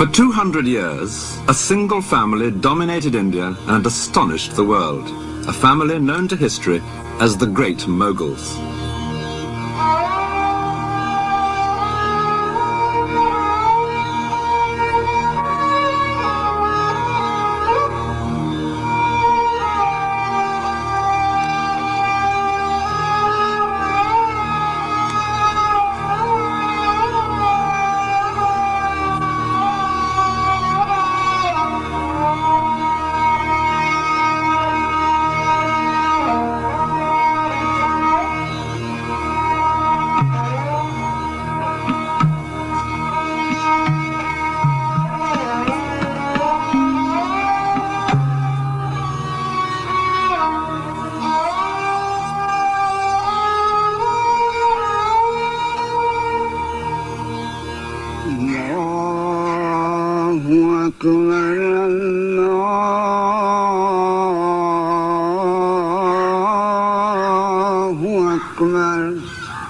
For 200 years, a single family dominated India and astonished the world. A family known to history as the Great Mughals.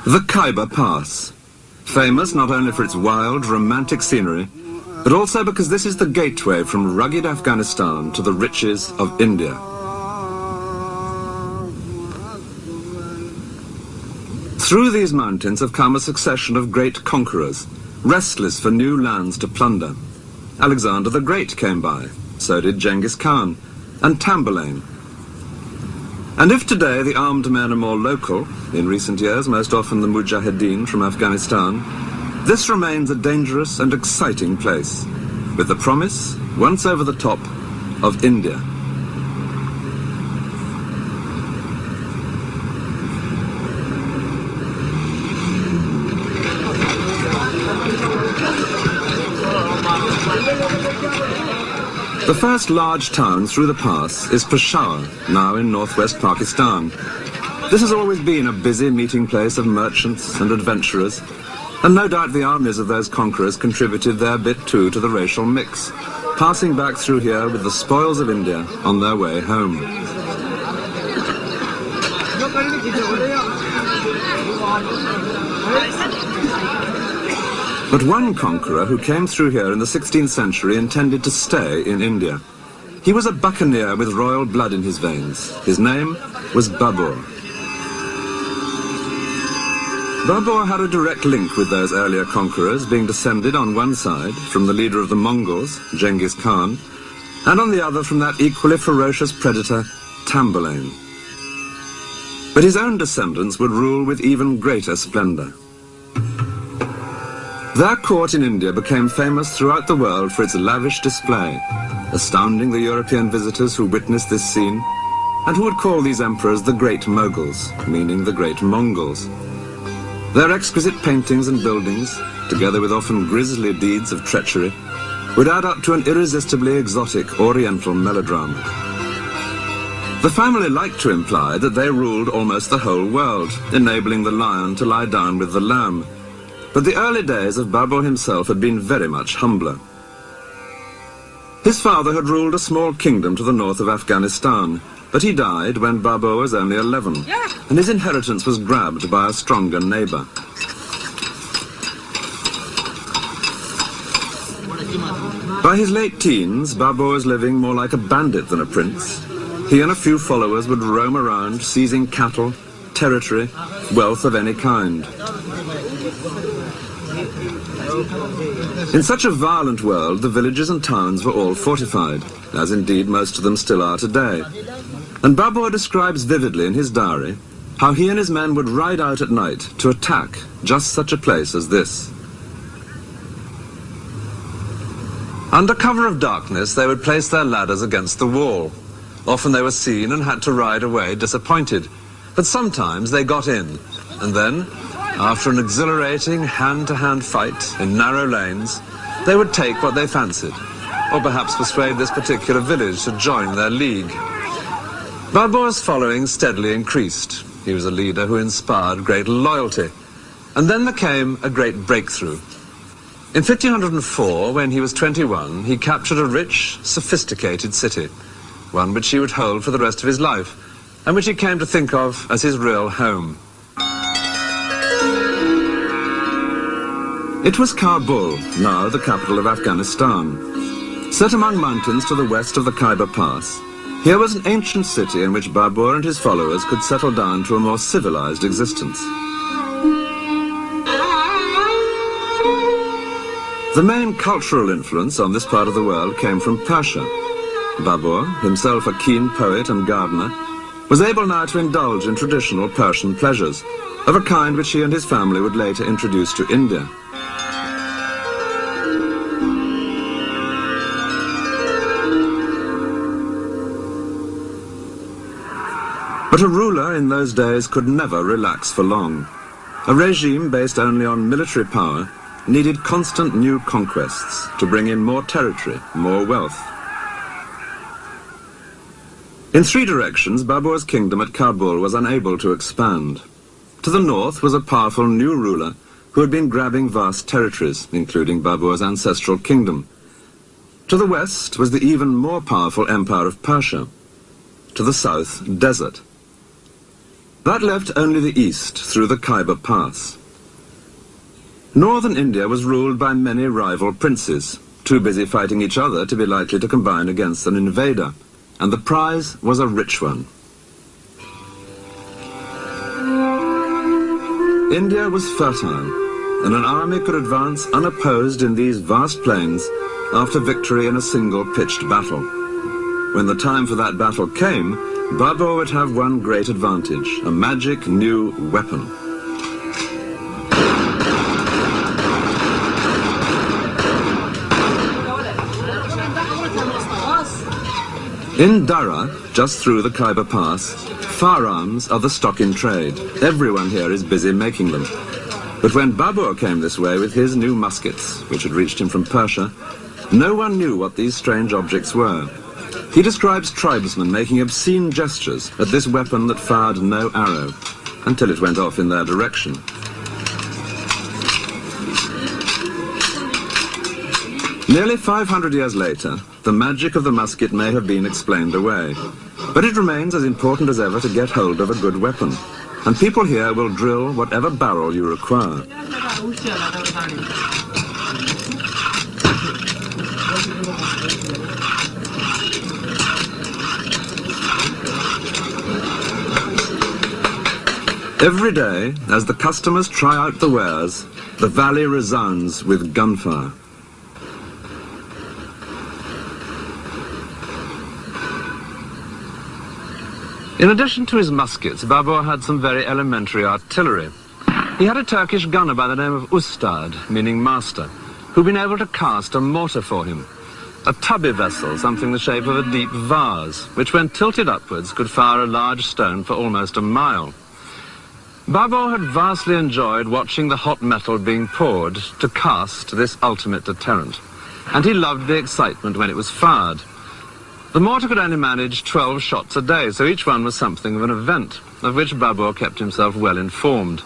The Khyber Pass, famous not only for its wild, romantic scenery, but also because this is the gateway from rugged Afghanistan to the riches of India. Through these mountains have come a succession of great conquerors, restless for new lands to plunder. Alexander the Great came by, so did Genghis Khan, and Tamburlaine. And if today the armed men are more local, in recent years most often the Mujahideen from Afghanistan, this remains a dangerous and exciting place, with the promise, once over the top, of India. The first large town through the pass is Peshawar, now in northwest Pakistan. This has always been a busy meeting place of merchants and adventurers, and no doubt the armies of those conquerors contributed their bit too to the racial mix, passing back through here with the spoils of India on their way home. But one conqueror who came through here in the 16th century intended to stay in India. He was a buccaneer with royal blood in his veins. His name was Babur. Babur had a direct link with those earlier conquerors, being descended on one side from the leader of the Mongols, Genghis Khan, and on the other from that equally ferocious predator, Tamburlaine. But his own descendants would rule with even greater splendor. Their court in India became famous throughout the world for its lavish display, astounding the European visitors who witnessed this scene, and who would call these emperors the Great Mughals, meaning the Great Mongols. Their exquisite paintings and buildings, together with often grisly deeds of treachery, would add up to an irresistibly exotic Oriental melodrama. The family liked to imply that they ruled almost the whole world, enabling the lion to lie down with the lamb. But the early days of Babur himself had been very much humbler. His father had ruled a small kingdom to the north of Afghanistan, but he died when Babur was only 11, and his inheritance was grabbed by a stronger neighbor. By his late teens, Babur was living more like a bandit than a prince. He and a few followers would roam around, seizing cattle, territory, wealth of any kind. In such a violent world, the villages and towns were all fortified, as indeed most of them still are today. And Babur describes vividly in his diary how he and his men would ride out at night to attack just such a place as this. Under cover of darkness, they would place their ladders against the wall. Often they were seen and had to ride away disappointed, but sometimes they got in, and then, after an exhilarating hand-to-hand fight in narrow lanes, they would take what they fancied, or perhaps persuade this particular village to join their league. Babur's following steadily increased. He was a leader who inspired great loyalty. And then there came a great breakthrough. In 1504, when he was 21, he captured a rich, sophisticated city, one which he would hold for the rest of his life, and which he came to think of as his real home. It was Kabul, now the capital of Afghanistan. Set among mountains to the west of the Khyber Pass, here was an ancient city in which Babur and his followers could settle down to a more civilized existence. The main cultural influence on this part of the world came from Persia. Babur, himself a keen poet and gardener, was able now to indulge in traditional Persian pleasures, of a kind which he and his family would later introduce to India. But a ruler in those days could never relax for long. A regime based only on military power needed constant new conquests to bring in more territory, more wealth. In three directions, Babur's kingdom at Kabul was unable to expand. To the north was a powerful new ruler who had been grabbing vast territories, including Babur's ancestral kingdom. To the west was the even more powerful empire of Persia. To the south, desert. That left only the east through the Khyber Pass. Northern India was ruled by many rival princes, too busy fighting each other to be likely to combine against an invader, and the prize was a rich one. India was fertile, and an army could advance unopposed in these vast plains after victory in a single pitched battle. When the time for that battle came, Babur would have one great advantage, a magic new weapon. In Dara, just through the Khyber Pass, firearms are the stock in trade. Everyone here is busy making them. But when Babur came this way with his new muskets, which had reached him from Persia, no one knew what these strange objects were. He describes tribesmen making obscene gestures at this weapon that fired no arrow, until it went off in their direction. Nearly 500 years later, the magic of the musket may have been explained away, but it remains as important as ever to get hold of a good weapon, and people here will drill whatever barrel you require. Every day, as the customers try out the wares, the valley resounds with gunfire. In addition to his muskets, Babur had some very elementary artillery. He had a Turkish gunner by the name of Ustad, meaning master, who'd been able to cast a mortar for him. A tubby vessel, something the shape of a deep vase, which when tilted upwards could fire a large stone for almost a mile. Babur had vastly enjoyed watching the hot metal being poured to cast this ultimate deterrent, and he loved the excitement when it was fired. The mortar could only manage 12 shots a day, so each one was something of an event, of which Babur kept himself well informed.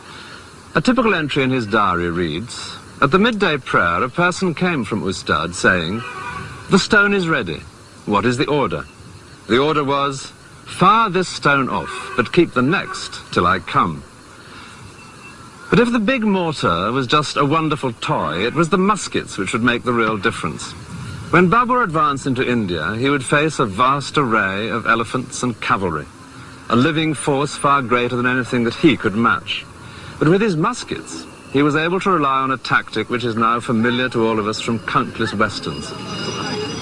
A typical entry in his diary reads, "At the midday prayer, a person came from Ustad saying, 'The stone is ready. What is the order?' The order was, 'Fire this stone off, but keep the next till I come.'" But if the big mortar was just a wonderful toy, it was the muskets which would make the real difference. When Babur advanced into India, he would face a vast array of elephants and cavalry, a living force far greater than anything that he could match. But with his muskets, he was able to rely on a tactic which is now familiar to all of us from countless westerns.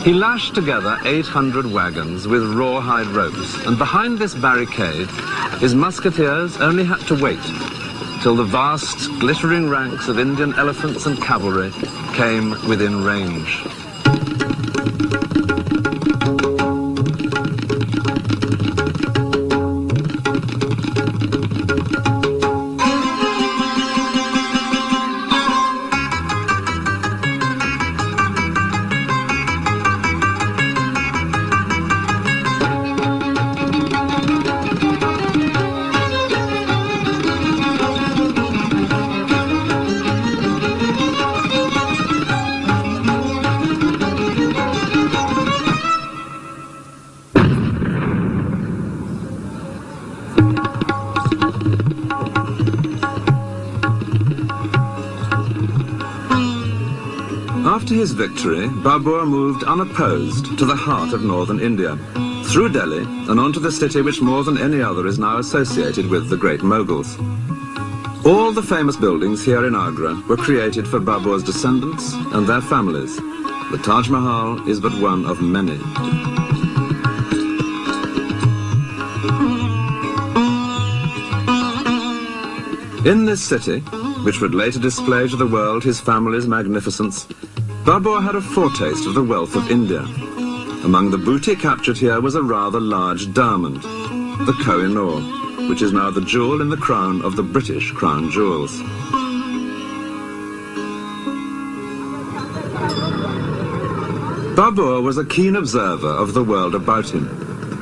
He lashed together 800 wagons with rawhide ropes, and behind this barricade, his musketeers only had to wait till the vast, glittering ranks of Indian elephants and cavalry came within range. After his victory, Babur moved unopposed to the heart of northern India, through Delhi and on to the city which more than any other is now associated with the great Mughals. All the famous buildings here in Agra were created for Babur's descendants and their families. The Taj Mahal is but one of many. In this city, which would later display to the world his family's magnificence, Babur had a foretaste of the wealth of India. Among the booty captured here was a rather large diamond, the Koh-i-Noor, which is now the jewel in the crown of the British crown jewels. Babur was a keen observer of the world about him,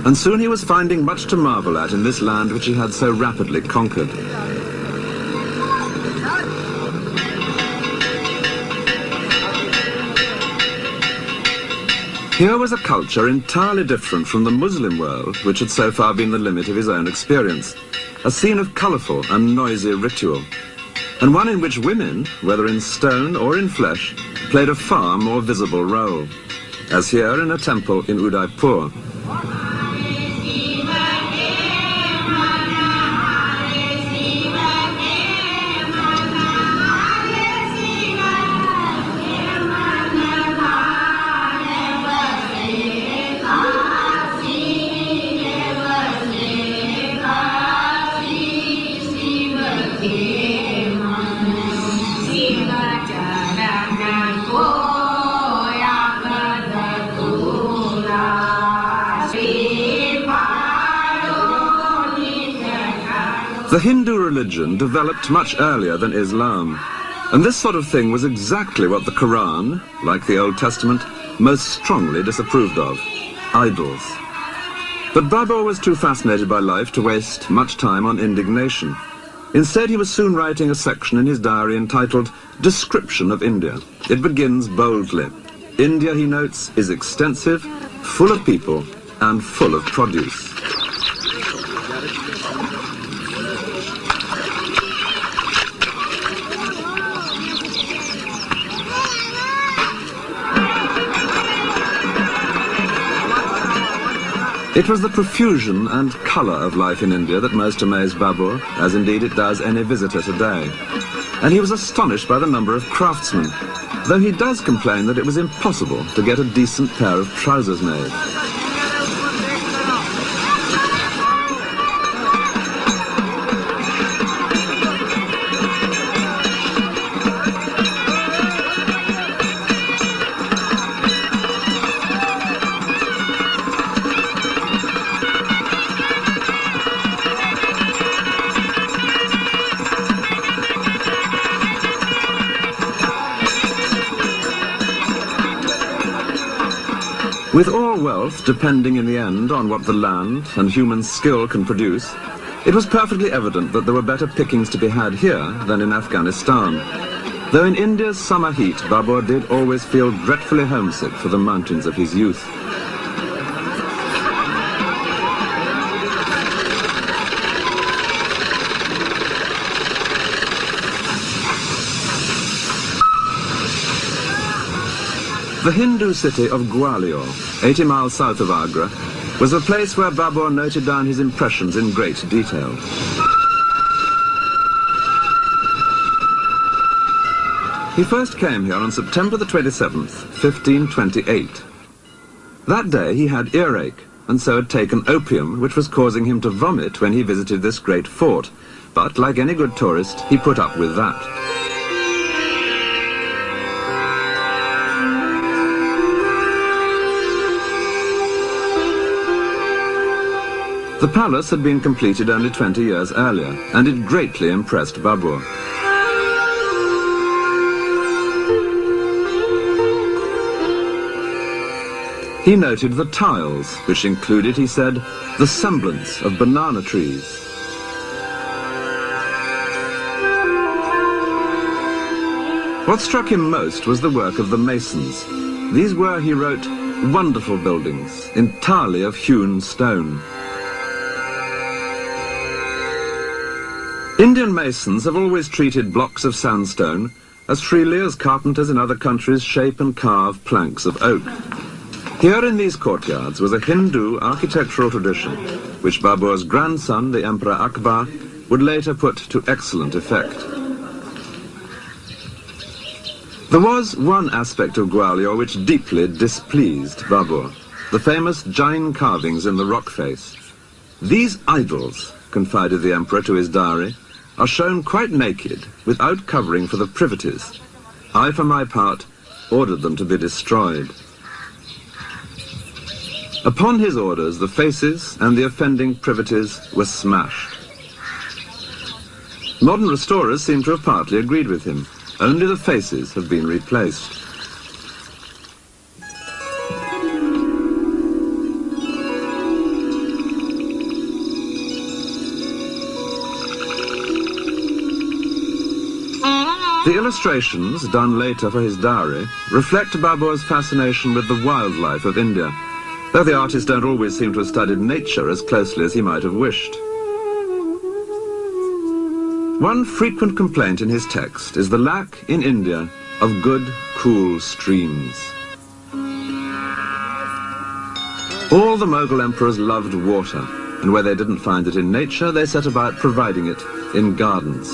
and soon he was finding much to marvel at in this land which he had so rapidly conquered. Here was a culture entirely different from the Muslim world, which had so far been the limit of his own experience, a scene of colourful and noisy ritual, and one in which women, whether in stone or in flesh, played a far more visible role, as here in a temple in Udaipur. The Hindu religion developed much earlier than Islam, and this sort of thing was exactly what the Quran, like the Old Testament, most strongly disapproved of: idols. But Babur was too fascinated by life to waste much time on indignation. Instead, he was soon writing a section in his diary entitled Description of India. It begins boldly. India, he notes, is extensive, full of people, and full of produce. It was the profusion and colour of life in India that most amazed Babur, as indeed it does any visitor today. And he was astonished by the number of craftsmen, though he does complain that it was impossible to get a decent pair of trousers made. With all wealth depending in the end on what the land and human skill can produce, it was perfectly evident that there were better pickings to be had here than in Afghanistan. Though in India's summer heat, Babur did always feel dreadfully homesick for the mountains of his youth. The Hindu city of Gwalior, 80 miles south of Agra, was a place where Babur noted down his impressions in great detail. He first came here on September the 27th, 1528. That day he had earache, and so had taken opium, which was causing him to vomit when he visited this great fort. But, like any good tourist, he put up with that. The palace had been completed only 20 years earlier, and it greatly impressed Babur. He noted the tiles, which included, he said, the semblance of banana trees. What struck him most was the work of the masons. These were, he wrote, wonderful buildings, entirely of hewn stone. Indian masons have always treated blocks of sandstone as freely as carpenters in other countries shape and carve planks of oak. Here in these courtyards was a Hindu architectural tradition, which Babur's grandson, the Emperor Akbar, would later put to excellent effect. There was one aspect of Gwalior which deeply displeased Babur, the famous Jain carvings in the rock face. These idols, confided the emperor to his diary, are shown quite naked, without covering for the privities. I, for my part, ordered them to be destroyed. Upon his orders, the faces and the offending privities were smashed. Modern restorers seem to have partly agreed with him. Only the faces have been replaced. The illustrations, done later for his diary, reflect Babur's fascination with the wildlife of India, though the artists don't always seem to have studied nature as closely as he might have wished. One frequent complaint in his text is the lack in India of good, cool streams. All the Mughal emperors loved water, and where they didn't find it in nature, they set about providing it in gardens.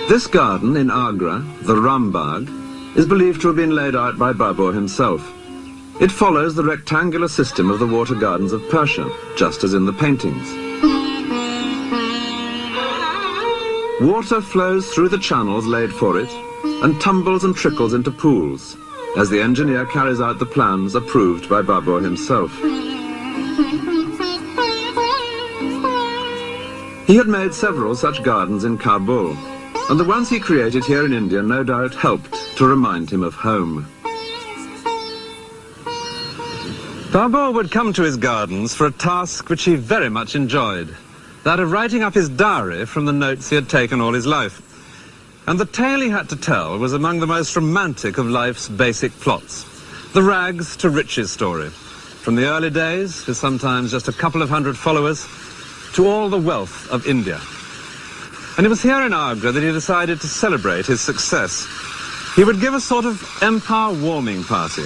This garden in Agra, the Rambagh, is believed to have been laid out by Babur himself. It follows the rectangular system of the water gardens of Persia, just as in the paintings. Water flows through the channels laid for it and tumbles and trickles into pools, as the engineer carries out the plans approved by Babur himself. He had made several such gardens in Kabul, and the ones he created here in India no doubt helped to remind him of home. Babur would come to his gardens for a task which he very much enjoyed, that of writing up his diary from the notes he had taken all his life. And the tale he had to tell was among the most romantic of life's basic plots, the rags to riches story, from the early days, with sometimes just a couple of hundred followers, to all the wealth of India. And it was here in Agra that he decided to celebrate his success. He would give a sort of empire warming party.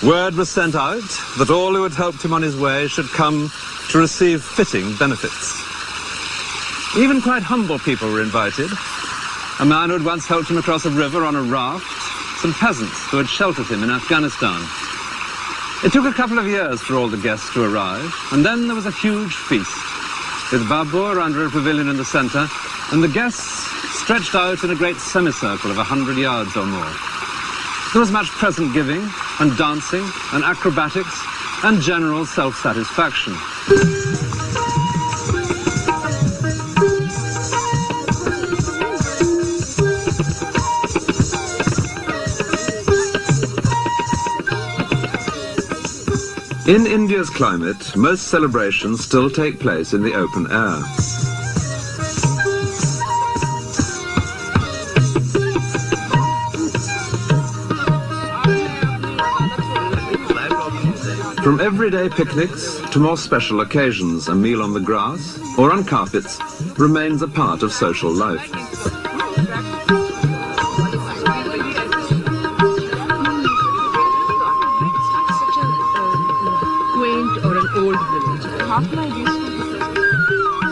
Word was sent out that all who had helped him on his way should come to receive fitting benefits. Even quite humble people were invited. A man who had once helped him across a river on a raft, some peasants who had sheltered him in Afghanistan. It took a couple of years for all the guests to arrive, and then there was a huge feast, with Babur under a pavilion in the center, and the guests stretched out in a great semicircle of 100 yards or more. There was much present giving, and dancing, and acrobatics, and general self-satisfaction. In India's climate, most celebrations still take place in the open air. From everyday picnics to more special occasions, a meal on the grass or on carpets remains a part of social life.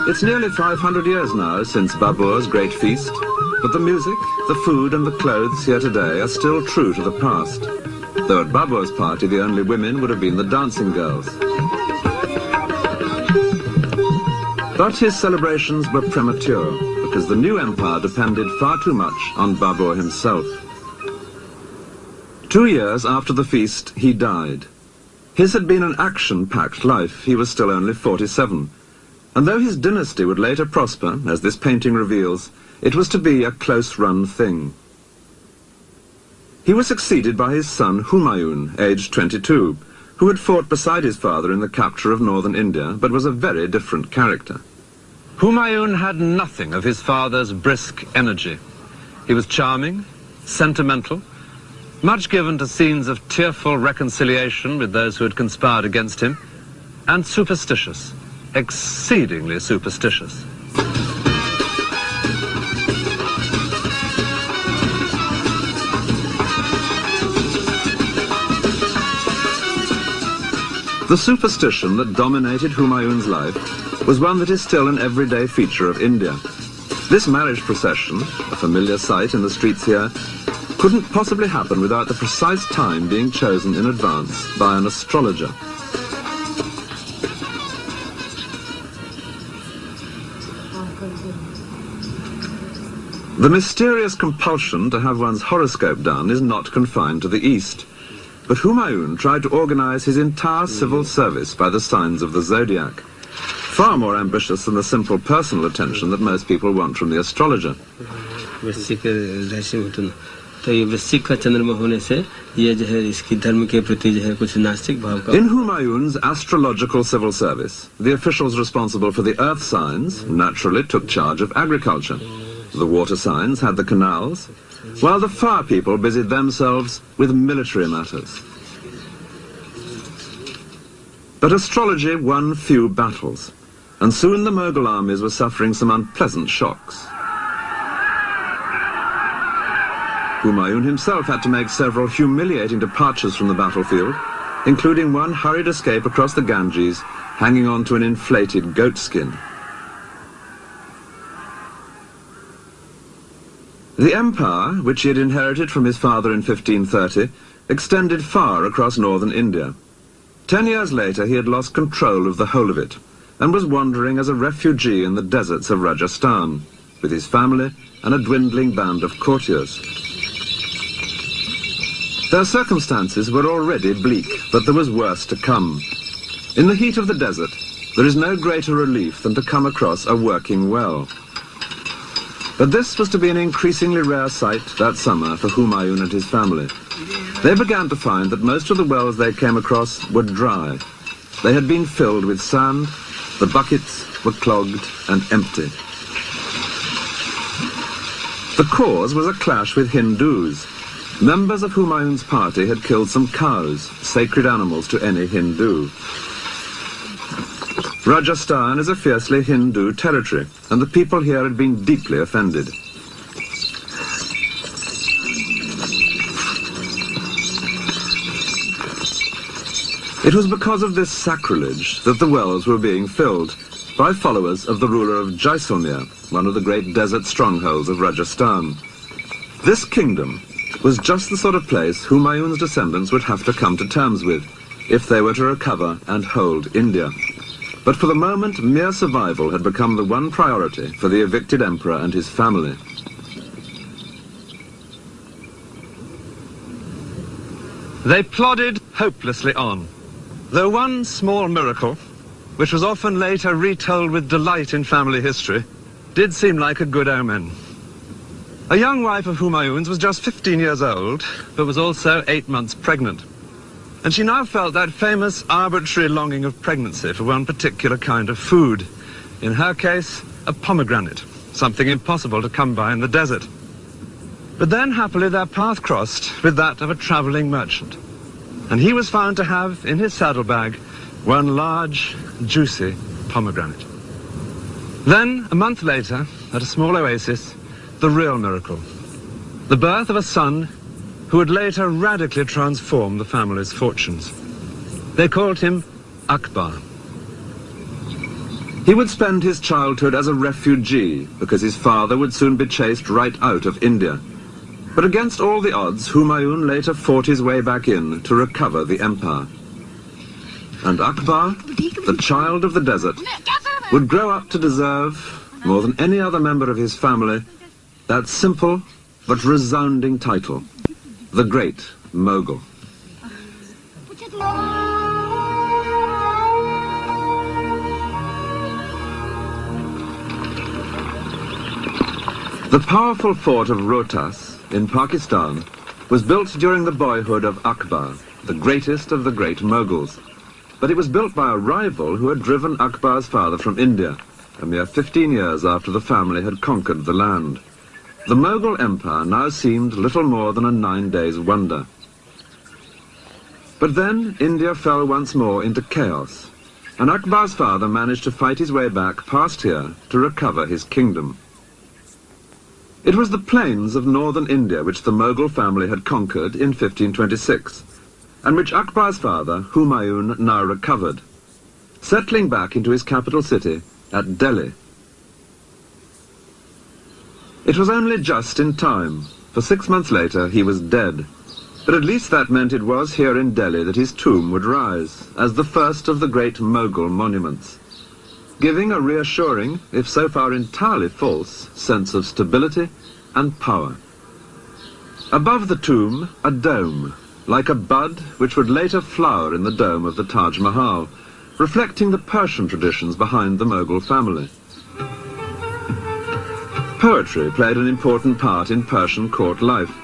It's nearly 500 years now since Babur's great feast, but the music, the food and the clothes here today are still true to the past, though at Babur's party the only women would have been the dancing girls. But his celebrations were premature, because the new empire depended far too much on Babur himself. 2 years after the feast, he died, His had been an action-packed life. He was still only 47. And though his dynasty would later prosper, as this painting reveals, it was to be a close-run thing. He was succeeded by his son Humayun, aged 22, who had fought beside his father in the capture of northern India, but was a very different character. Humayun had nothing of his father's brisk energy. He was charming, sentimental, much given to scenes of tearful reconciliation with those who had conspired against him, and superstitious, exceedingly superstitious. The superstition that dominated Humayun's life was one that is still an everyday feature of India. This marriage procession, a familiar sight in the streets here, couldn't possibly happen without the precise time being chosen in advance by an astrologer. The mysterious compulsion to have one's horoscope done is not confined to the East. But Humayun tried to organize his entire civil service by the signs of the zodiac, far more ambitious than the simple personal attention that most people want from the astrologer. In Humayun's astrological civil service, the officials responsible for the earth signs naturally took charge of agriculture. The water signs had the canals, while the fire people busied themselves with military matters. But astrology won few battles, and soon the Mughal armies were suffering some unpleasant shocks. Humayun himself had to make several humiliating departures from the battlefield, including one hurried escape across the Ganges, hanging on to an inflated goat skin. The empire, which he had inherited from his father in 1530, extended far across northern India. 10 years later, he had lost control of the whole of it, and was wandering as a refugee in the deserts of Rajasthan, with his family and a dwindling band of courtiers. Their circumstances were already bleak, but there was worse to come. In the heat of the desert, there is no greater relief than to come across a working well. But this was to be an increasingly rare sight that summer for Humayun and his family. They began to find that most of the wells they came across were dry. They had been filled with sand, the buckets were clogged and empty. The cause was a clash with Hindus. Members of Humayun's party had killed some cows, sacred animals to any Hindu. Rajasthan is a fiercely Hindu territory, and the people here had been deeply offended. It was because of this sacrilege that the wells were being filled by followers of the ruler of Jaisalmer, one of the great desert strongholds of Rajasthan. This kingdom was just the sort of place Humayun's descendants would have to come to terms with if they were to recover and hold India. But for the moment, mere survival had become the one priority for the evicted emperor and his family. They plodded hopelessly on, though one small miracle, which was often later retold with delight in family history, did seem like a good omen. A young wife of Humayun's was just 15 years old, but was also 8 months pregnant. And she now felt that famous arbitrary longing of pregnancy for one particular kind of food. In her case, a pomegranate, something impossible to come by in the desert. But then, happily, their path crossed with that of a traveling merchant. And he was found to have, in his saddlebag, one large, juicy pomegranate. Then, a month later, at a small oasis, the real miracle. The birth of a son who would later radically transform the family's fortunes. They called him Akbar. He would spend his childhood as a refugee because his father would soon be chased right out of India. But against all the odds, Humayun later fought his way back in to recover the empire. And Akbar, the child of the desert, would grow up to deserve, more than any other member of his family, that simple but resounding title, the Great Mughal. The powerful fort of Rohtas in Pakistan was built during the boyhood of Akbar, the greatest of the great Mughals. But it was built by a rival who had driven Akbar's father from India, a mere 15 years after the family had conquered the land. The Mughal Empire now seemed little more than a 9 days wonder. But then India fell once more into chaos, and Akbar's father managed to fight his way back past here to recover his kingdom. It was the plains of northern India which the Mughal family had conquered in 1526, and which Akbar's father, Humayun, now recovered, settling back into his capital city at Delhi. It was only just in time, for 6 months later he was dead, but at least that meant it was here in Delhi that his tomb would rise, as the first of the great Mughal monuments, giving a reassuring, if so far entirely false, sense of stability and power. Above the tomb, a dome, like a bud which would later flower in the dome of the Taj Mahal, reflecting the Persian traditions behind the Mughal family. Poetry played an important part in Persian court life,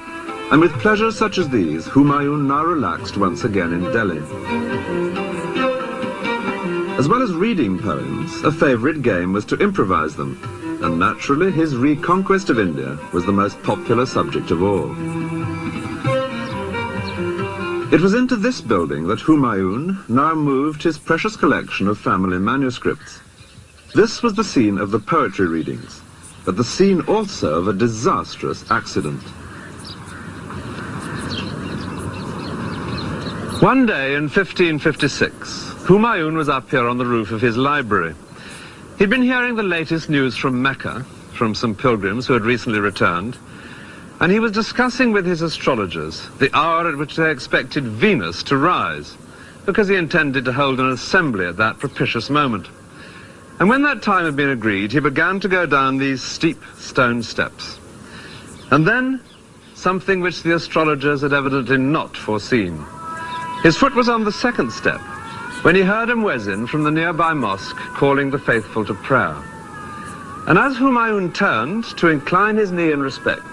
and with pleasures such as these, Humayun now relaxed once again in Delhi. As well as reading poems, a favourite game was to improvise them, and naturally his reconquest of India was the most popular subject of all. It was into this building that Humayun now moved his precious collection of family manuscripts. This was the scene of the poetry readings, but the scene also of a disastrous accident. One day in 1556, Humayun was up here on the roof of his library. He'd been hearing the latest news from Mecca, from some pilgrims who had recently returned, and he was discussing with his astrologers the hour at which they expected Venus to rise, because he intended to hold an assembly at that propitious moment. And when that time had been agreed, he began to go down these steep stone steps. And then, something which the astrologers had evidently not foreseen. His foot was on the second step, when he heard a muezzin from the nearby mosque calling the faithful to prayer. And as Humayun turned to incline his knee in respect,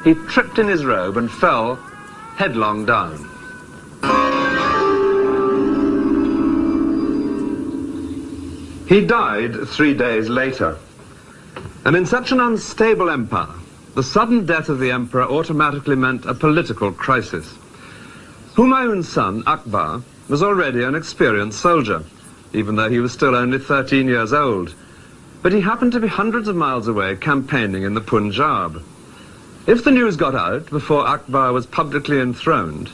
he tripped in his robe and fell headlong down. He died 3 days later. And in such an unstable empire, the sudden death of the emperor automatically meant a political crisis. Humayun's son, Akbar, was already an experienced soldier, even though he was still only 13 years old. But he happened to be hundreds of miles away campaigning in the Punjab. If the news got out before Akbar was publicly enthroned,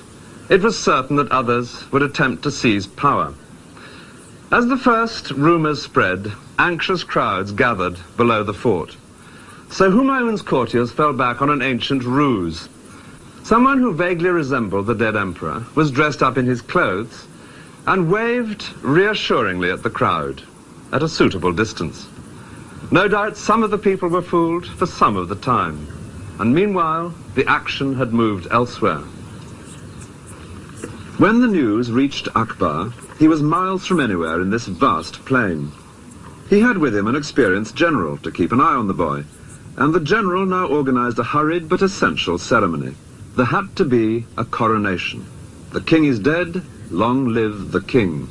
it was certain that others would attempt to seize power. As the first rumours spread, anxious crowds gathered below the fort. So Humayun's courtiers fell back on an ancient ruse. Someone who vaguely resembled the dead emperor was dressed up in his clothes and waved reassuringly at the crowd at a suitable distance. No doubt some of the people were fooled for some of the time, and meanwhile the action had moved elsewhere. When the news reached Akbar, he was miles from anywhere in this vast plain. He had with him an experienced general to keep an eye on the boy, and the general now organized a hurried but essential ceremony. There had to be a coronation. The king is dead, long live the king.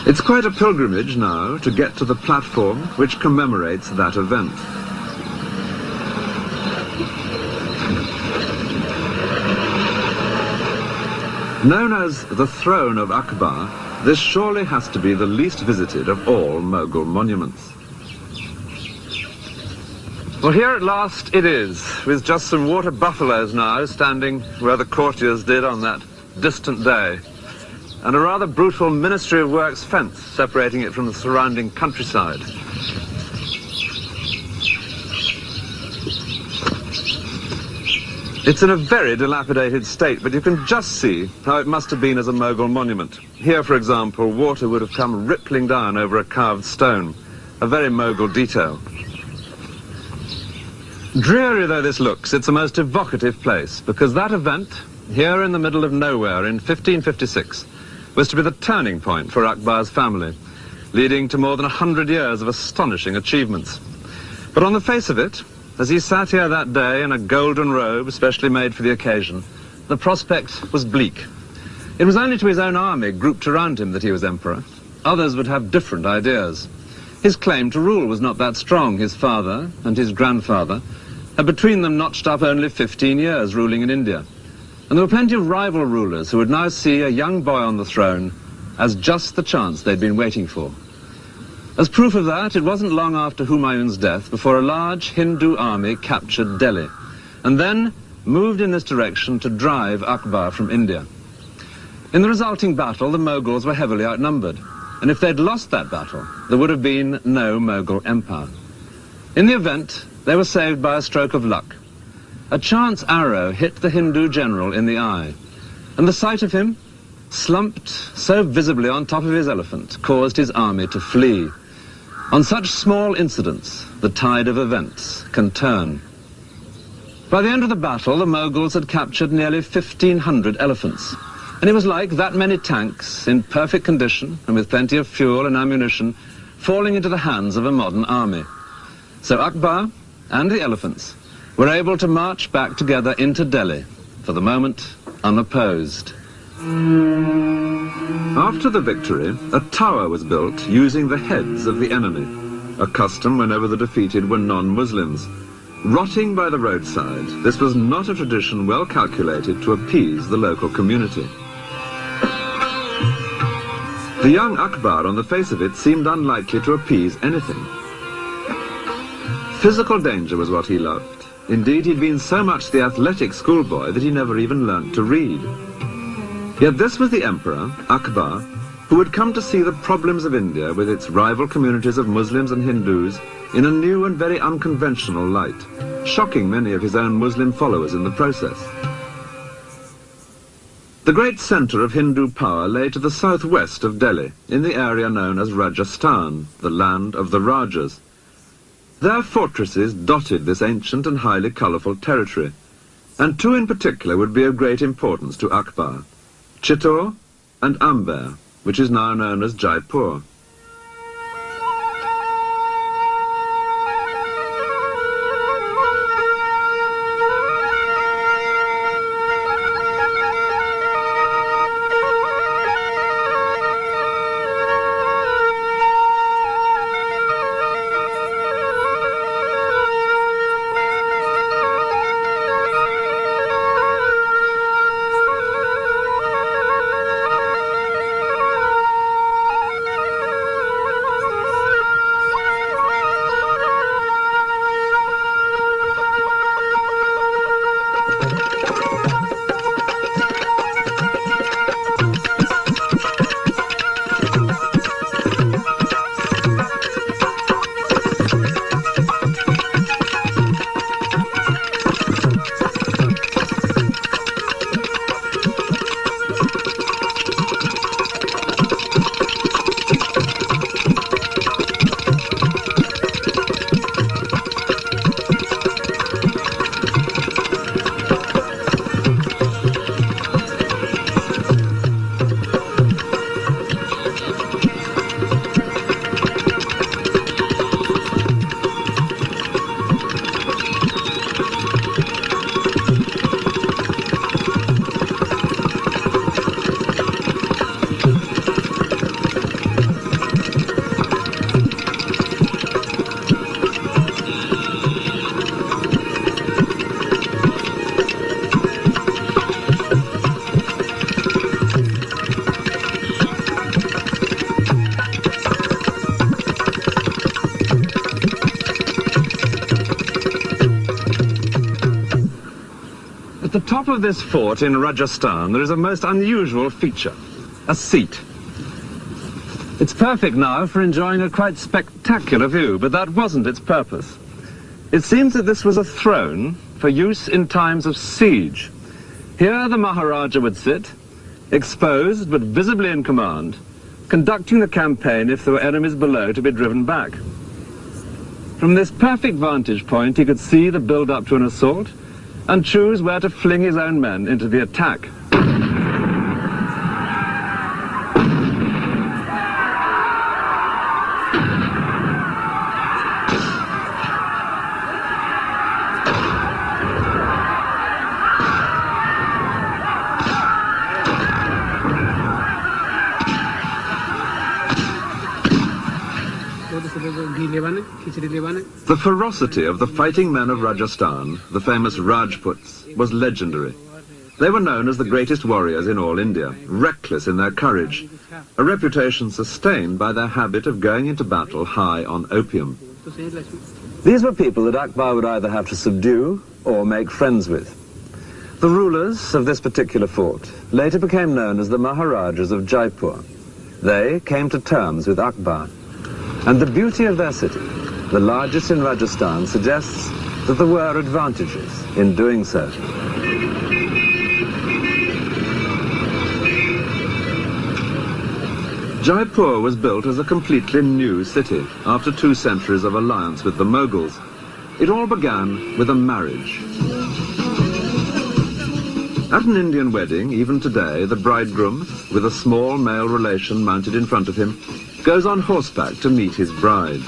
It's quite a pilgrimage now to get to the platform which commemorates that event. Known as the throne of Akbar, this surely has to be the least visited of all Mughal monuments. Well, here at last it is, with just some water buffaloes now standing where the courtiers did on that distant day, and a rather brutal Ministry of Works fence separating it from the surrounding countryside. It's in a very dilapidated state, but you can just see how it must have been as a Mughal monument. Here, for example, water would have come rippling down over a carved stone, a very Mughal detail. Dreary though this looks, it's a most evocative place, because that event, here in the middle of nowhere in 1556, was to be the turning point for Akbar's family, leading to more than 100 years of astonishing achievements. But on the face of it, as he sat here that day in a golden robe specially made for the occasion, the prospect was bleak. It was only to his own army grouped around him that he was emperor. Others would have different ideas. His claim to rule was not that strong. His father and his grandfather had between them notched up only 15 years ruling in India. And there were plenty of rival rulers who would now see a young boy on the throne as just the chance they'd been waiting for. As proof of that, it wasn't long after Humayun's death before a large Hindu army captured Delhi, and then moved in this direction to drive Akbar from India. In the resulting battle, the Mughals were heavily outnumbered, and if they'd lost that battle, there would have been no Mughal empire. In the event, they were saved by a stroke of luck. A chance arrow hit the Hindu general in the eye, and the sight of him, slumped so visibly on top of his elephant, caused his army to flee. On such small incidents, the tide of events can turn. By the end of the battle, the Mughals had captured nearly 1,500 elephants, and it was like that many tanks, in perfect condition and with plenty of fuel and ammunition, falling into the hands of a modern army. So Akbar and the elephants were able to march back together into Delhi, for the moment unopposed. After the victory, a tower was built using the heads of the enemy, a custom whenever the defeated were non-Muslims. Rotting by the roadside, this was not a tradition well calculated to appease the local community. The young Akbar, on the face of it, seemed unlikely to appease anything. Physical danger was what he loved. Indeed, he'd been so much the athletic schoolboy that he never even learnt to read. Yet this was the emperor, Akbar, who had come to see the problems of India with its rival communities of Muslims and Hindus in a new and very unconventional light, shocking many of his own Muslim followers in the process. The great centre of Hindu power lay to the southwest of Delhi, in the area known as Rajasthan, the land of the Rajas. Their fortresses dotted this ancient and highly colourful territory, and two in particular would be of great importance to Akbar: Chittor and Amber, which is now known as Jaipur. At the top of this fort in Rajasthan, there is a most unusual feature, a seat. It's perfect now for enjoying a quite spectacular view, but that wasn't its purpose. It seems that this was a throne for use in times of siege. Here the Maharaja would sit, exposed but visibly in command, conducting the campaign if there were enemies below to be driven back. From this perfect vantage point, he could see the build-up to an assault and choose where to fling his own men into the attack. The ferocity of the fighting men of Rajasthan, the famous Rajputs, was legendary. They were known as the greatest warriors in all India, reckless in their courage, a reputation sustained by their habit of going into battle high on opium. These were people that Akbar would either have to subdue or make friends with. The rulers of this particular fort later became known as the Maharajas of Jaipur. They came to terms with Akbar, and the beauty of their city, the largest in Rajasthan, suggests that there were advantages in doing so. Jaipur was built as a completely new city after 2 centuries of alliance with the Mughals. It all began with a marriage. At an Indian wedding, even today, the bridegroom, with a small male relation mounted in front of him, goes on horseback to meet his bride.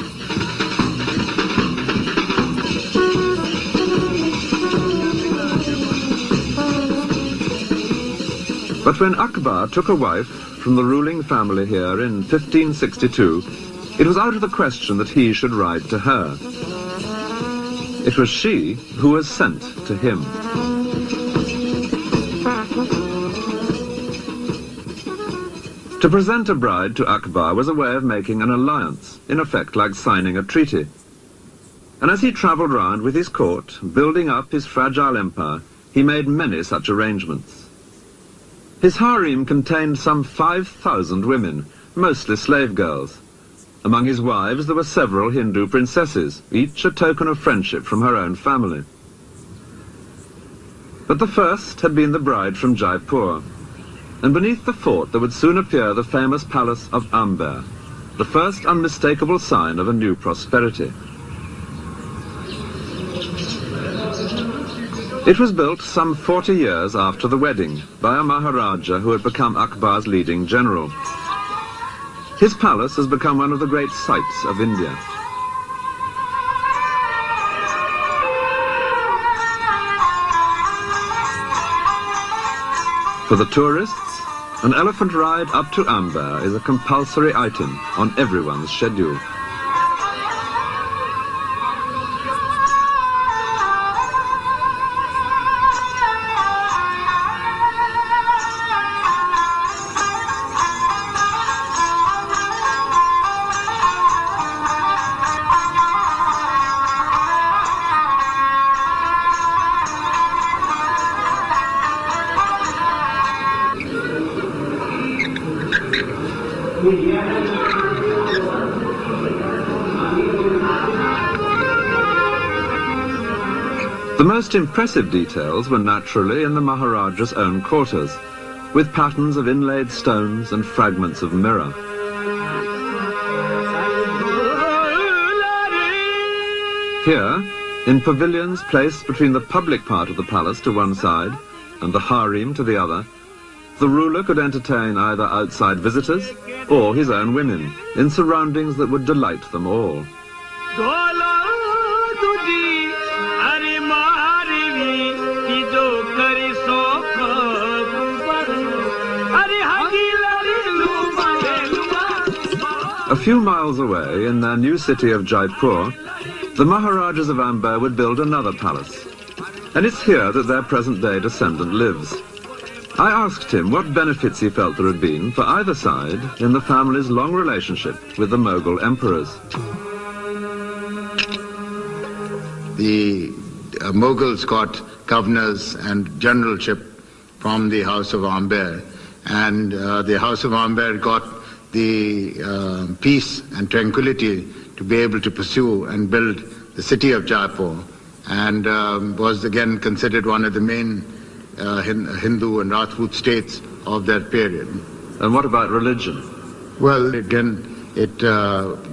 But when Akbar took a wife from the ruling family here in 1562, it was out of the question that he should ride to her. It was she who was sent to him. To present a bride to Akbar was a way of making an alliance, in effect like signing a treaty. And as he travelled round with his court, building up his fragile empire, he made many such arrangements. His harem contained some 5,000 women, mostly slave girls. Among his wives there were several Hindu princesses, each a token of friendship from her own family. But the first had been the bride from Jaipur, and beneath the fort there would soon appear the famous palace of Amber, the first unmistakable sign of a new prosperity. It was built some 40 years after the wedding by a Maharaja who had become Akbar's leading general. His palace has become one of the great sights of India. For the tourists, an elephant ride up to Amber is a compulsory item on everyone's schedule. The most impressive details were naturally in the Maharaja's own quarters, with patterns of inlaid stones and fragments of mirror. Here, in pavilions placed between the public part of the palace to one side and the harem to the other, the ruler could entertain either outside visitors or his own women, in surroundings that would delight them all. A few miles away, in their new city of Jaipur, the Maharajas of Amber would build another palace. And it's here that their present-day descendant lives. I asked him what benefits he felt there had been for either side in the family's long relationship with the Mughal emperors. The Mughals got governors and generalship from the House of Amber, and the House of Amber got the peace and tranquility to be able to pursue and build the city of Jaipur, and was again considered one of the main Hindu and Rajput states of that period. And what about religion? Well, again, it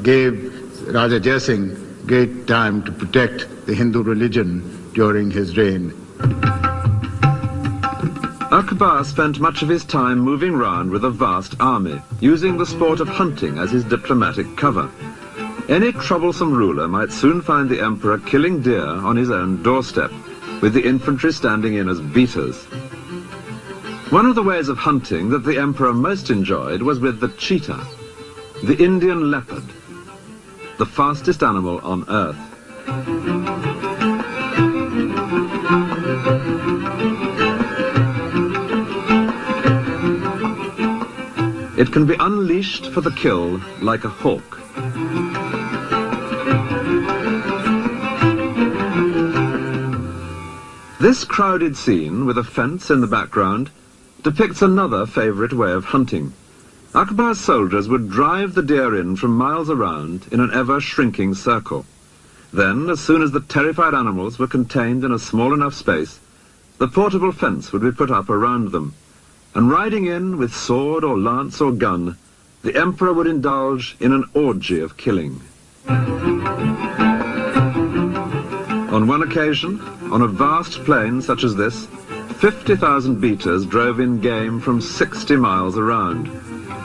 gave Raja Jai Singh great time to protect the Hindu religion during his reign. Akbar spent much of his time moving round with a vast army, using the sport of hunting as his diplomatic cover. Any troublesome ruler might soon find the emperor killing deer on his own doorstep, with the infantry standing in as beaters. One of the ways of hunting that the emperor most enjoyed was with the cheetah, the Indian leopard. the fastest animal on Earth. It can be unleashed for the kill like a hawk. This crowded scene, with a fence in the background, depicts another favourite way of hunting. Akbar's soldiers would drive the deer in from miles around in an ever-shrinking circle. Then, as soon as the terrified animals were contained in a small enough space, the portable fence would be put up around them, and riding in with sword or lance or gun, the emperor would indulge in an orgy of killing. On one occasion, on a vast plain such as this, 50,000 beaters drove in game from 60 miles around,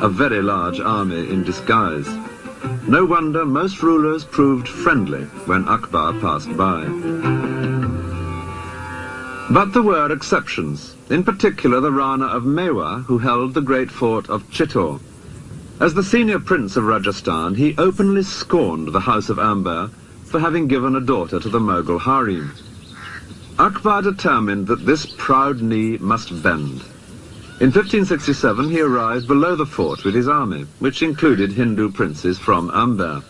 a very large army in disguise. No wonder most rulers proved friendly when Akbar passed by. But there were exceptions, in particular the Rana of Mewa, who held the great fort of Chittor. As the senior prince of Rajasthan, he openly scorned the house of Amber for having given a daughter to the Mughal harem. Akbar determined that this proud knee must bend. In 1567 he arrived below the fort with his army, which included Hindu princes from Amber.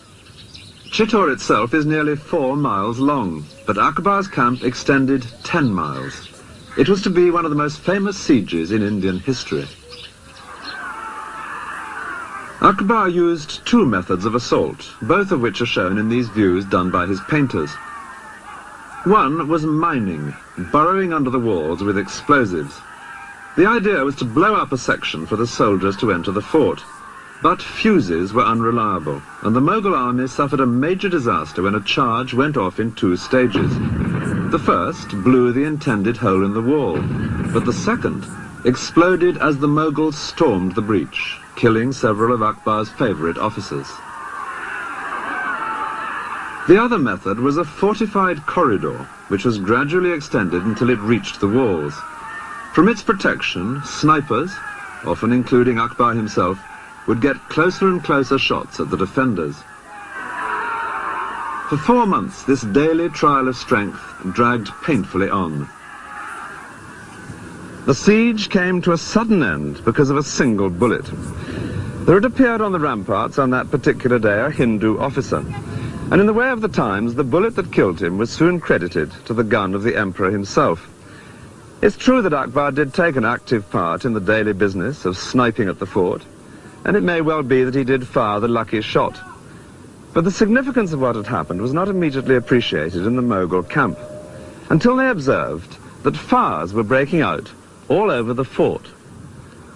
Chittor itself is nearly 4 miles long, but Akbar's camp extended 10 miles. It was to be one of the most famous sieges in Indian history. Akbar used 2 methods of assault, both of which are shown in these views done by his painters. One was mining, burrowing under the walls with explosives. The idea was to blow up a section for the soldiers to enter the fort, but fuses were unreliable, and the Mughal army suffered a major disaster when a charge went off in 2 stages. The first blew the intended hole in the wall, but the second exploded as the Mughals stormed the breach, killing several of Akbar's favourite officers. The other method was a fortified corridor, which was gradually extended until it reached the walls. From its protection, snipers, often including Akbar himself, would get closer and closer shots at the defenders. For 4 months, this daily trial of strength dragged painfully on. The siege came to a sudden end because of a single bullet. There had appeared on the ramparts on that particular day a Hindu officer, and in the way of the times, the bullet that killed him was soon credited to the gun of the emperor himself. It's true that Akbar did take an active part in the daily business of sniping at the fort, and it may well be that he did fire the lucky shot. But the significance of what had happened was not immediately appreciated in the Mughal camp, until they observed that fires were breaking out all over the fort.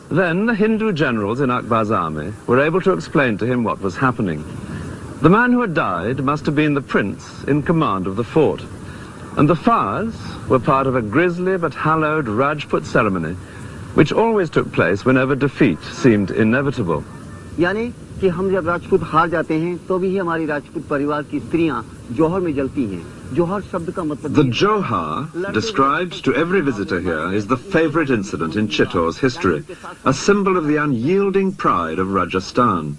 Then the Hindu generals in Akbar's army were able to explain to him what was happening. The man who had died must have been the prince in command of the fort, and the fires were part of a grisly but hallowed Rajput ceremony, which always took place whenever defeat seemed inevitable. यानी कि हम जब राजपूत हार जाते हैं तो भी हमारी राजपूत परिवार की स्त्रियां जोहर में जलती हैं. जोहर शब्द का मतलब The Johar, described to every visitor here, is the favourite incident in Chittor's history, a symbol of the unyielding pride of Rajasthan.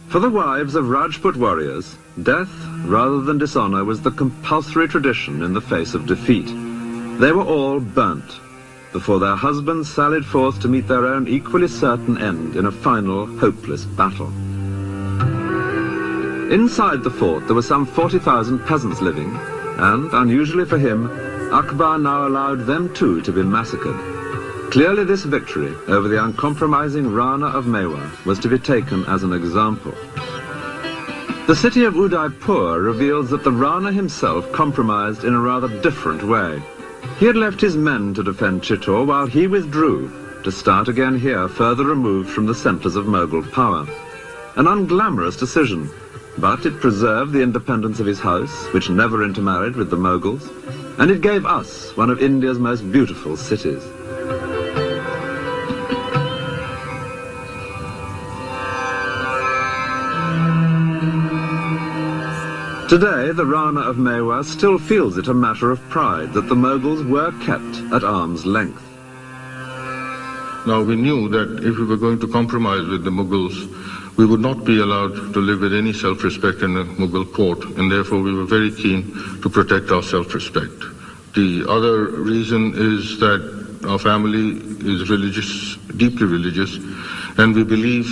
For the wives of Rajput warriors, death rather than dishonour was the compulsory tradition in the face of defeat. They were all burnt before their husbands sallied forth to meet their own equally certain end in a final, hopeless battle. Inside the fort there were some 40,000 peasants living, and, unusually for him, Akbar now allowed them too to be massacred. Clearly this victory over the uncompromising Rana of Mewa was to be taken as an example. The city of Udaipur reveals that the Rana himself compromised in a rather different way. He had left his men to defend Chittor while he withdrew to start again here further removed from the centres of Mughal power. An unglamorous decision, but it preserved the independence of his house, which never intermarried with the Mughals, and it gave us one of India's most beautiful cities. Today, the Rana of Mewa still feels it a matter of pride that the Mughals were kept at arm's length. Now, we knew that if we were going to compromise with the Mughals, we would not be allowed to live with any self-respect in a Mughal court, and therefore we were very keen to protect our self-respect. The other reason is that our family is religious, deeply religious, and we believe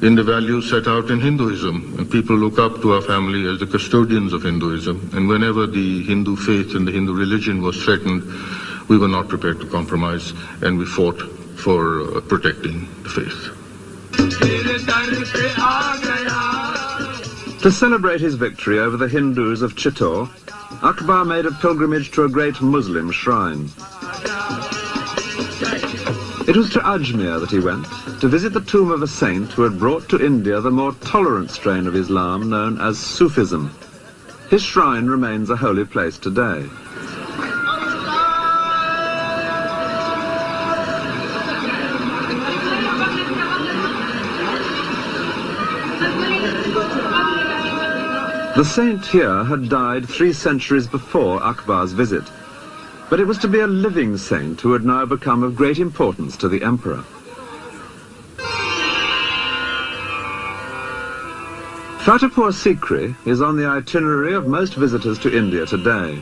in the values set out in Hinduism. And people look up to our family as the custodians of Hinduism, and whenever the Hindu faith and the Hindu religion was threatened, we were not prepared to compromise, and we fought for protecting the faith. To celebrate his victory over the Hindus of Chittor, Akbar made a pilgrimage to a great Muslim shrine. It was to Ajmer that he went, to visit the tomb of a saint who had brought to India the more tolerant strain of Islam known as Sufism. His shrine remains a holy place today. The saint here had died 3 centuries before Akbar's visit, but it was to be a living saint who had now become of great importance to the emperor. Fatehpur Sikri is on the itinerary of most visitors to India today,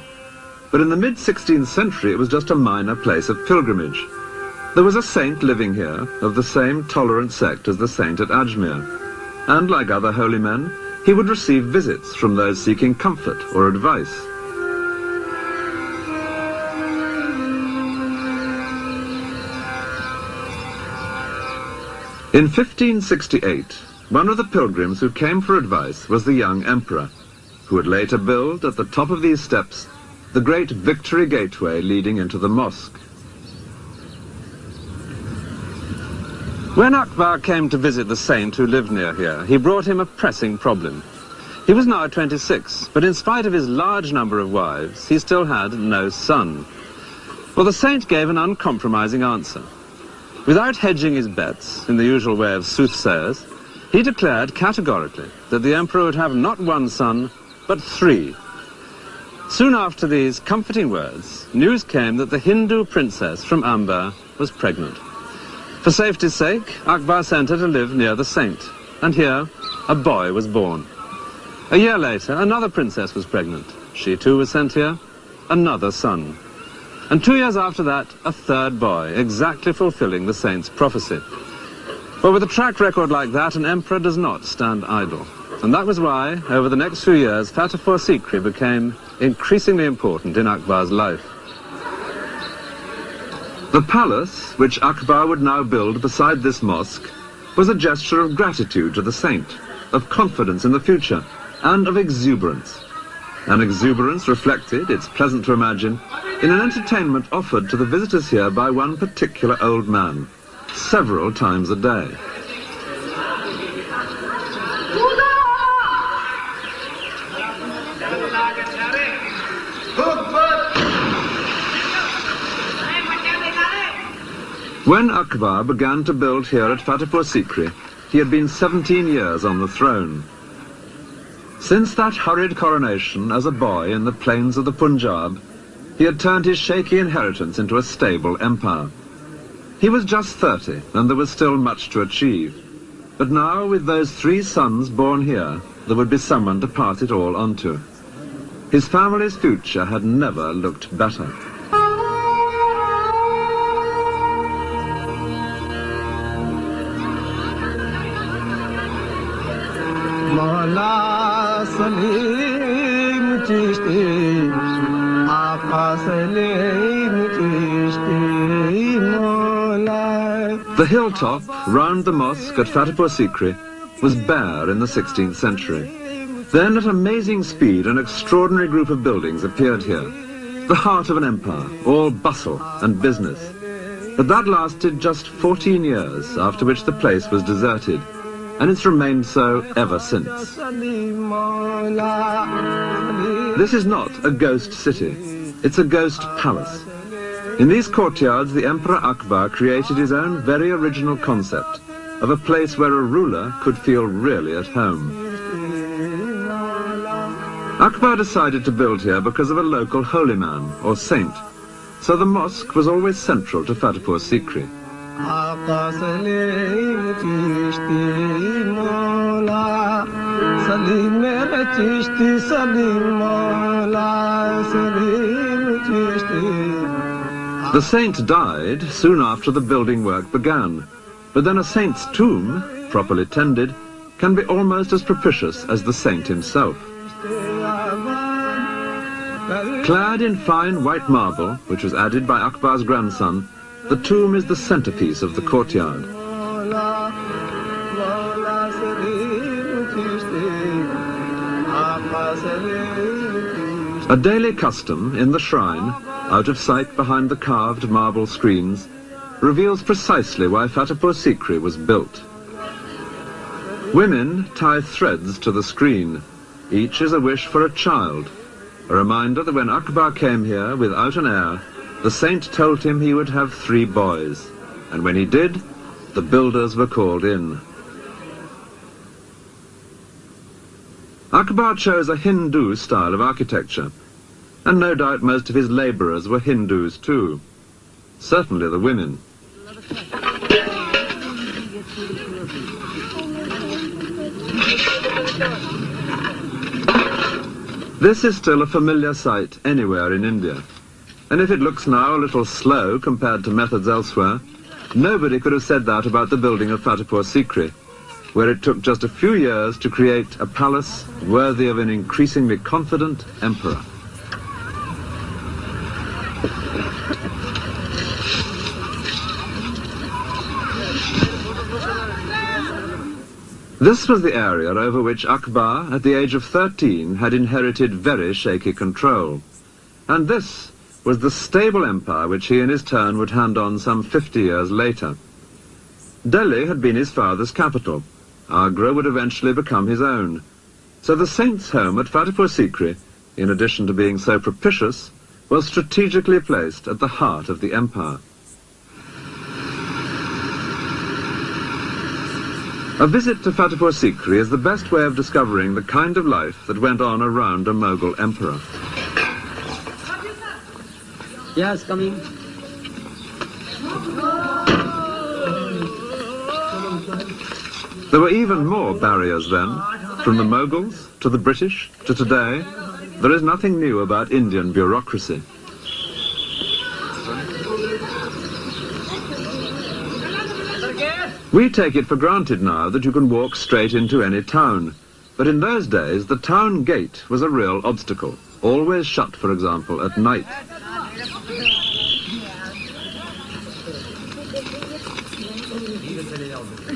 but in the mid-16th century it was just a minor place of pilgrimage. There was a saint living here of the same tolerant sect as the saint at Ajmer, and like other holy men, he would receive visits from those seeking comfort or advice. In 1568, one of the pilgrims who came for advice was the young emperor, who would later build at the top of these steps the great Victory Gateway leading into the mosque. When Akbar came to visit the saint who lived near here, he brought him a pressing problem. He was now 26, but in spite of his large number of wives, he still had no son. Well, the saint gave an uncompromising answer. Without hedging his bets, in the usual way of soothsayers, he declared categorically that the emperor would have not 1 son, but 3. Soon after these comforting words, news came that the Hindu princess from Amber was pregnant. For safety's sake, Akbar sent her to live near the saint, and here a boy was born. A year later, another princess was pregnant. She too was sent here, another son. And 2 years after that, a third boy, exactly fulfilling the saint's prophecy. But with a track record like that, an emperor does not stand idle. And that was why, over the next few years, Fatehpur Sikri became increasingly important in Akbar's life. The palace, which Akbar would now build beside this mosque, was a gesture of gratitude to the saint, of confidence in the future, and of exuberance. An exuberance reflected, it's pleasant to imagine, in an entertainment offered to the visitors here by one particular old man, several times a day. When Akbar began to build here at Fatehpur Sikri, he had been 17 years on the throne. Since that hurried coronation as a boy in the plains of the Punjab, he had turned his shaky inheritance into a stable empire. He was just 30, and there was still much to achieve. But now, with those 3 sons born here, there would be someone to pass it all on to. His family's future had never looked better. The hilltop round the mosque at Fatehpur Sikri was bare in the 16th century. Then at amazing speed an extraordinary group of buildings appeared here, the heart of an empire, all bustle and business. But that lasted just 14 years, after which the place was deserted, and it's remained so ever since. This is not a ghost city, it's a ghost palace. In these courtyards, the Emperor Akbar created his own very original concept of a place where a ruler could feel really at home. Akbar decided to build here because of a local holy man, or saint, so the mosque was always central to Fatehpur Sikri. The saint died soon after the building work began, but then a saint's tomb, properly tended, can be almost as propitious as the saint himself. Clad in fine white marble, which was added by Akbar's grandson, the tomb is the centerpiece of the courtyard. A daily custom in the shrine, out of sight behind the carved marble screens, reveals precisely why Fatehpur Sikri was built. Women tie threads to the screen. Each is a wish for a child, a reminder that when Akbar came here without an heir, the saint told him he would have 3 boys, and when he did, the builders were called in. Akbar chose a Hindu style of architecture, and no doubt most of his labourers were Hindus too. Certainly the women. This is still a familiar sight anywhere in India, and if it looks now a little slow compared to methods elsewhere, nobody could have said that about the building of Fatehpur Sikri, where it took just a few years to create a palace worthy of an increasingly confident emperor. This was the area over which Akbar, at the age of 13, had inherited very shaky control. And this was the stable empire which he in his turn would hand on some 50 years later. Delhi had been his father's capital. Agra would eventually become his own. So the saint's home at Fatehpur Sikri, in addition to being so propitious, was strategically placed at the heart of the empire. A visit to Fatehpur Sikri is the best way of discovering the kind of life that went on around a Mughal emperor. Yes, coming. There were even more barriers then. From the Mughals to the British to today, there is nothing new about Indian bureaucracy. We take it for granted now that you can walk straight into any town, but in those days the town gate was a real obstacle, always shut, for example, at night.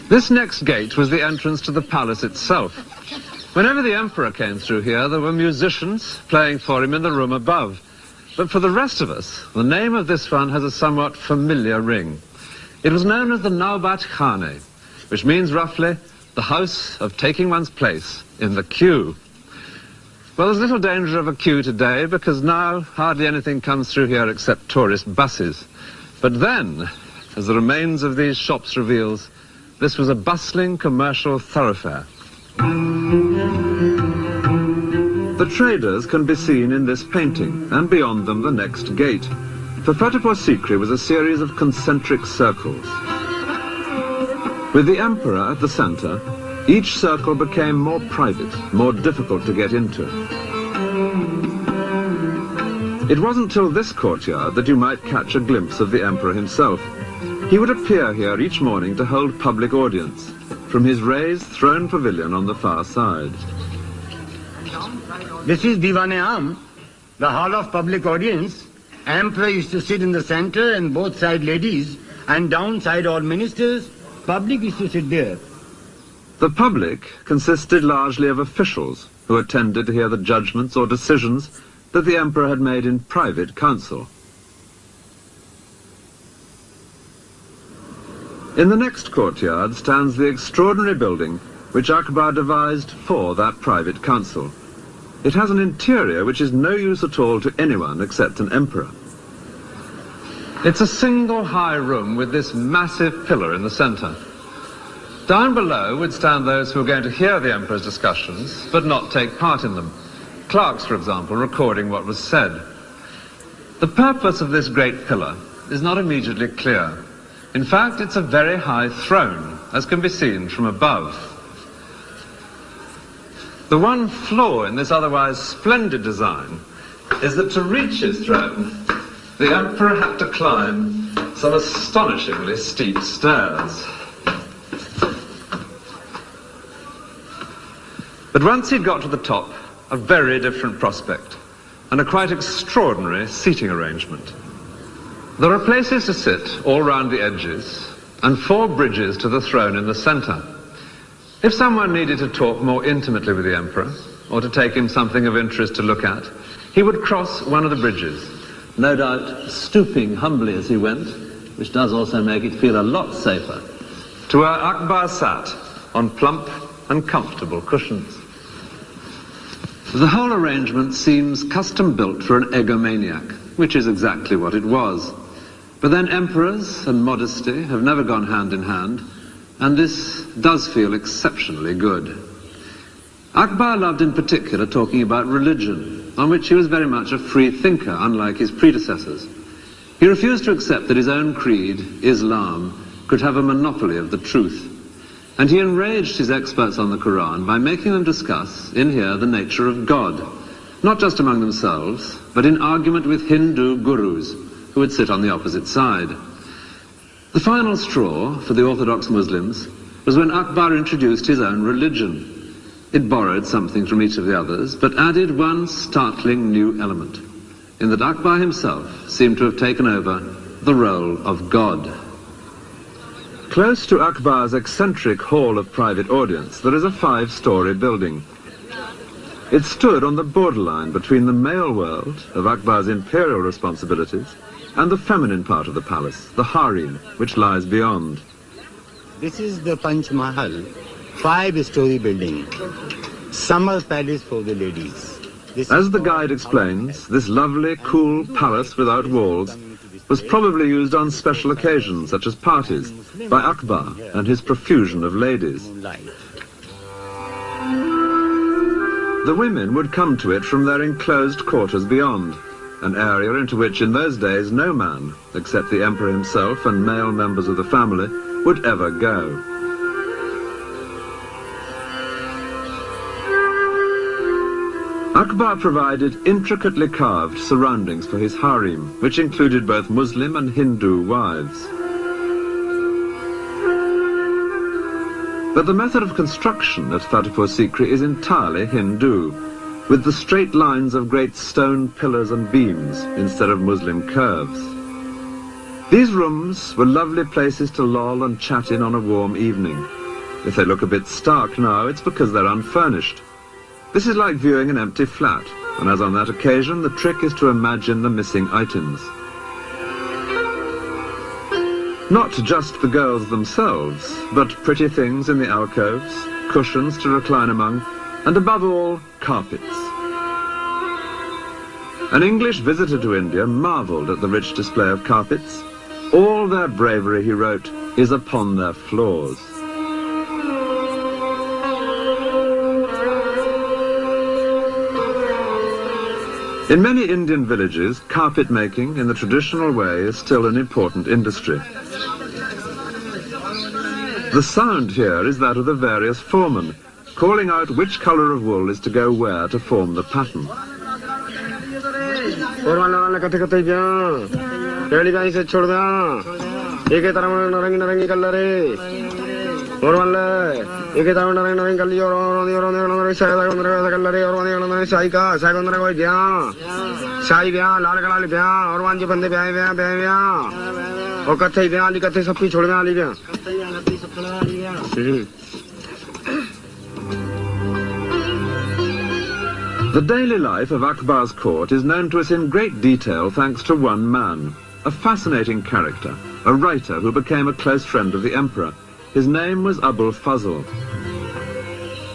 This next gate was the entrance to the palace itself. Whenever the emperor came through here, there were musicians playing for him in the room above. But for the rest of us, the name of this one has a somewhat familiar ring. It was known as the Naubat Khane, which means roughly the house of taking one's place in the queue. Well, there's little danger of a queue today because now hardly anything comes through here except tourist buses. But then, as the remains of these shops reveals, this was a bustling commercial thoroughfare. The traders can be seen in this painting, and beyond them the next gate. For Fatehpur Sikri was a series of concentric circles. With the emperor at the center, each circle became more private, more difficult to get into. It wasn't till this courtyard that you might catch a glimpse of the emperor himself. He would appear here each morning to hold public audience, from his raised throne pavilion on the far side. This is Diwan-e-Am, the hall of public audience. Emperor used to sit in the center and both side ladies, and downside all ministers. Public used to sit there. The public consisted largely of officials who attended to hear the judgments or decisions that the emperor had made in private council. In the next courtyard stands the extraordinary building which Akbar devised for that private council. It has an interior which is no use at all to anyone except an emperor. It's a single high room with this massive pillar in the center. Down below would stand those who were going to hear the emperor's discussions, but not take part in them. Clerks, for example, recording what was said. The purpose of this great pillar is not immediately clear. In fact, it's a very high throne, as can be seen from above. The one flaw in this otherwise splendid design is that to reach his throne, the emperor had to climb some astonishingly steep stairs. But once he'd got to the top, a very different prospect, and a quite extraordinary seating arrangement. There are places to sit all round the edges, and 4 bridges to the throne in the centre. If someone needed to talk more intimately with the emperor, or to take him something of interest to look at, he would cross one of the bridges, no doubt stooping humbly as he went, which does also make it feel a lot safer, to where Akbar sat on plump and comfortable cushions. The whole arrangement seems custom-built for an egomaniac, which is exactly what it was. But then emperors and modesty have never gone hand in hand, and this does feel exceptionally good. Akbar loved in particular talking about religion, on which he was very much a free thinker, unlike his predecessors. He refused to accept that his own creed, Islam, could have a monopoly of the truth. And he enraged his experts on the Quran by making them discuss, in here, the nature of God, not just among themselves, but in argument with Hindu gurus, who would sit on the opposite side. The final straw for the Orthodox Muslims was when Akbar introduced his own religion. It borrowed something from each of the others, but added one startling new element, in that Akbar himself seemed to have taken over the role of God. Close to Akbar's eccentric hall of private audience, there is a 5-story building. It stood on the borderline between the male world of Akbar's imperial responsibilities and the feminine part of the palace, the harem, which lies beyond. This is the Panch Mahal, 5-story building, summer palace for the ladies. As the guide explains, this lovely, cool palace without walls was probably used on special occasions, such as parties, by Akbar and his profusion of ladies. The women would come to it from their enclosed quarters beyond, an area into which in those days no man, except the emperor himself and male members of the family, would ever go. Akbar provided intricately carved surroundings for his harem, which included both Muslim and Hindu wives. But the method of construction at Fatehpur Sikri is entirely Hindu, with the straight lines of great stone pillars and beams instead of Muslim curves. These rooms were lovely places to loll and chat in on a warm evening. If they look a bit stark now, it's because they're unfurnished. This is like viewing an empty flat, and as on that occasion, the trick is to imagine the missing items. Not just the girls themselves, but pretty things in the alcoves, cushions to recline among, and above all, carpets. An English visitor to India marvelled at the rich display of carpets. All their bravery, he wrote, is upon their floors. In many Indian villages, carpet making in the traditional way is still an important industry. The sound here is that of the various foremen, calling out which colour of wool is to go where to form the pattern. The daily life of Akbar's court is known to us in great detail thanks to one man, a fascinating character, a writer who became a close friend of the emperor. His name was Abul Fazl.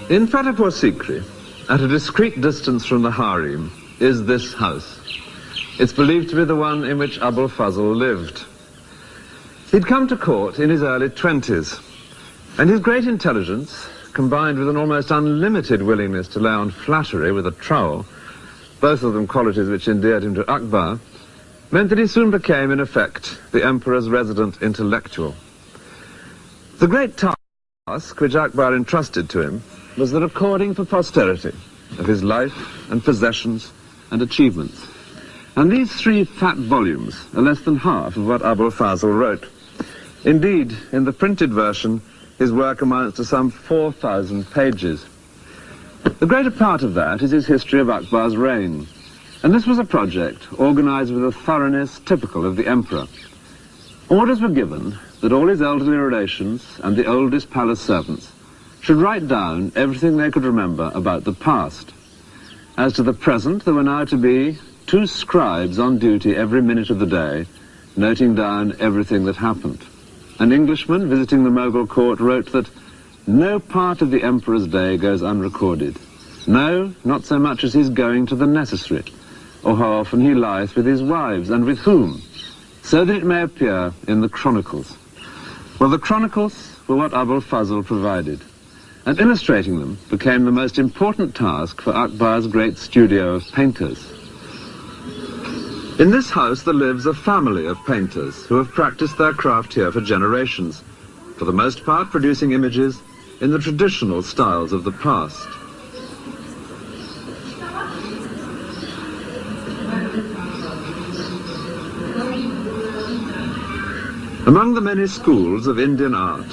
In Fatehpur Sikri, at a discreet distance from the harem, is this house. It's believed to be the one in which Abul Fazl lived. He'd come to court in his early 20s, and his great intelligence, combined with an almost unlimited willingness to lay on flattery with a trowel, both of them qualities which endeared him to Akbar, meant that he soon became, in effect, the emperor's resident intellectual. The great task which Akbar entrusted to him was the recording for posterity of his life and possessions and achievements. And these 3 fat volumes are less than half of what Abul Fazl wrote. Indeed, in the printed version, his work amounts to some 4,000 pages. The greater part of that is his history of Akbar's reign. And this was a project organized with a thoroughness typical of the emperor. Orders were given that all his elderly relations and the oldest palace servants should write down everything they could remember about the past. As to the present, there were now to be 2 scribes on duty every minute of the day, noting down everything that happened. An Englishman visiting the Mughal court wrote that no part of the emperor's day goes unrecorded. No, not so much as his going to the necessary, or how often he lieth with his wives, and with whom, so that it may appear in the chronicles. Well, the chronicles were what Abul Fazl provided, and illustrating them became the most important task for Akbar's great studio of painters. In this house there lives a family of painters who have practiced their craft here for generations, for the most part producing images in the traditional styles of the past. Among the many schools of Indian art,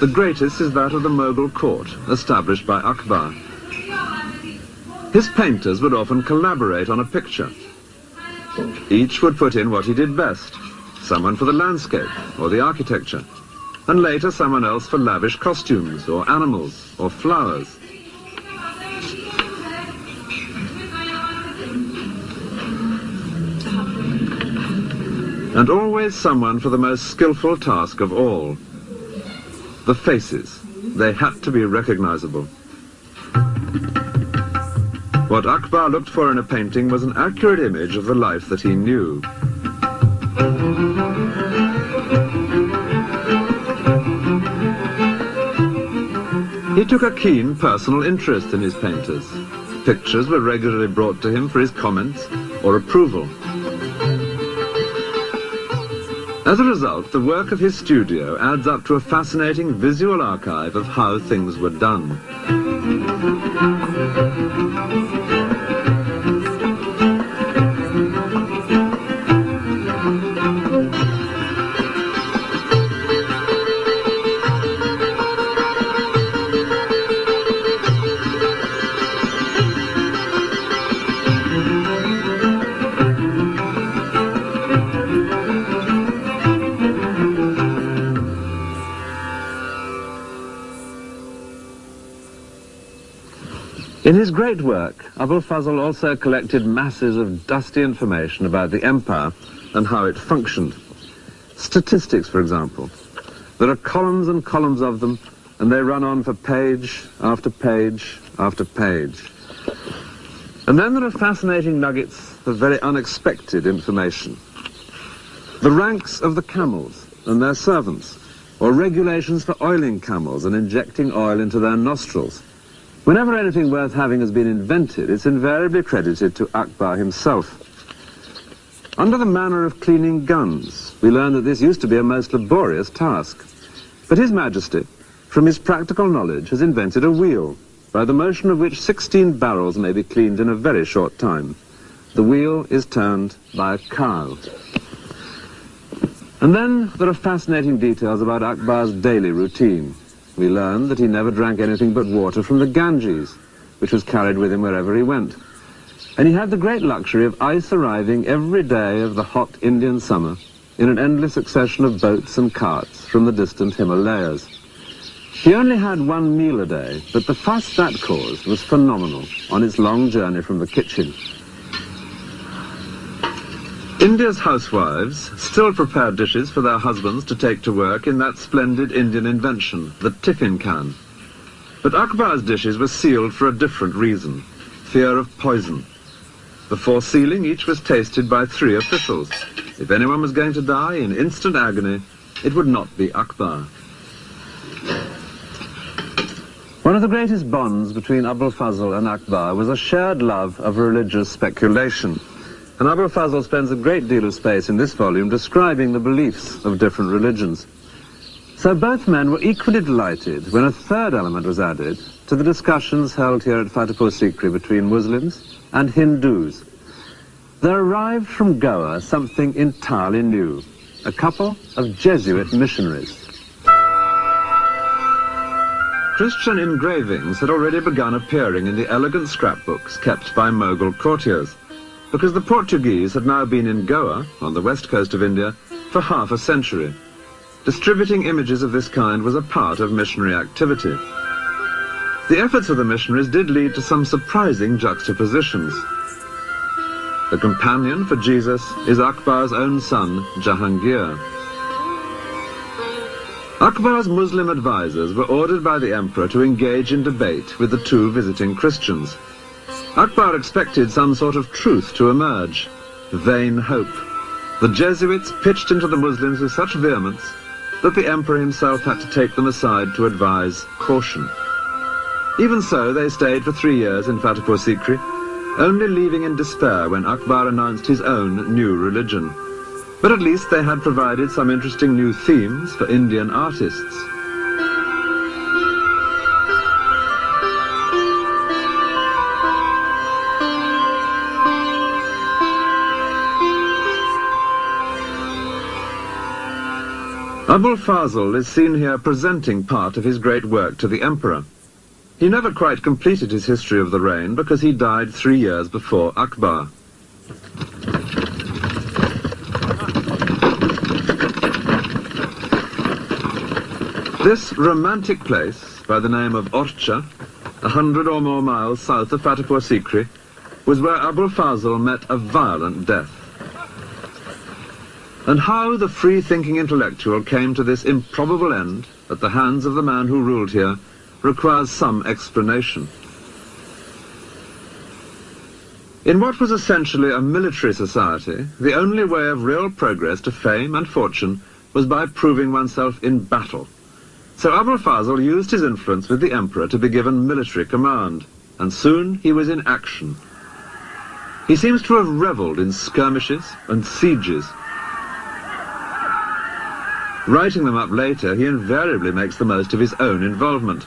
the greatest is that of the Mughal court, established by Akbar. His painters would often collaborate on a picture. Each would put in what he did best, someone for the landscape or the architecture, and later someone else for lavish costumes or animals or flowers. And always someone for the most skillful task of all, the faces. They had to be recognizable. What Akbar looked for in a painting was an accurate image of the life that he knew. He took a keen personal interest in his painters. Pictures were regularly brought to him for his comments or approval. As a result, the work of his studio adds up to a fascinating visual archive of how things were done. In his great work, Abul Fazl also collected masses of dusty information about the empire and how it functioned. Statistics, for example. There are columns and columns of them, and they run on for page after page after page. And then there are fascinating nuggets of very unexpected information. The ranks of the camels and their servants, or regulations for oiling camels and injecting oil into their nostrils. Whenever anything worth having has been invented, it's invariably credited to Akbar himself. Under the manner of cleaning guns, we learn that this used to be a most laborious task. But His Majesty, from his practical knowledge, has invented a wheel, by the motion of which 16 barrels may be cleaned in a very short time. The wheel is turned by a cow. And then there are fascinating details about Akbar's daily routine. We learn that he never drank anything but water from the Ganges, which was carried with him wherever he went. And he had the great luxury of ice arriving every day of the hot Indian summer in an endless succession of boats and carts from the distant Himalayas. He only had one meal a day, but the fuss that caused was phenomenal on its long journey from the kitchen. India's housewives still prepare dishes for their husbands to take to work in that splendid Indian invention, the tiffin can. But Akbar's dishes were sealed for a different reason, fear of poison. Before sealing, each was tasted by 3 officials. If anyone was going to die in instant agony, it would not be Akbar. One of the greatest bonds between Abul Fazl and Akbar was a shared love of religious speculation. and Abul Fazl spends a great deal of space in this volume describing the beliefs of different religions. So both men were equally delighted when a third element was added to the discussions held here at Fatehpur Sikri between Muslims and Hindus. There arrived from Goa something entirely new, a couple of Jesuit missionaries. Christian engravings had already begun appearing in the elegant scrapbooks kept by Mughal courtiers, because the Portuguese had now been in Goa, on the west coast of India, for half a century. Distributing images of this kind was a part of missionary activity. The efforts of the missionaries did lead to some surprising juxtapositions. The companion for Jesus is Akbar's own son, Jahangir. Akbar's Muslim advisors were ordered by the emperor to engage in debate with the two visiting Christians. Akbar expected some sort of truth to emerge. Vain hope. The Jesuits pitched into the Muslims with such vehemence that the emperor himself had to take them aside to advise caution. Even so, they stayed for 3 years in Fatehpur Sikri, only leaving in despair when Akbar announced his own new religion. But at least they had provided some interesting new themes for Indian artists. Abul Fazl is seen here presenting part of his great work to the emperor. He never quite completed his history of the reign because he died 3 years before Akbar. This romantic place, by the name of Orcha, 100 or more miles south of Fatehpur Sikri, was where Abul Fazl met a violent death. And how the free-thinking intellectual came to this improbable end at the hands of the man who ruled here requires some explanation. In what was essentially a military society, the only way of real progress to fame and fortune was by proving oneself in battle. So Abul Fazl used his influence with the emperor to be given military command, and soon he was in action. He seems to have revelled in skirmishes and sieges. Writing them up later, he invariably makes the most of his own involvement.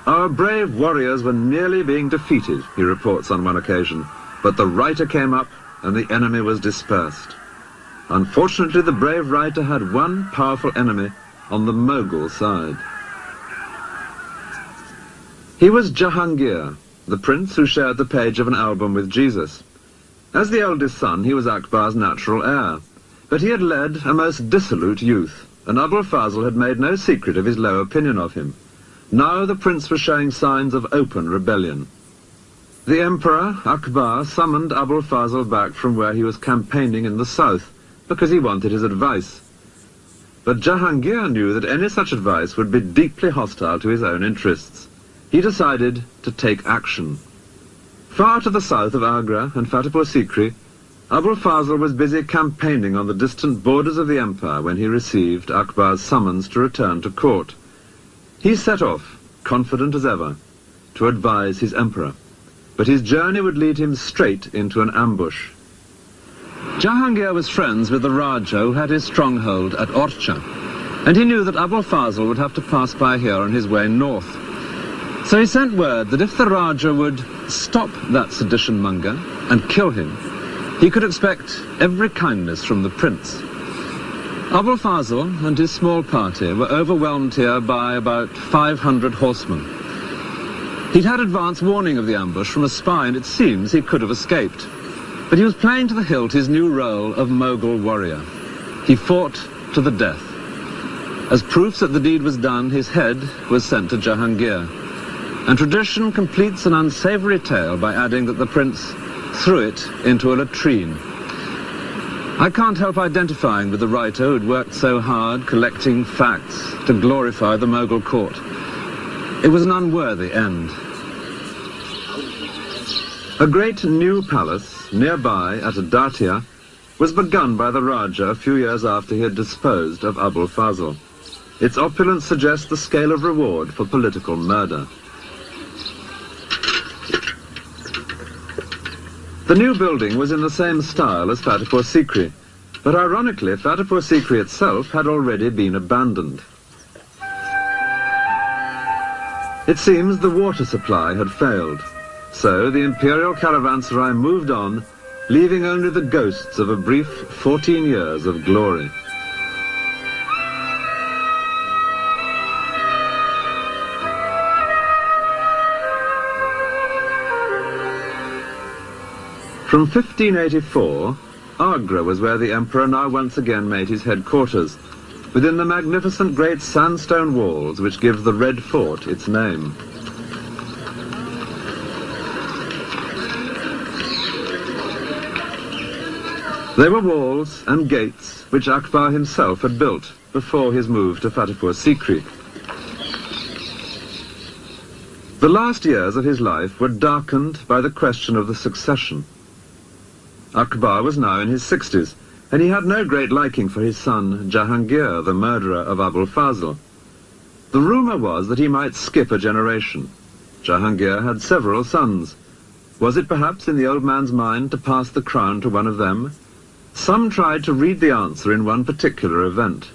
Our brave warriors were nearly being defeated, he reports on one occasion, but the writer came up and the enemy was dispersed. Unfortunately, the brave writer had one powerful enemy on the Mughal side. He was Jahangir, the prince who shared the page of an album with Jesus. As the eldest son, he was Akbar's natural heir, but he had led a most dissolute youth, and Abul Fazl had made no secret of his low opinion of him. Now the prince was showing signs of open rebellion. The emperor, Akbar, summoned Abul Fazl back from where he was campaigning in the south, because he wanted his advice. But Jahangir knew that any such advice would be deeply hostile to his own interests. He decided to take action. Far to the south of Agra and Fatehpur Sikri, Abul Fazl was busy campaigning on the distant borders of the empire when he received Akbar's summons to return to court. He set off, confident as ever, to advise his emperor. But his journey would lead him straight into an ambush. Jahangir was friends with the Raja who had his stronghold at Orcha, and he knew that Abul Fazl would have to pass by here on his way north. So he sent word that if the Raja would stop that sedition monger and kill him, he could expect every kindness from the prince. Abul Fazl and his small party were overwhelmed here by about 500 horsemen. He'd had advance warning of the ambush from a spy, and it seems he could have escaped. But he was playing to the hilt his new role of Mughal warrior. He fought to the death. As proofs that the deed was done, his head was sent to Jahangir. And tradition completes an unsavory tale by adding that the prince threw it into a latrine. I can't help identifying with the writer who'd worked so hard collecting facts to glorify the Mughal court. It was an unworthy end. A great new palace nearby at Datia was begun by the Raja a few years after he had disposed of Abul Fazl. Its opulence suggests the scale of reward for political murder. The new building was in the same style as Fatehpur Sikri, but ironically, Fatehpur Sikri itself had already been abandoned. It seems the water supply had failed, so the imperial caravanserai moved on, leaving only the ghosts of a brief 14 years of glory. From 1584, Agra was where the emperor now once again made his headquarters, within the magnificent great sandstone walls which give the Red Fort its name. They were walls and gates which Akbar himself had built before his move to Fatehpur Sikri. The last years of his life were darkened by the question of the succession. Akbar was now in his 60s, and he had no great liking for his son Jahangir, the murderer of Abul Fazl. The rumour was that he might skip a generation. Jahangir had several sons. Was it perhaps in the old man's mind to pass the crown to one of them? Some tried to read the answer in one particular event.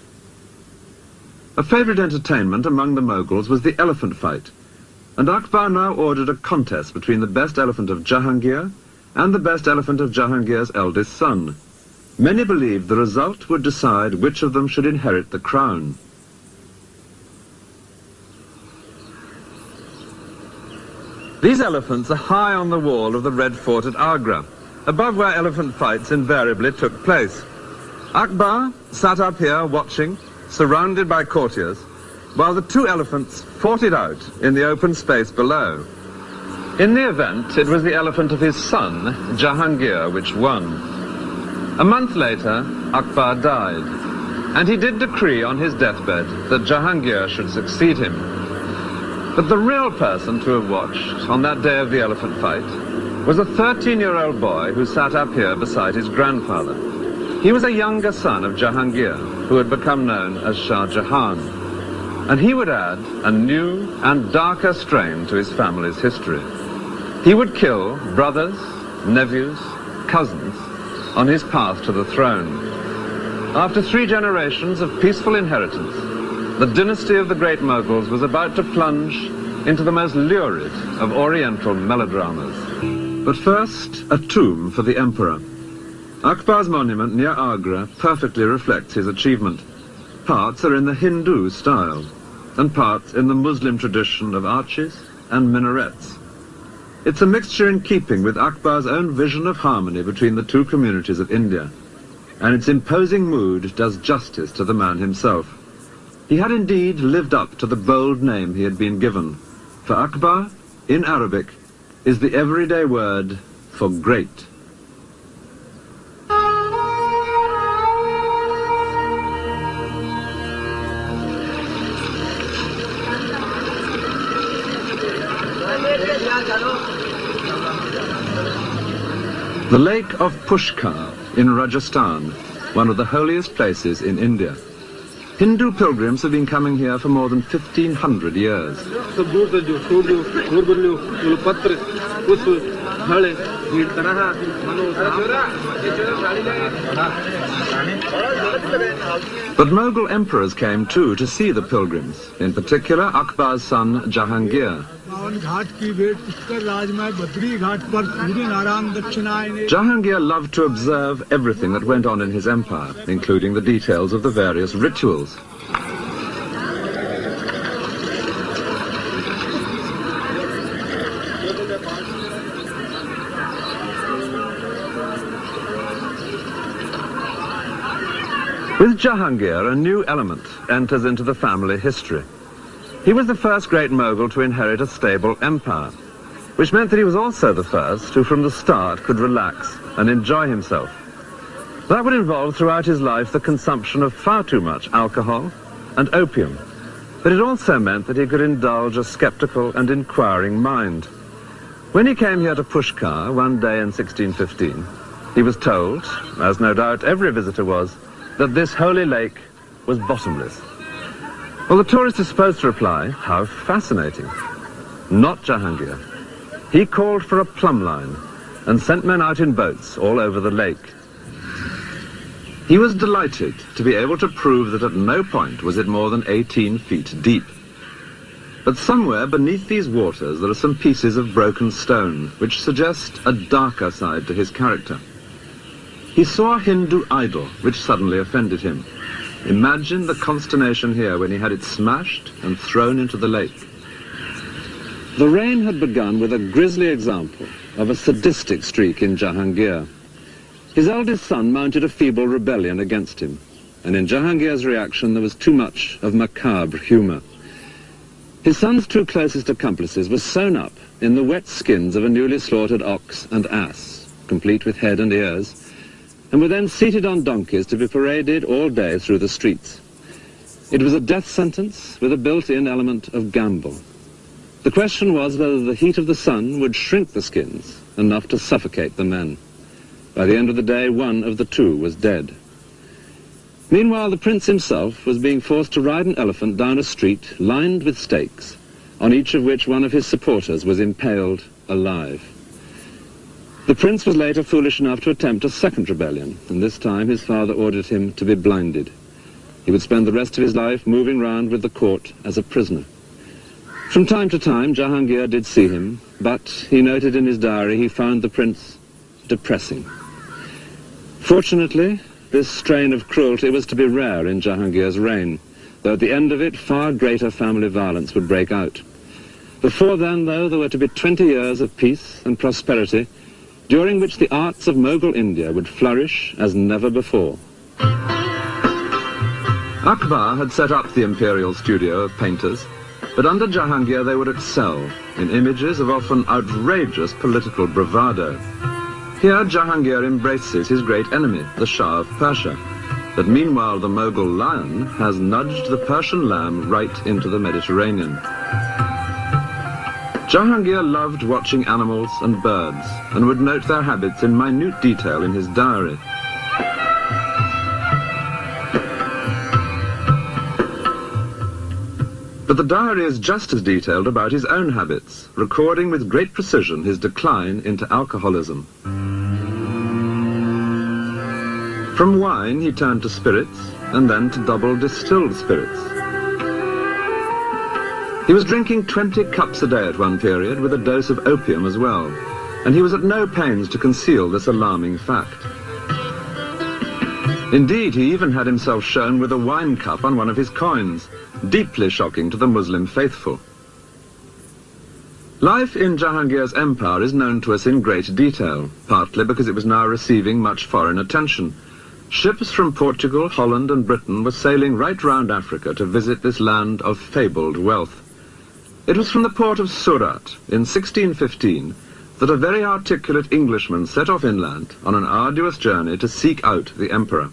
A favourite entertainment among the Mughals was the elephant fight, and Akbar now ordered a contest between the best elephant of Jahangir and the best elephant of Jahangir's eldest son. Many believed the result would decide which of them should inherit the crown. These elephants are high on the wall of the Red Fort at Agra, above where elephant fights invariably took place. Akbar sat up here watching, surrounded by courtiers, while the two elephants fought it out in the open space below. In the event, it was the elephant of his son, Jahangir, which won. A month later, Akbar died, and he did decree on his deathbed that Jahangir should succeed him. But the real person to have watched on that day of the elephant fight was a 13-year-old boy who sat up here beside his grandfather. He was a younger son of Jahangir, who had become known as Shah Jahan, and he would add a new and darker strain to his family's history. He would kill brothers, nephews, cousins on his path to the throne. After 3 generations of peaceful inheritance, the dynasty of the great Mughals was about to plunge into the most lurid of Oriental melodramas. But first, a tomb for the emperor. Akbar's monument near Agra perfectly reflects his achievement. Parts are in the Hindu style, and parts in the Muslim tradition of arches and minarets. It's a mixture in keeping with Akbar's own vision of harmony between the two communities of India, and its imposing mood does justice to the man himself. He had indeed lived up to the bold name he had been given, for Akbar, in Arabic, is the everyday word for great. The Lake of Pushkar in Rajasthan, one of the holiest places in India. Hindu pilgrims have been coming here for more than 1,500 years. But Mughal emperors came too to see the pilgrims, in particular Akbar's son Jahangir. Jahangir loved to observe everything that went on in his empire, including the details of the various rituals. With Jahangir, a new element enters into the family history. He was the first great Mughal to inherit a stable empire, which meant that he was also the first who from the start could relax and enjoy himself. That would involve throughout his life the consumption of far too much alcohol and opium, but it also meant that he could indulge a skeptical and inquiring mind. When he came here to Pushkar one day in 1615, he was told, as no doubt every visitor was, that this holy lake was bottomless. Well, the tourist is supposed to reply, how fascinating. Not Jahangir. He called for a plumb line and sent men out in boats all over the lake. He was delighted to be able to prove that at no point was it more than 18 feet deep. But somewhere beneath these waters there are some pieces of broken stone which suggest a darker side to his character. He saw a Hindu idol which suddenly offended him. Imagine the consternation here when he had it smashed and thrown into the lake. The reign had begun with a grisly example of a sadistic streak in Jahangir. His eldest son mounted a feeble rebellion against him, and in Jahangir's reaction there was too much of macabre humour. His son's two closest accomplices were sewn up in the wet skins of a newly slaughtered ox and ass, complete with head and ears, and were then seated on donkeys to be paraded all day through the streets. It was a death sentence with a built-in element of gamble. The question was whether the heat of the sun would shrink the skins enough to suffocate the men. By the end of the day, one of the two was dead. Meanwhile, the prince himself was being forced to ride an elephant down a street lined with stakes, on each of which one of his supporters was impaled alive. The prince was later foolish enough to attempt a second rebellion, and this time his father ordered him to be blinded. He would spend the rest of his life moving round with the court as a prisoner. From time to time, Jahangir did see him, but he noted in his diary he found the prince depressing. Fortunately, this strain of cruelty was to be rare in Jahangir's reign, though at the end of it far greater family violence would break out. Before then, though, there were to be 20 years of peace and prosperity, during which the arts of Mughal India would flourish as never before. Akbar had set up the imperial studio of painters, but under Jahangir they would excel in images of often outrageous political bravado. Here Jahangir embraces his great enemy, the Shah of Persia, but meanwhile the Mughal lion has nudged the Persian lamb right into the Mediterranean. Jahangir loved watching animals and birds, and would note their habits in minute detail in his diary. But the diary is just as detailed about his own habits, recording with great precision his decline into alcoholism. From wine he turned to spirits, and then to double distilled spirits. He was drinking 20 cups a day at one period, with a dose of opium as well, and he was at no pains to conceal this alarming fact. Indeed, he even had himself shown with a wine cup on one of his coins, deeply shocking to the Muslim faithful. Life in Jahangir's empire is known to us in great detail, partly because it was now receiving much foreign attention. Ships from Portugal, Holland and Britain were sailing right round Africa to visit this land of fabled wealth. It was from the port of Surat in 1615 that a very articulate Englishman set off inland on an arduous journey to seek out the emperor,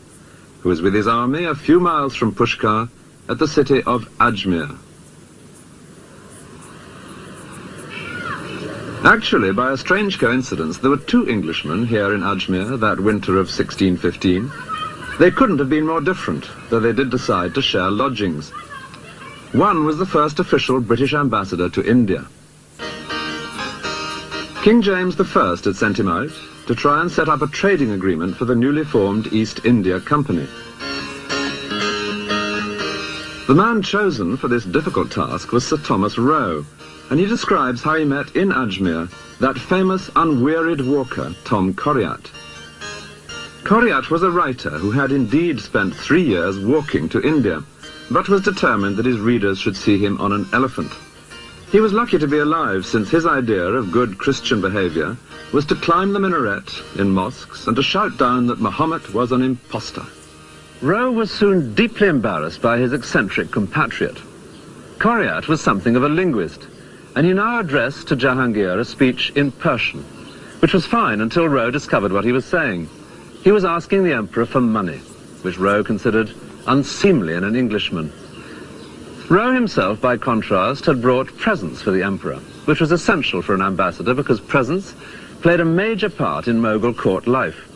who was with his army a few miles from Pushkar at the city of Ajmer. Actually, by a strange coincidence, there were two Englishmen here in Ajmer that winter of 1615. They couldn't have been more different, though they did decide to share lodgings. One was the first official British ambassador to India. King James I had sent him out to try and set up a trading agreement for the newly formed East India Company. The man chosen for this difficult task was Sir Thomas Roe, and he describes how he met in Ajmer that famous unwearied walker, Tom Coriat. Coriat was a writer who had indeed spent 3 years walking to India, but was determined that his readers should see him on an elephant. He was lucky to be alive, since his idea of good Christian behavior was to climb the minaret in mosques and to shout down that Muhammad was an impostor. Roe was soon deeply embarrassed by his eccentric compatriot. Coriat was something of a linguist, and he now addressed to Jahangir a speech in Persian, which was fine until Roe discovered what he was saying. He was asking the emperor for money, which Roe considered unseemly in an Englishman. Roe himself, by contrast, had brought presents for the emperor, which was essential for an ambassador because presents played a major part in Mughal court life.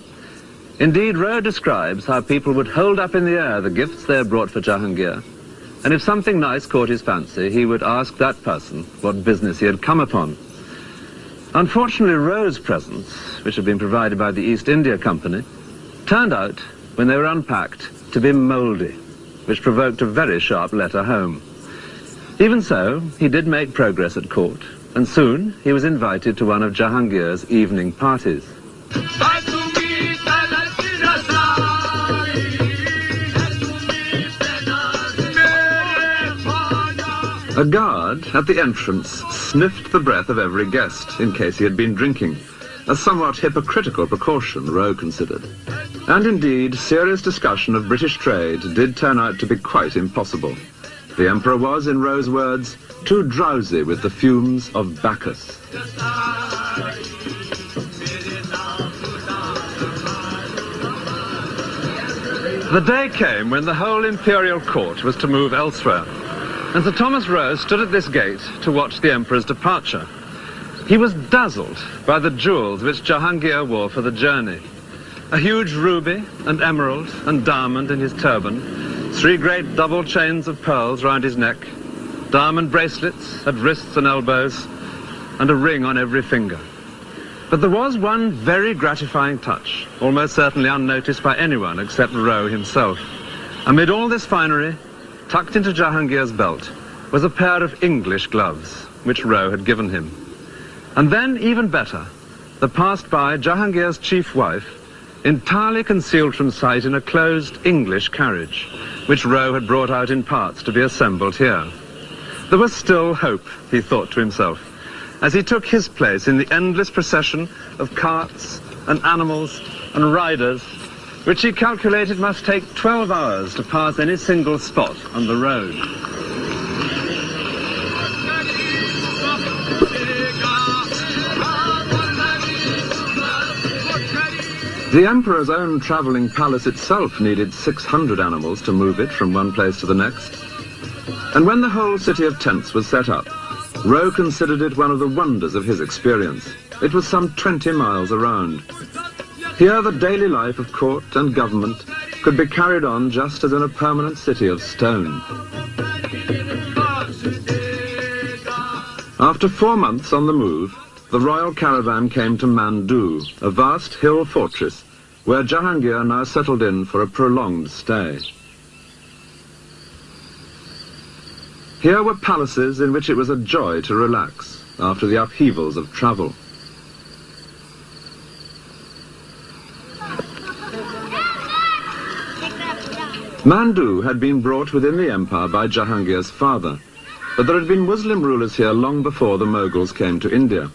Indeed, Roe describes how people would hold up in the air the gifts they had brought for Jahangir, and if something nice caught his fancy, he would ask that person what business he had come upon. Unfortunately, Rowe's presents, which had been provided by the East India Company, turned out, when they were unpacked, to be mouldy, which provoked a very sharp letter home. Even so, he did make progress at court, and soon he was invited to one of Jahangir's evening parties. A guard at the entrance sniffed the breath of every guest in case he had been drinking, a somewhat hypocritical precaution, Rowe considered. And indeed, serious discussion of British trade did turn out to be quite impossible. The Emperor was, in Rowe's words, too drowsy with the fumes of Bacchus. The day came when the whole imperial court was to move elsewhere, and Sir Thomas Rowe stood at this gate to watch the Emperor's departure. He was dazzled by the jewels which Jahangir wore for the journey. A huge ruby and emerald and diamond in his turban, 3 great double chains of pearls round his neck, diamond bracelets at wrists and elbows, and a ring on every finger. But there was one very gratifying touch, almost certainly unnoticed by anyone except Rowe himself. Amid all this finery, tucked into Jahangir's belt, was a pair of English gloves, which Rowe had given him. And then, even better, there passed by Jahangir's chief wife, entirely concealed from sight in a closed English carriage, which Rowe had brought out in parts to be assembled here. There was still hope, he thought to himself, as he took his place in the endless procession of carts and animals and riders, which he calculated must take 12 hours to pass any single spot on the road. The Emperor's own travelling palace itself needed 600 animals to move it from one place to the next. And when the whole city of tents was set up, Rowe considered it one of the wonders of his experience. It was some 20 miles around. Here the daily life of court and government could be carried on just as in a permanent city of stone. After 4 months on the move, the royal caravan came to Mandu, a vast hill fortress, where Jahangir now settled in for a prolonged stay. Here were palaces in which it was a joy to relax after the upheavals of travel. Mandu had been brought within the empire by Jahangir's father, but there had been Muslim rulers here long before the Mughals came to India.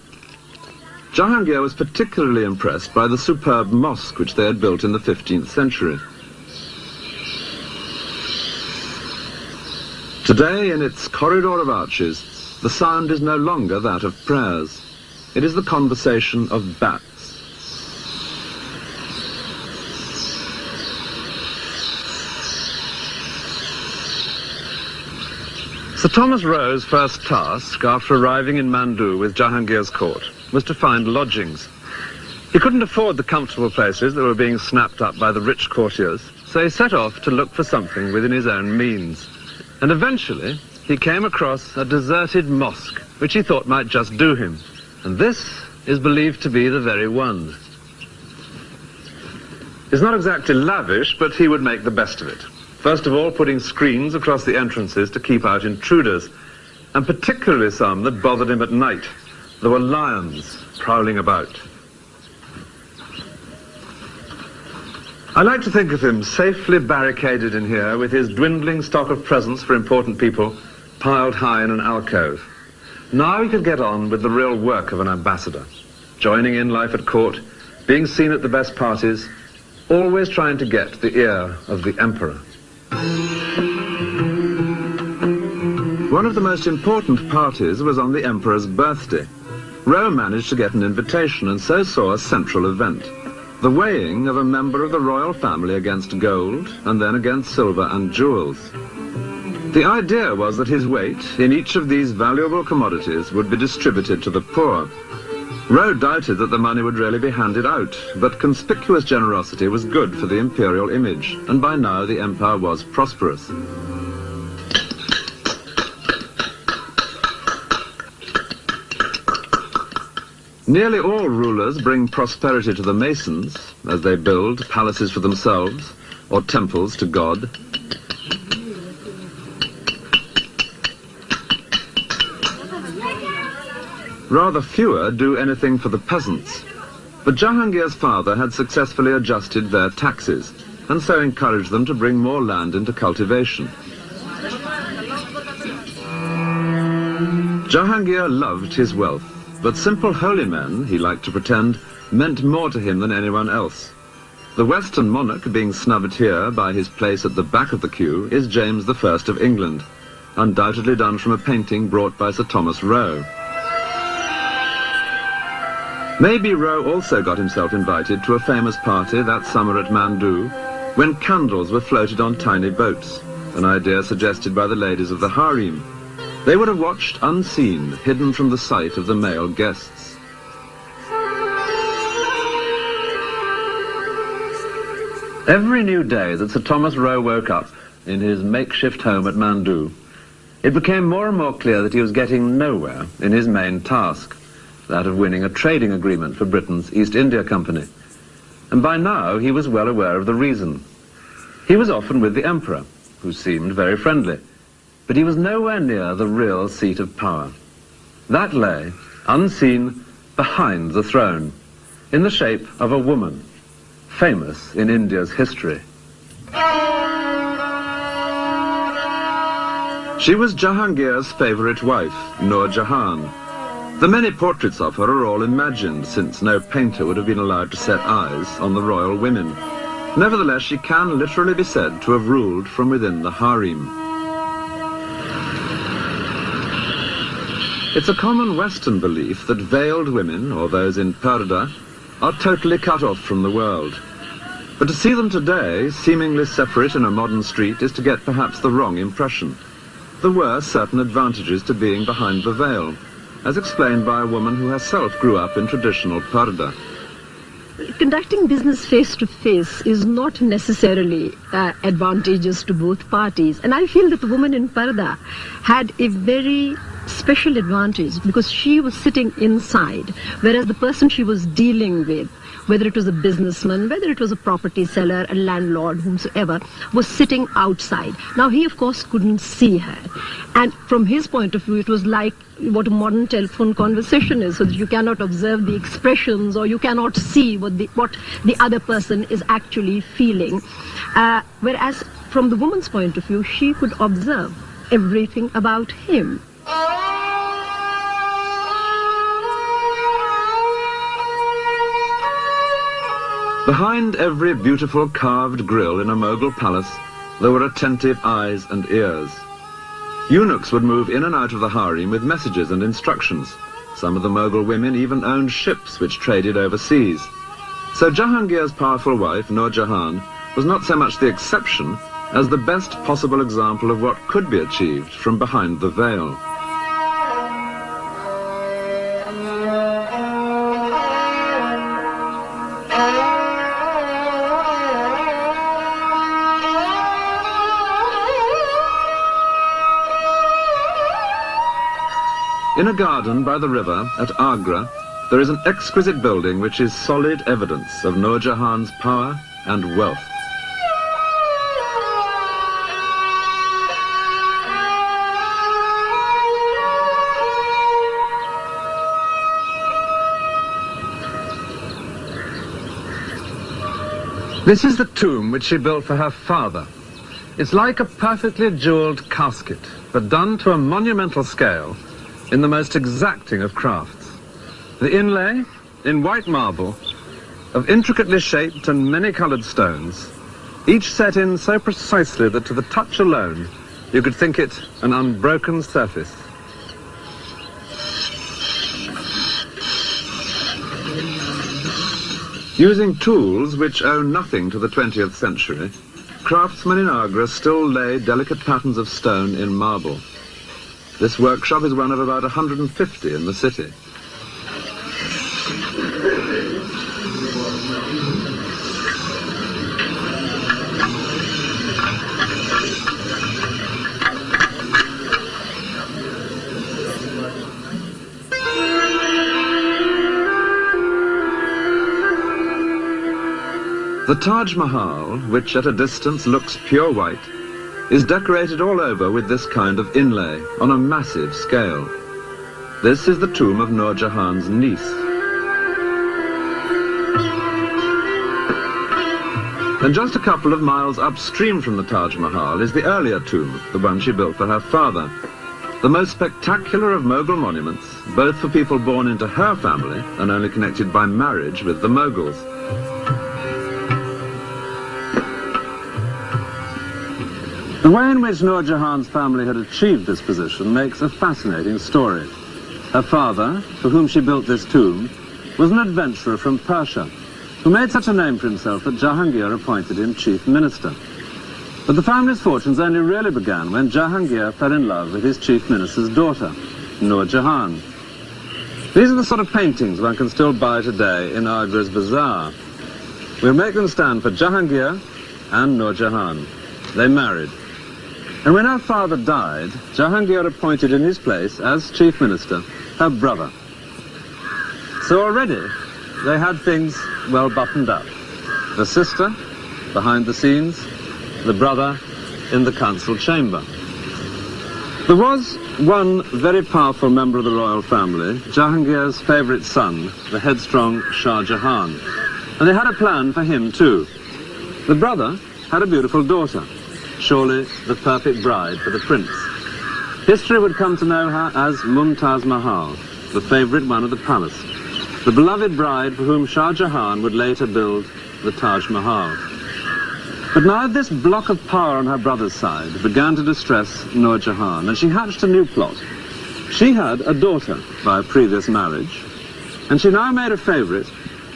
Jahangir was particularly impressed by the superb mosque which they had built in the 15th century. Today, in its corridor of arches, the sound is no longer that of prayers. It is the conversation of bats. Sir Thomas Rowe's first task, after arriving in Mandu with Jahangir's court, was to find lodgings. He couldn't afford the comfortable places that were being snapped up by the rich courtiers, so he set off to look for something within his own means. And eventually, he came across a deserted mosque, which he thought might just do him. And this is believed to be the very one. It's not exactly lavish, but he would make the best of it. First of all, putting screens across the entrances to keep out intruders, and particularly some that bothered him at night. There were lions prowling about. I like to think of him safely barricaded in here with his dwindling stock of presents for important people piled high in an alcove. Now he could get on with the real work of an ambassador, joining in life at court, being seen at the best parties, always trying to get the ear of the emperor. One of the most important parties was on the emperor's birthday. Rowe managed to get an invitation and so saw a central event, the weighing of a member of the royal family against gold and then against silver and jewels. The idea was that his weight in each of these valuable commodities would be distributed to the poor. Rowe doubted that the money would really be handed out, but conspicuous generosity was good for the imperial image, and by now the empire was prosperous. Nearly all rulers bring prosperity to the masons as they build palaces for themselves or temples to God. Rather fewer do anything for the peasants. But Jahangir's father had successfully adjusted their taxes and so encouraged them to bring more land into cultivation. Jahangir loved his wealth, but simple holy men, he liked to pretend, meant more to him than anyone else. The Western monarch being snubbed here by his place at the back of the queue is James I of England, undoubtedly done from a painting brought by Sir Thomas Roe. Maybe Roe also got himself invited to a famous party that summer at Mandu, when candles were floated on tiny boats, an idea suggested by the ladies of the harem. They would have watched unseen, hidden from the sight of the male guests. Every new day that Sir Thomas Roe woke up in his makeshift home at Mandu, it became more and more clear that he was getting nowhere in his main task, that of winning a trading agreement for Britain's East India Company. And by now he was well aware of the reason. He was often with the Emperor, who seemed very friendly, but he was nowhere near the real seat of power. That lay, unseen, behind the throne, in the shape of a woman, famous in India's history. She was Jahangir's favourite wife, Nur Jahan. The many portraits of her are all imagined, since no painter would have been allowed to set eyes on the royal women. Nevertheless, she can literally be said to have ruled from within the harem. It's a common Western belief that veiled women, or those in purdah, are totally cut off from the world. But to see them today, seemingly separate in a modern street, is to get perhaps the wrong impression. There were certain advantages to being behind the veil, as explained by a woman who herself grew up in traditional purdah. Conducting business face-to-face is not necessarily advantageous to both parties. And I feel that the woman in purdah had a very special advantage because she was sitting inside, whereas the person she was dealing with, whether it was a businessman, whether it was a property seller, a landlord, whomsoever, was sitting outside. Now, he, of course, couldn't see her. And from his point of view, it was like what a modern telephone conversation is, so that you cannot observe the expressions or you cannot see what the other person is actually feeling. Whereas, from the woman's point of view, she could observe everything about him. Behind every beautiful carved grille in a Mughal palace, there were attentive eyes and ears. Eunuchs would move in and out of the harem with messages and instructions. Some of the Mughal women even owned ships which traded overseas. So Jahangir's powerful wife, Nur Jahan, was not so much the exception as the best possible example of what could be achieved from behind the veil. In a garden by the river at Agra, there is an exquisite building which is solid evidence of Nur Jahan's power and wealth. This is the tomb which she built for her father. It's like a perfectly jeweled casket, but done to a monumental scale in the most exacting of crafts. The inlay, in white marble, of intricately shaped and many-coloured stones, each set in so precisely that to the touch alone you could think it an unbroken surface. Using tools which owe nothing to the 20th century, craftsmen in Agra still lay delicate patterns of stone in marble. This workshop is one of about 150 in the city. The Taj Mahal, which at a distance looks pure white, is decorated all over with this kind of inlay on a massive scale. This is the tomb of Nur Jahan's niece. And just a couple of miles upstream from the Taj Mahal is the earlier tomb, the one she built for her father. The most spectacular of Mughal monuments, both for people born into her family and only connected by marriage with the Mughals. The way in which Nur Jahan's family had achieved this position makes a fascinating story. Her father, for whom she built this tomb, was an adventurer from Persia, who made such a name for himself that Jahangir appointed him chief minister. But the family's fortunes only really began when Jahangir fell in love with his chief minister's daughter, Nur Jahan. These are the sort of paintings one can still buy today in Agra's bazaar. We'll make them stand for Jahangir and Nur Jahan. They married. And when her father died, Jahangir appointed in his place, as chief minister, her brother. So already, they had things well buttoned up. The sister, behind the scenes, the brother in the council chamber. There was one very powerful member of the royal family, Jahangir's favourite son, the headstrong Shah Jahan. And they had a plan for him too. The brother had a beautiful daughter, surely the perfect bride for the prince. History would come to know her as Mumtaz Mahal, the favourite one of the palace, the beloved bride for whom Shah Jahan would later build the Taj Mahal. But now this block of power on her brother's side began to distress Nur Jahan, and she hatched a new plot. She had a daughter by a previous marriage, and she now made a favourite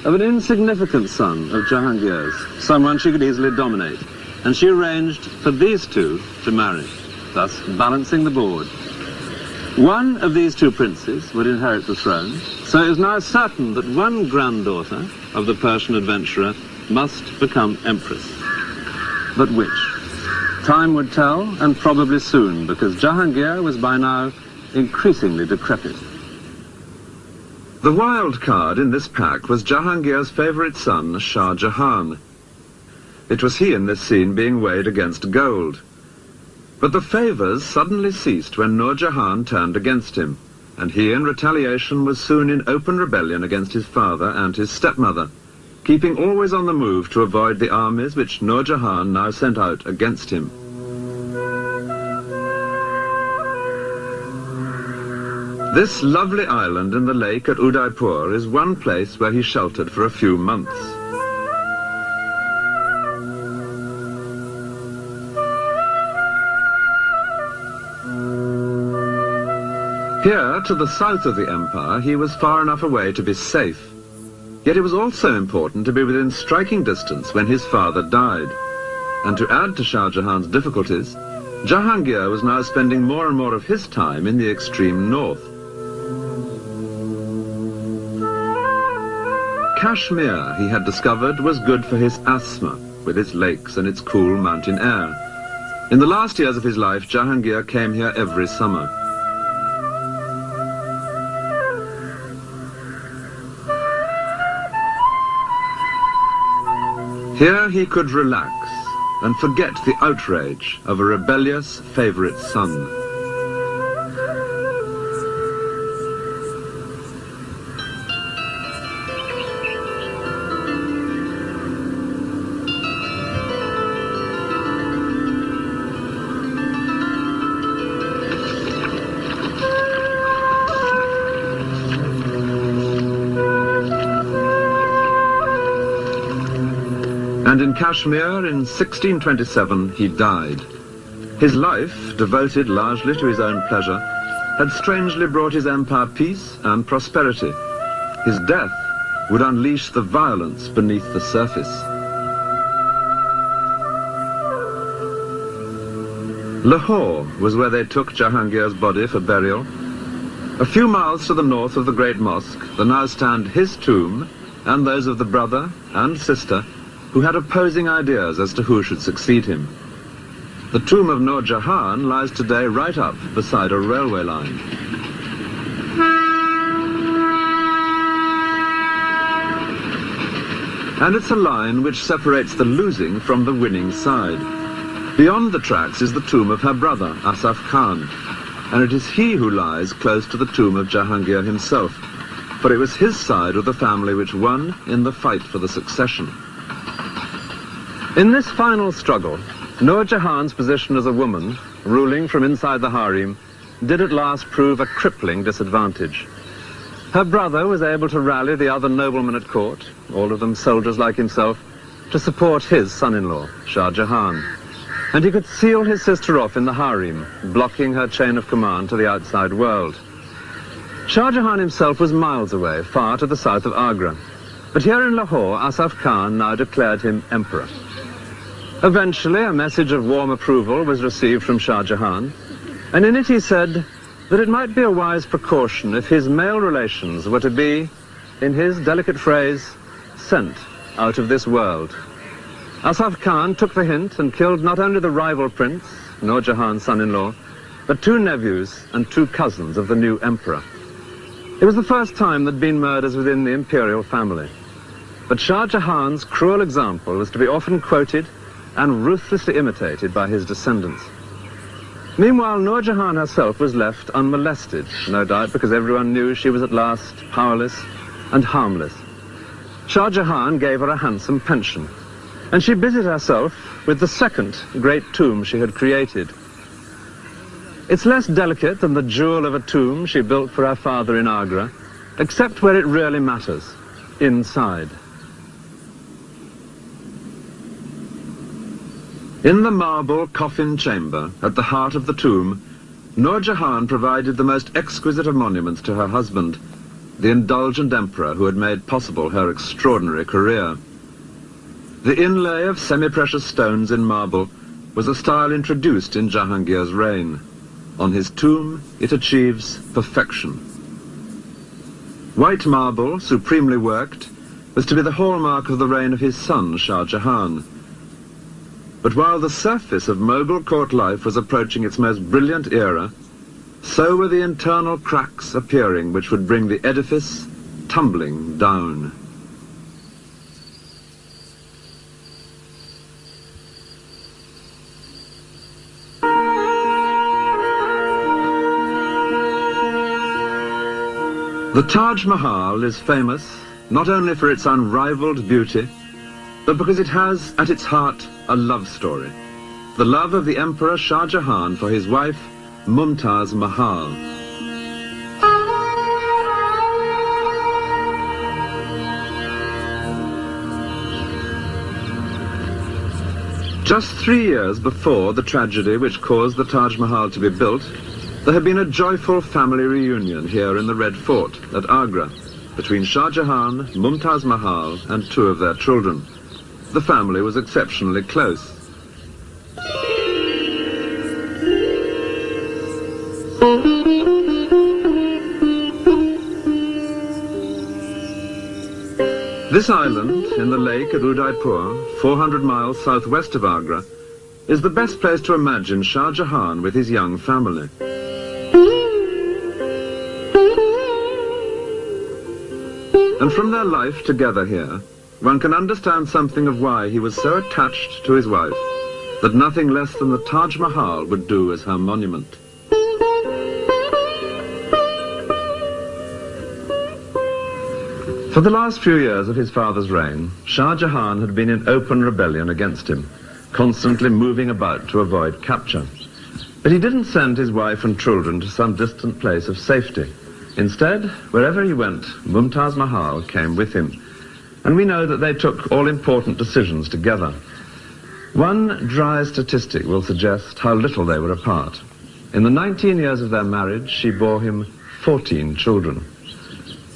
of an insignificant son of Jahangir's, someone she could easily dominate, and she arranged for these two to marry, thus balancing the board. One of these two princes would inherit the throne, so it is now certain that one granddaughter of the Persian adventurer must become empress. But which? Time would tell, and probably soon, because Jahangir was by now increasingly decrepit. The wild card in this pack was Jahangir's favourite son, Shah Jahan. It was he in this scene being weighed against gold. But the favours suddenly ceased when Nur Jahan turned against him, and he in retaliation was soon in open rebellion against his father and his stepmother, keeping always on the move to avoid the armies which Nur Jahan now sent out against him. This lovely island in the lake at Udaipur is one place where he sheltered for a few months. Here, to the south of the empire, he was far enough away to be safe. Yet it was also important to be within striking distance when his father died. And to add to Shah Jahan's difficulties, Jahangir was now spending more and more of his time in the extreme north. Kashmir, he had discovered, was good for his asthma, with its lakes and its cool mountain air. In the last years of his life, Jahangir came here every summer. Here he could relax and forget the outrage of a rebellious favourite son. And in Kashmir, in 1627, he died. His life, devoted largely to his own pleasure, had strangely brought his empire peace and prosperity. His death would unleash the violence beneath the surface. Lahore was where they took Jahangir's body for burial. A few miles to the north of the great mosque, there now stand his tomb and those of the brother and sister who had opposing ideas as to who should succeed him. The tomb of Nur Jahan lies today right up beside a railway line. And it's a line which separates the losing from the winning side. Beyond the tracks is the tomb of her brother, Asaf Khan, and it is he who lies close to the tomb of Jahangir himself, for it was his side of the family which won in the fight for the succession. In this final struggle, Nur Jahan's position as a woman, ruling from inside the harem, did at last prove a crippling disadvantage. Her brother was able to rally the other noblemen at court, all of them soldiers like himself, to support his son-in-law, Shah Jahan. And he could seal his sister off in the harem, blocking her chain of command to the outside world. Shah Jahan himself was miles away, far to the south of Agra. But here in Lahore, Asaf Khan now declared him emperor. Eventually, a message of warm approval was received from Shah Jahan, and in it he said that it might be a wise precaution if his male relations were to be, in his delicate phrase, sent out of this world. Asaf Khan took the hint and killed not only the rival prince, Nur Jahan's son-in-law, but 2 nephews and 2 cousins of the new emperor. It was the first time there'd been murders within the imperial family. But Shah Jahan's cruel example was to be often quoted and ruthlessly imitated by his descendants. Meanwhile, Nur Jahan herself was left unmolested, no doubt because everyone knew she was at last powerless and harmless. Shah Jahan gave her a handsome pension, and she busied herself with the second great tomb she had created. It's less delicate than the jewel of a tomb she built for her father in Agra, except where it really matters, inside. In the marble coffin chamber at the heart of the tomb, Nur Jahan provided the most exquisite of monuments to her husband, the indulgent emperor who had made possible her extraordinary career. The inlay of semi-precious stones in marble was a style introduced in Jahangir's reign. On his tomb, it achieves perfection. White marble, supremely worked, was to be the hallmark of the reign of his son, Shah Jahan. But while the surface of Mughal court life was approaching its most brilliant era, so were the internal cracks appearing which would bring the edifice tumbling down. The Taj Mahal is famous not only for its unrivaled beauty, but because it has at its heart a love story, the love of the Emperor Shah Jahan for his wife, Mumtaz Mahal. Just 3 years before the tragedy which caused the Taj Mahal to be built, there had been a joyful family reunion here in the Red Fort at Agra between Shah Jahan, Mumtaz Mahal and 2 of their children. The family was exceptionally close. This island in the lake at Udaipur, 400 miles southwest of Agra, is the best place to imagine Shah Jahan with his young family. And from their life together here, one can understand something of why he was so attached to his wife that nothing less than the Taj Mahal would do as her monument. For the last few years of his father's reign, Shah Jahan had been in open rebellion against him, constantly moving about to avoid capture. But he didn't send his wife and children to some distant place of safety. Instead, wherever he went, Mumtaz Mahal came with him. And we know that they took all-important decisions together. One dry statistic will suggest how little they were apart. In the 19 years of their marriage, she bore him 14 children.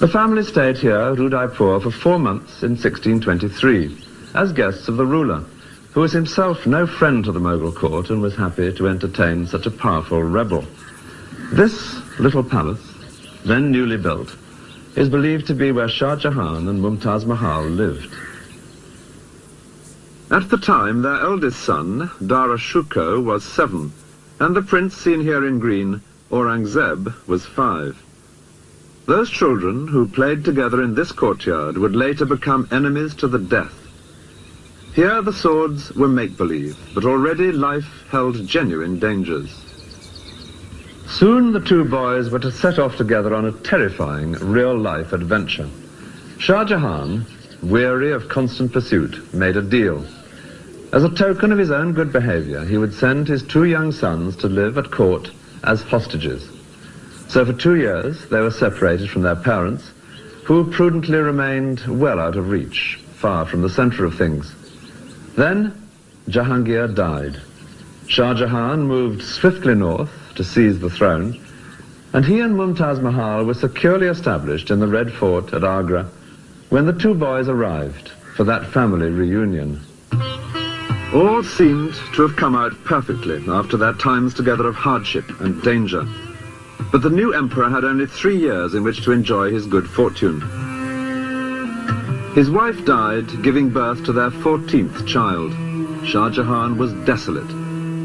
The family stayed here at Udaipur for 4 months in 1623, as guests of the ruler, who was himself no friend to the Mughal court and was happy to entertain such a powerful rebel. This little palace, then newly built, is believed to be where Shah Jahan and Mumtaz Mahal lived. At the time, their eldest son, Dara Shikoh, was 7, and the prince seen here in green, Aurangzeb, was 5. Those children who played together in this courtyard would later become enemies to the death. Here the swords were make-believe, but already life held genuine dangers. Soon the two boys were to set off together on a terrifying real-life adventure. Shah Jahan, weary of constant pursuit, made a deal. As a token of his own good behavior, he would send his two young sons to live at court as hostages. So for 2 years they were separated from their parents, who prudently remained well out of reach, far from the center of things. Then Jahangir died. Shah Jahan moved swiftly north to seize the throne, and he and Mumtaz Mahal were securely established in the Red Fort at Agra when the two boys arrived for that family reunion. All seemed to have come out perfectly after their times together of hardship and danger. But the new emperor had only 3 years in which to enjoy his good fortune. His wife died, giving birth to their 14th child. Shah Jahan was desolate.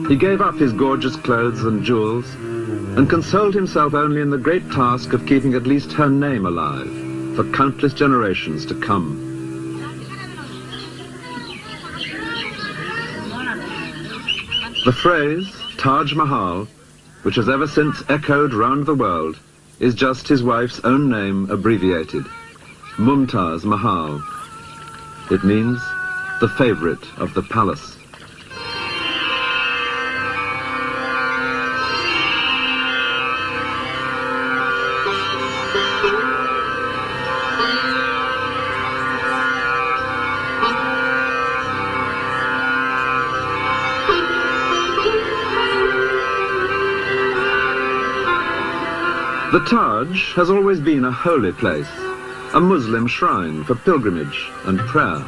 He gave up his gorgeous clothes and jewels and consoled himself only in the great task of keeping at least her name alive for countless generations to come. The phrase Taj Mahal, which has ever since echoed round the world, is just his wife's own name abbreviated, Mumtaz Mahal. It means the favorite of the palace. The Taj has always been a holy place, a Muslim shrine for pilgrimage and prayer.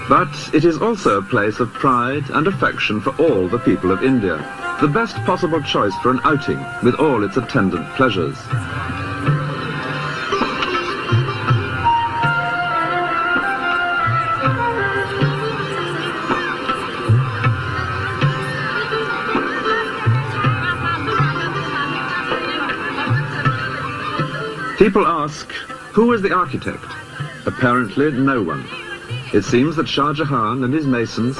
But it is also a place of pride and affection for all the people of India, the best possible choice for an outing with all its attendant pleasures. People ask, who was the architect? Apparently no one. It seems that Shah Jahan and his masons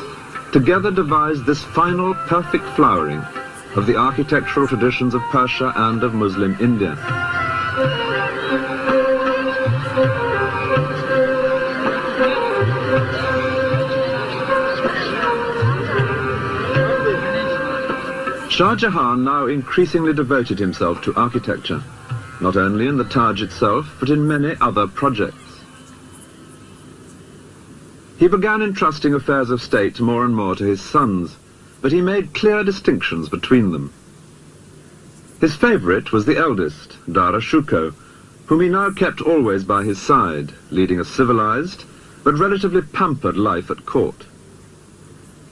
together devised this final perfect flowering of the architectural traditions of Persia and of Muslim India. Shah Jahan now increasingly devoted himself to architecture, not only in the Taj itself, but in many other projects. He began entrusting affairs of state more and more to his sons, but he made clear distinctions between them. His favorite was the eldest, Dara Shuko, whom he now kept always by his side, leading a civilized but relatively pampered life at court.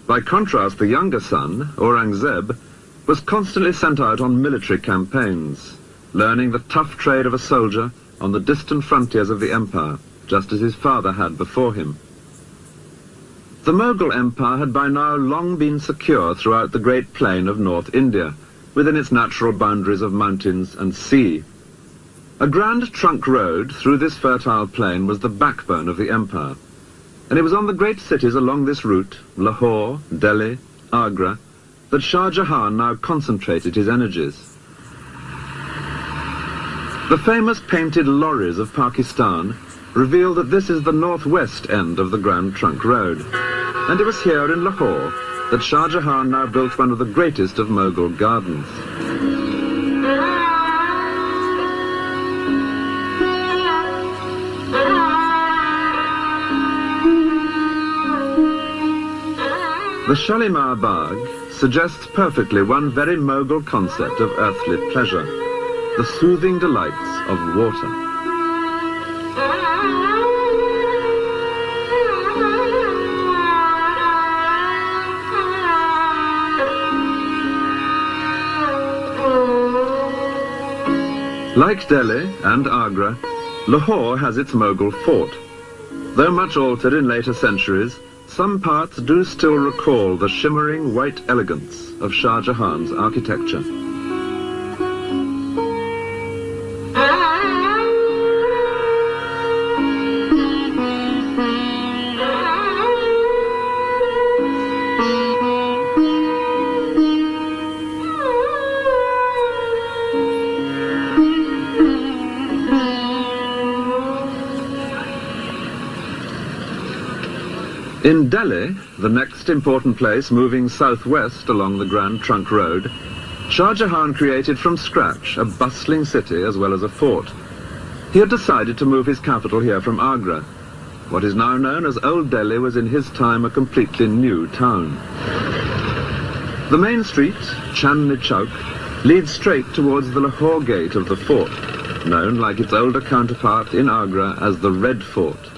By contrast, the younger son, Aurangzeb, was constantly sent out on military campaigns, learning the tough trade of a soldier on the distant frontiers of the empire, just as his father had before him. The Mughal Empire had by now long been secure throughout the great plain of North India, within its natural boundaries of mountains and sea. A grand trunk road through this fertile plain was the backbone of the empire, and it was on the great cities along this route, Lahore, Delhi, Agra, that Shah Jahan now concentrated his energies. The famous painted lorries of Pakistan reveal that this is the northwest end of the Grand Trunk Road, and it was here in Lahore that Shah Jahan now built one of the greatest of Mughal gardens. The Shalimar Bagh suggests perfectly one very Mughal concept of earthly pleasure, the soothing delights of water. Like Delhi and Agra, Lahore has its Mughal fort. Though much altered in later centuries, some parts do still recall the shimmering white elegance of Shah Jahan's architecture. In Delhi, the next important place moving southwest along the Grand Trunk Road, Shah Jahan created from scratch a bustling city as well as a fort. He had decided to move his capital here from Agra. What is now known as Old Delhi was in his time a completely new town. The main street, Chandni Chowk, leads straight towards the Lahore gate of the fort, known like its older counterpart in Agra as the Red Fort.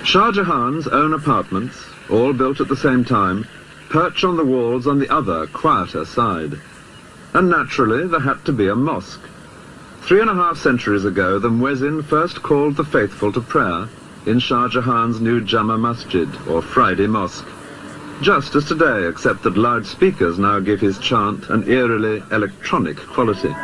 Shah Jahan's own apartments, all built at the same time, perch on the walls on the other, quieter side. And naturally, there had to be a mosque. 3.5 centuries ago, the muezzin first called the faithful to prayer in Shah Jahan's new Jama Masjid, or Friday Mosque. Just as today, except that loudspeakers now give his chant an eerily electronic quality.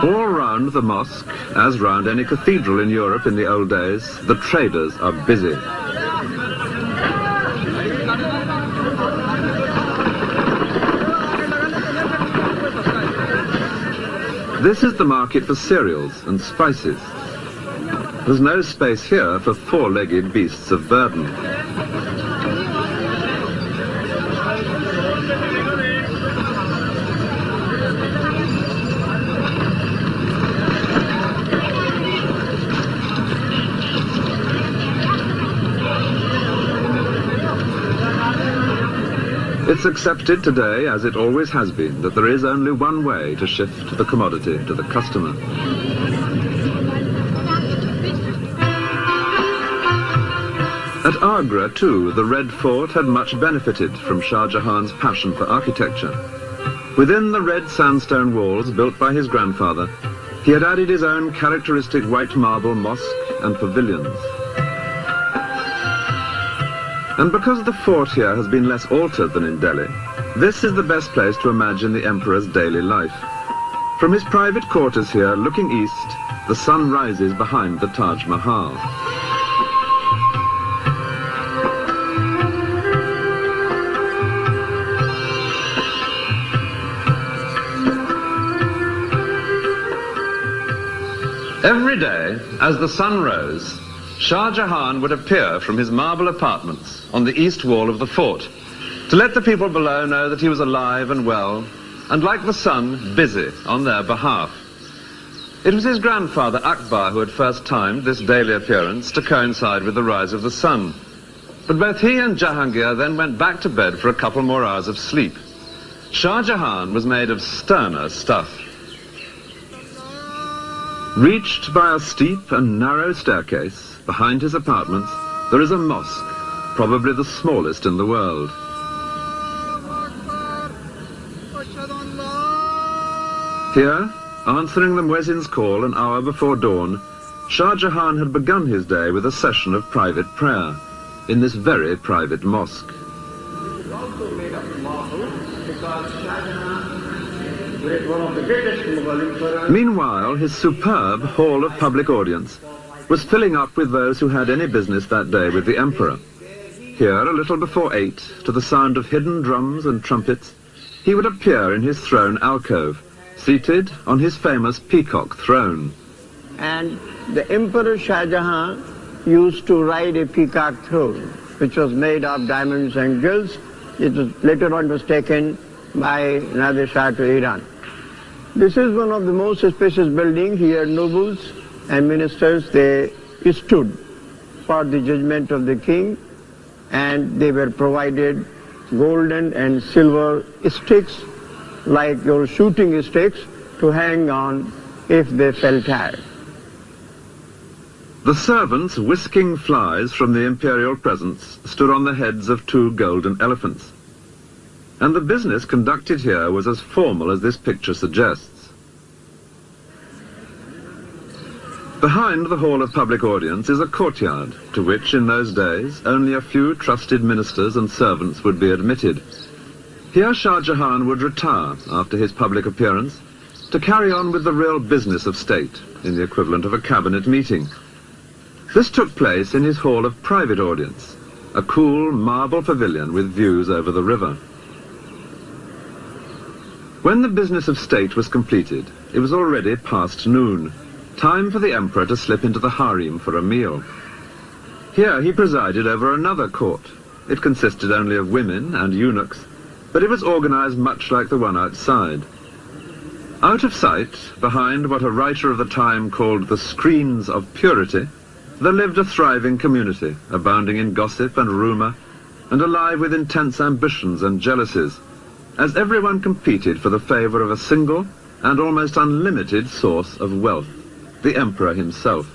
All round the mosque, as round any cathedral in Europe in the old days, the traders are busy. This is the market for cereals and spices. There's no space here for four-legged beasts of burden. It's accepted today, as it always has been, that there is only one way to shift the commodity to the customer. At Agra, too, the Red Fort had much benefited from Shah Jahan's passion for architecture. Within the red sandstone walls built by his grandfather, he had added his own characteristic white marble mosque and pavilions. And because the fort here has been less altered than in Delhi, this is the best place to imagine the emperor's daily life. From his private quarters here, looking east, the sun rises behind the Taj Mahal. Every day, as the sun rose, Shah Jahan would appear from his marble apartments on the east wall of the fort to let the people below know that he was alive and well, and like the sun, busy on their behalf. It was his grandfather Akbar who had first timed this daily appearance to coincide with the rise of the sun. But both he and Jahangir then went back to bed for a couple more hours of sleep. Shah Jahan was made of sterner stuff. Reached by a steep and narrow staircase, behind his apartments, there is a mosque, probably the smallest in the world. Here, answering the muezzin's call an hour before dawn, Shah Jahan had begun his day with a session of private prayer in this very private mosque. Meanwhile, his superb hall of public audience was filling up with those who had any business that day with the emperor. Here, a little before 8, to the sound of hidden drums and trumpets, he would appear in his throne alcove, seated on his famous peacock throne. And the Emperor Shah Jahan used to ride a peacock throne, which was made of diamonds and jewels. It was later on was taken by Nadir Shah to Iran. This is one of the most spacious buildings. Here nobles and ministers, they stood for the judgment of the king, and they were provided golden and silver sticks, like your shooting sticks, to hang on if they felt tired. The servants whisking flies from the imperial presents stood on the heads of 2 golden elephants. And the business conducted here was as formal as this picture suggests. Behind the hall of public audience is a courtyard, to which in those days only a few trusted ministers and servants would be admitted. Here Shah Jahan would retire after his public appearance to carry on with the real business of state, in the equivalent of a cabinet meeting. This took place in his hall of private audience, a cool marble pavilion with views over the river. When the business of state was completed, it was already past noon, time for the emperor to slip into the harem for a meal. Here he presided over another court. It consisted only of women and eunuchs, but it was organized much like the one outside. Out of sight, behind what a writer of the time called the screens of purity, there lived a thriving community, abounding in gossip and rumor, and alive with intense ambitions and jealousies, as everyone competed for the favor of a single and almost unlimited source of wealth, the emperor himself.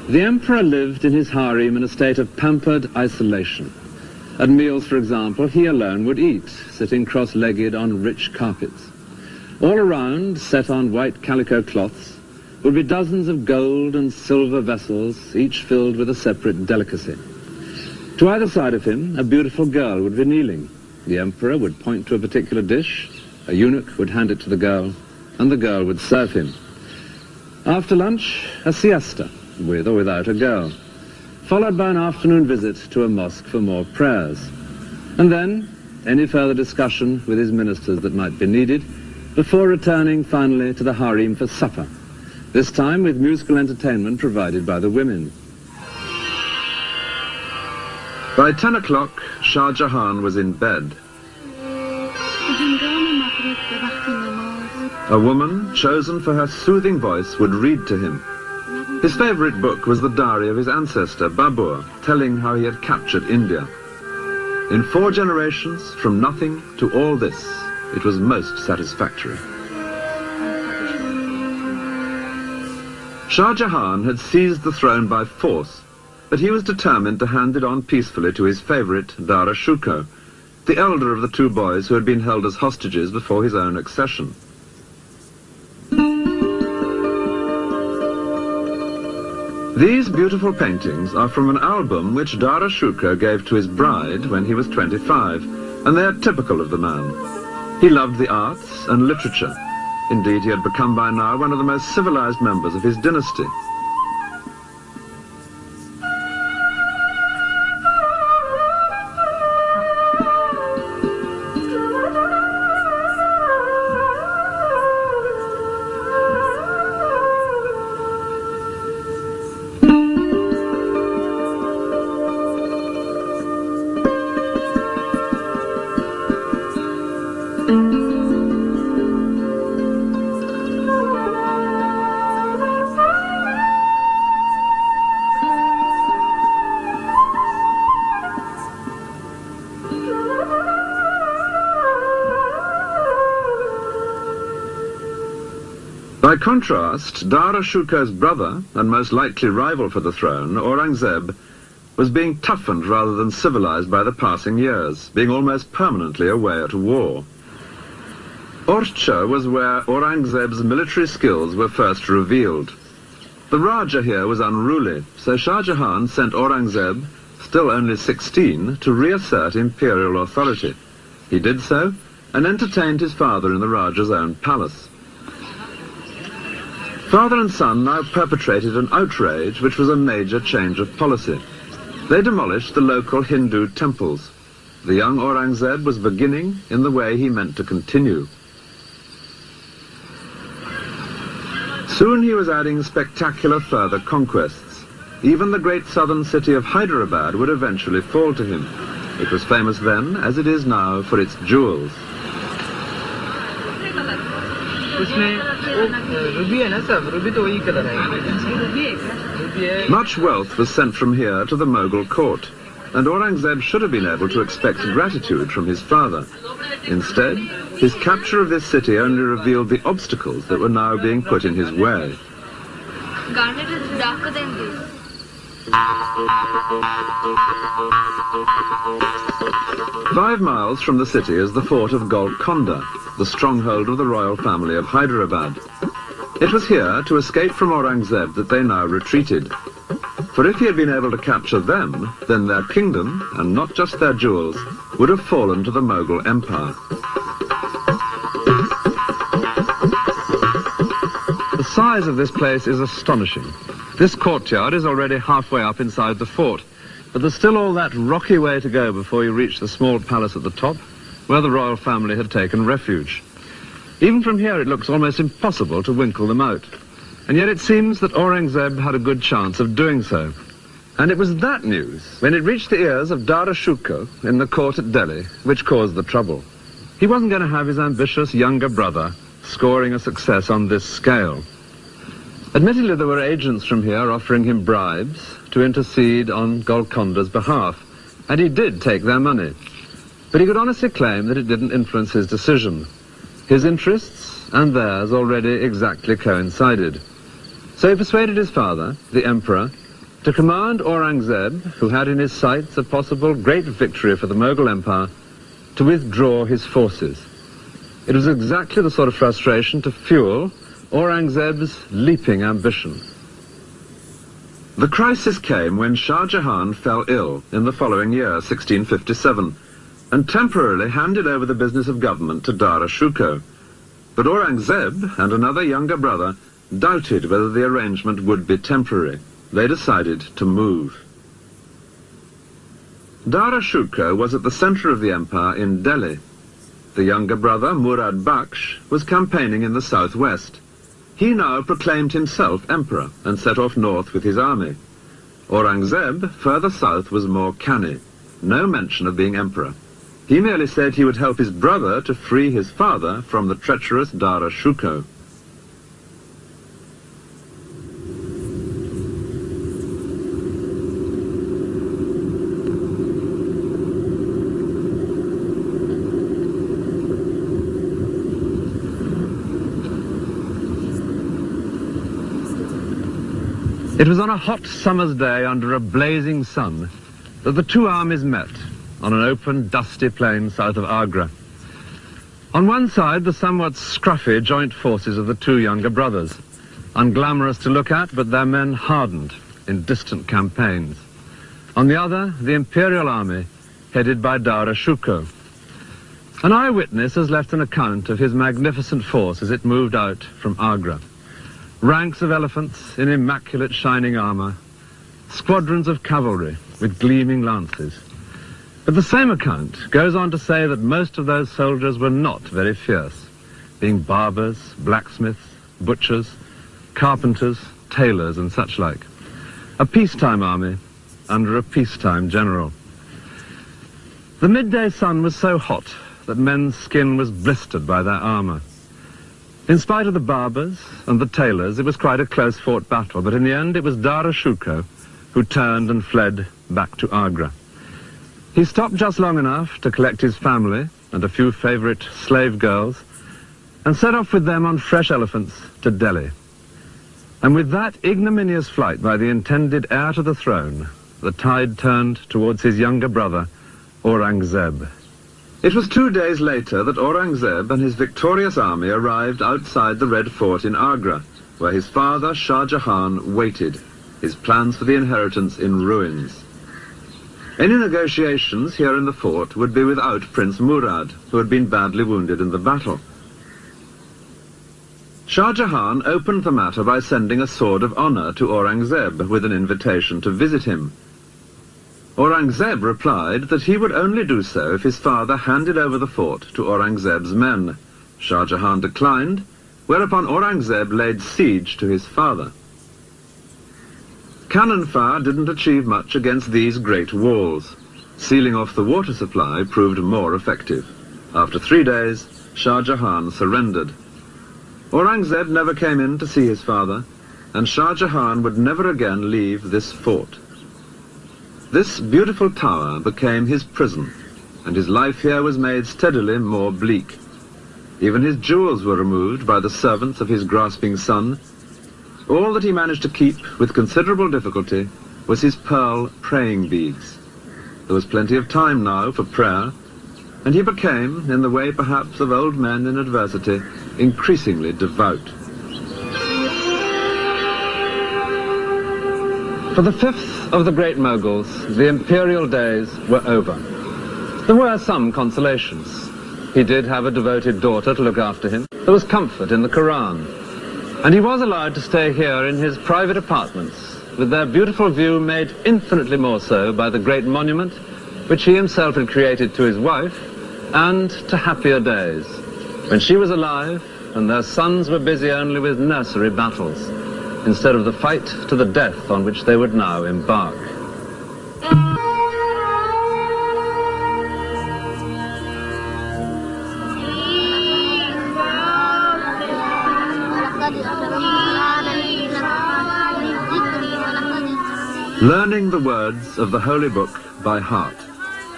The emperor lived in his harem in a state of pampered isolation. At meals, for example, he alone would eat, sitting cross-legged on rich carpets. All around, set on white calico cloths, would be dozens of gold and silver vessels, each filled with a separate delicacy. To either side of him, a beautiful girl would be kneeling. The emperor would point to a particular dish, a eunuch would hand it to the girl, and the girl would serve him. After lunch, a siesta, with or without a girl, followed by an afternoon visit to a mosque for more prayers. And then, any further discussion with his ministers that might be needed, before returning finally to the harem for supper, this time with musical entertainment provided by the women. By 10 o'clock, Shah Jahan was in bed. A woman, chosen for her soothing voice, would read to him. His favorite book was the diary of his ancestor, Babur, telling how he had captured India. In 4 generations, from nothing to all this, it was most satisfactory. Shah Jahan had seized the throne by force, but he was determined to hand it on peacefully to his favorite, Dara Shikoh, the elder of the 2 boys who had been held as hostages before his own accession. These beautiful paintings are from an album which Dara Shikoh gave to his bride when he was 25, and they are typical of the man. He loved the arts and literature. Indeed, he had become by now one of the most civilized members of his dynasty. By contrast, Dara Shikoh's brother, and most likely rival for the throne, Aurangzeb, was being toughened rather than civilized by the passing years, being almost permanently away at war. Orcha was where Aurangzeb's military skills were first revealed. The Raja here was unruly, so Shah Jahan sent Aurangzeb, still only 16, to reassert imperial authority. He did so, and entertained his father in the Raja's own palace. Father and son now perpetrated an outrage which was a major change of policy. They demolished the local Hindu temples. The young Aurangzeb was beginning in the way he meant to continue. Soon he was adding spectacular further conquests. even the great southern city of Hyderabad would eventually fall to him. It was famous then, as it is now, for its jewels. Much wealth was sent from here to the Mughal court, and Aurangzeb should have been able to expect gratitude from his father. Instead, his capture of this city only revealed the obstacles that were now being put in his way. Garnet is darker than this. 5 miles from the city is the fort of Golconda, the stronghold of the royal family of Hyderabad. It was here, to escape from Aurangzeb, that they now retreated. For if he had been able to capture them, then their kingdom, and not just their jewels, would have fallen to the Mughal Empire. The size of this place is astonishing. This courtyard is already halfway up inside the fort, but there's still all that rocky way to go before you reach the small palace at the top, where the royal family had taken refuge. Even from here it looks almost impossible to winkle them out. And yet it seems that Aurangzeb had a good chance of doing so. And it was that news, when it reached the ears of Dara Shikoh in the court at Delhi, which caused the trouble. He wasn't going to have his ambitious younger brother scoring a success on this scale. Admittedly, there were agents from here offering him bribes to intercede on Golconda's behalf, and he did take their money. But he could honestly claim that it didn't influence his decision. His interests and theirs already exactly coincided. So he persuaded his father, the emperor, to command Aurangzeb, who had in his sights a possible great victory for the Mughal Empire, to withdraw his forces. It was exactly the sort of frustration to fuel Aurangzeb's leaping ambition. The crisis came when Shah Jahan fell ill in the following year, 1657, and temporarily handed over the business of government to Dara Shikoh. But Aurangzeb and another younger brother doubted whether the arrangement would be temporary. They decided to move. Dara Shikoh was at the center of the empire in Delhi. The younger brother, Murad Baksh, was campaigning in the southwest. He now proclaimed himself emperor and set off north with his army. Aurangzeb, further south, was more canny. No mention of being emperor. He merely said he would help his brother to free his father from the treacherous Dara Shikoh. It was on a hot summer's day under a blazing sun that the two armies met on an open, dusty plain south of Agra. On one side, the somewhat scruffy joint forces of the two younger brothers, unglamorous to look at, but their men hardened in distant campaigns. On the other, the imperial army, headed by Dara Shikoh. An eyewitness has left an account of his magnificent force as it moved out from Agra. Ranks of elephants in immaculate shining armor, squadrons of cavalry with gleaming lances. But the same account goes on to say that most of those soldiers were not very fierce, being barbers, blacksmiths, butchers, carpenters, tailors and such like. A peacetime army under a peacetime general. The midday sun was so hot that men's skin was blistered by their armor. In spite of the barbers and the tailors, it was quite a close-fought battle, but in the end it was Dara Shikoh who turned and fled back to Agra. He stopped just long enough to collect his family and a few favorite slave girls and set off with them on fresh elephants to Delhi. And with that ignominious flight by the intended heir to the throne, the tide turned towards his younger brother, Aurangzeb. It was 2 days later that Aurangzeb and his victorious army arrived outside the Red Fort in Agra, where his father, Shah Jahan, waited, his plans for the inheritance in ruins. Any negotiations here in the fort would be without Prince Murad, who had been badly wounded in the battle. Shah Jahan opened the matter by sending a sword of honor to Aurangzeb with an invitation to visit him. Aurangzeb replied that he would only do so if his father handed over the fort to Aurangzeb's men. Shah Jahan declined, whereupon Aurangzeb laid siege to his father. Cannon fire didn't achieve much against these great walls. Sealing off the water supply proved more effective. After 3 days, Shah Jahan surrendered. Aurangzeb never came in to see his father, and Shah Jahan would never again leave this fort. This beautiful tower became his prison, and his life here was made steadily more bleak. Even his jewels were removed by the servants of his grasping son. All that he managed to keep with considerable difficulty was his pearl praying beads. There was plenty of time now for prayer, and he became, in the way perhaps of old men in adversity, increasingly devout. For the fifth of the great Mughals, the imperial days were over. There were some consolations. He did have a devoted daughter to look after him. There was comfort in the Quran. And he was allowed to stay here in his private apartments, with their beautiful view made infinitely more so by the great monument which he himself had created to his wife, and to happier days, when she was alive and their sons were busy only with nursery battles, instead of the fight to the death on which they would now embark. Learning the words of the Holy Book by heart,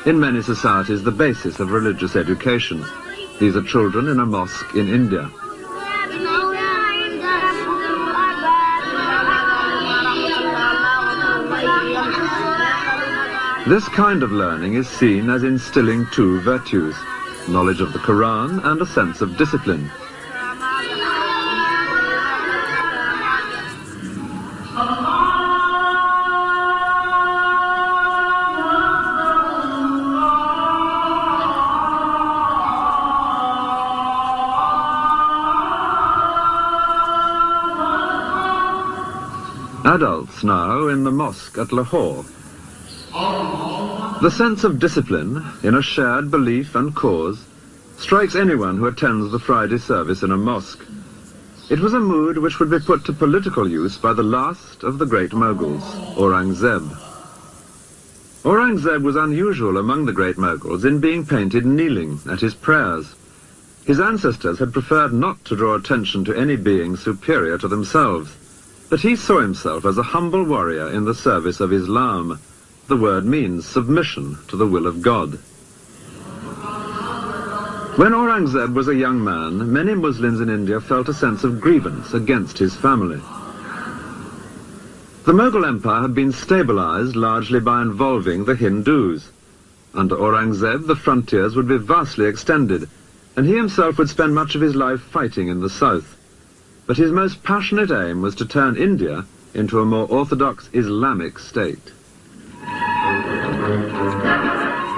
in many societies the basis of religious education. These are children in a mosque in India. This kind of learning is seen as instilling two virtues, knowledge of the Quran and a sense of discipline. Adults now in the mosque at Lahore. The sense of discipline in a shared belief and cause strikes anyone who attends the Friday service in a mosque. It was a mood which would be put to political use by the last of the great Mughals, Aurangzeb. Aurangzeb was unusual among the great Mughals in being painted kneeling at his prayers. His ancestors had preferred not to draw attention to any being superior to themselves, but he saw himself as a humble warrior in the service of Islam. The word means submission to the will of God. When Aurangzeb was a young man, many Muslims in India felt a sense of grievance against his family. The Mughal Empire had been stabilized largely by involving the Hindus. Under Aurangzeb, the frontiers would be vastly extended, and he himself would spend much of his life fighting in the south. But his most passionate aim was to turn India into a more orthodox Islamic state.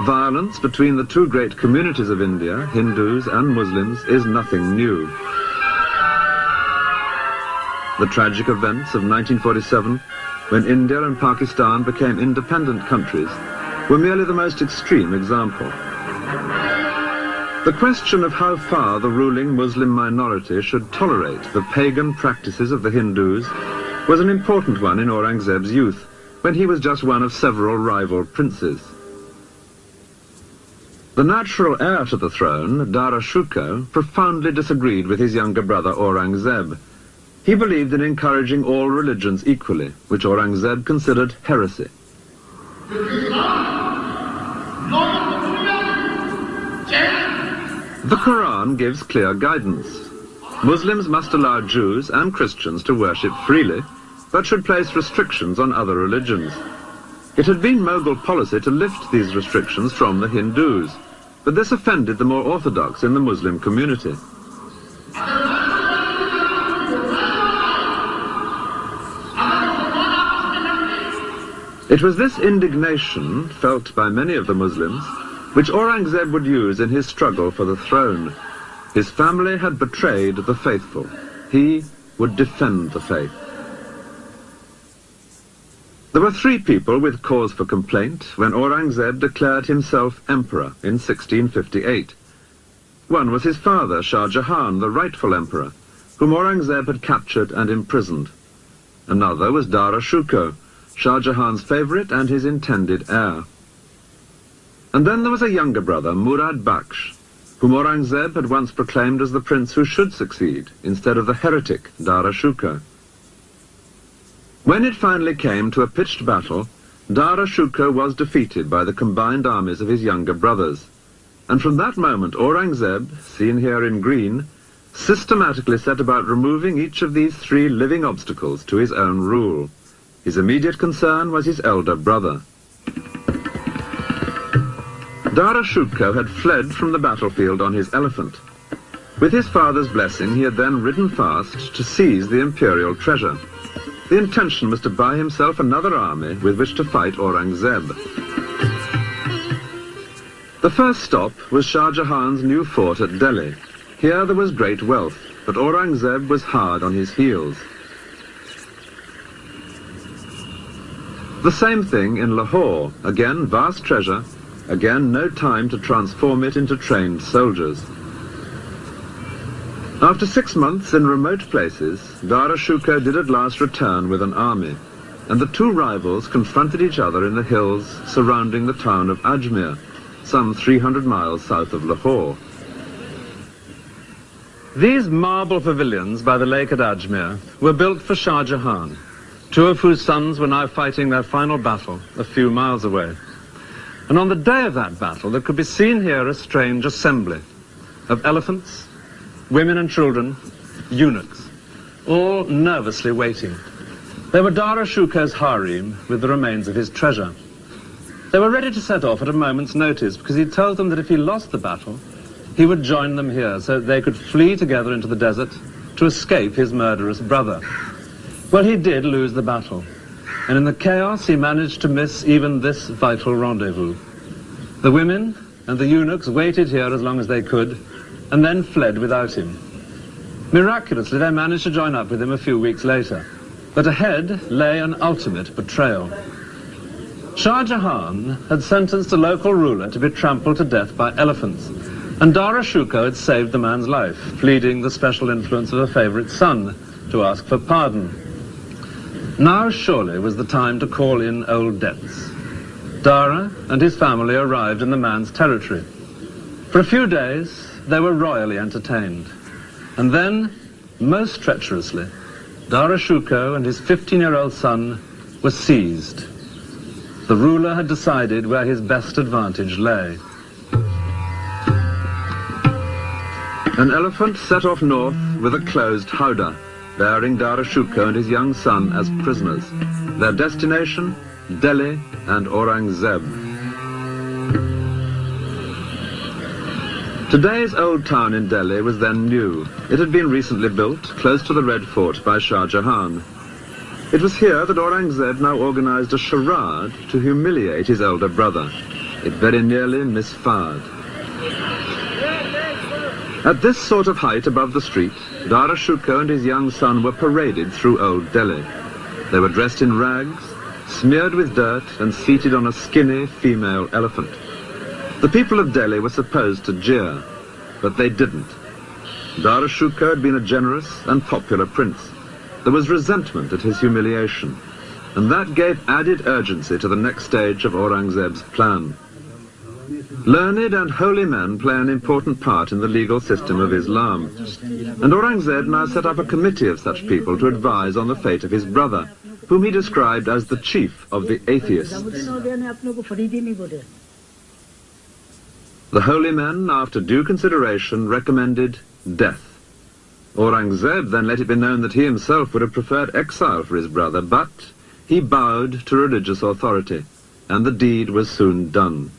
Violence between the two great communities of India, Hindus and Muslims, is nothing new. The tragic events of 1947, when India and Pakistan became independent countries, were merely the most extreme example. The question of how far the ruling Muslim minority should tolerate the pagan practices of the Hindus was an important one in Aurangzeb's youth, when he was just one of several rival princes. The natural heir to the throne, Dara Shikoh, profoundly disagreed with his younger brother Aurangzeb. He believed in encouraging all religions equally, which Aurangzeb considered heresy. The Quran gives clear guidance. Muslims must allow Jews and Christians to worship freely, but should place restrictions on other religions. It had been Mughal policy to lift these restrictions from the Hindus, but this offended the more orthodox in the Muslim community. It was this indignation, felt by many of the Muslims, which Aurangzeb would use in his struggle for the throne. His family had betrayed the faithful. He would defend the faith. There were three people with cause for complaint when Aurangzeb declared himself emperor in 1658. One was his father, Shah Jahan, the rightful emperor, whom Aurangzeb had captured and imprisoned. Another was Dara Shikoh, Shah Jahan's favourite and his intended heir. And then there was a younger brother, Murad Bakhsh, whom Aurangzeb had once proclaimed as the prince who should succeed, instead of the heretic Dara Shukar. When it finally came to a pitched battle, Dara Shukar was defeated by the combined armies of his younger brothers, and from that moment Aurangzeb, seen here in green, systematically set about removing each of these three living obstacles to his own rule. His immediate concern was his elder brother. Dara Shukar had fled from the battlefield on his elephant. With his father's blessing, he had then ridden fast to seize the imperial treasure. The intention was to buy himself another army with which to fight Aurangzeb. The first stop was Shah Jahan's new fort at Delhi. Here there was great wealth, but Aurangzeb was hard on his heels. The same thing in Lahore. Again, vast treasure. Again, no time to transform it into trained soldiers. After 6 months in remote places, Dara Shukar did at last return with an army, and the two rivals confronted each other in the hills surrounding the town of Ajmer, some 300 miles south of Lahore. These marble pavilions by the lake at Ajmer were built for Shah Jahan, two of whose sons were now fighting their final battle a few miles away. And on the day of that battle, there could be seen here a strange assembly of elephants, women and children, eunuchs, all nervously waiting. They were Dara Shukar's harem with the remains of his treasure. They were ready to set off at a moment's notice because he told them that if he lost the battle, he would join them here so that they could flee together into the desert to escape his murderous brother. Well, he did lose the battle, and in the chaos he managed to miss even this vital rendezvous. The women and the eunuchs waited here as long as they could, and then fled without him. Miraculously, they managed to join up with him a few weeks later, but ahead lay an ultimate betrayal. Shah Jahan had sentenced a local ruler to be trampled to death by elephants, and Dara Shukar had saved the man's life, pleading the special influence of a favourite son to ask for pardon. Now surely was the time to call in old debts. Dara and his family arrived in the man's territory. For a few days, they were royally entertained. And then, most treacherously, Dara Shukar and his 15-year-old son were seized. The ruler had decided where his best advantage lay. An elephant set off north with a closed howdah, bearing Dara Shukar and his young son as prisoners. Their destination, Delhi and Aurangzeb. Today's old town in Delhi was then new. It had been recently built, close to the Red Fort by Shah Jahan. It was here that Aurangzeb now organized a charade to humiliate his elder brother. It very nearly misfired. At this sort of height above the street, Dara Shukar and his young son were paraded through Old Delhi. They were dressed in rags, smeared with dirt, and seated on a skinny female elephant. The people of Delhi were supposed to jeer, but they didn't. Dara Shukar had been a generous and popular prince. There was resentment at his humiliation, and that gave added urgency to the next stage of Aurangzeb's plan. Learned and holy men play an important part in the legal system of Islam, and Aurangzeb now set up a committee of such people to advise on the fate of his brother, whom he described as the chief of the atheists. The holy men, after due consideration, recommended death. Aurangzeb then let it be known that he himself would have preferred exile for his brother, but he bowed to religious authority, and the deed was soon done.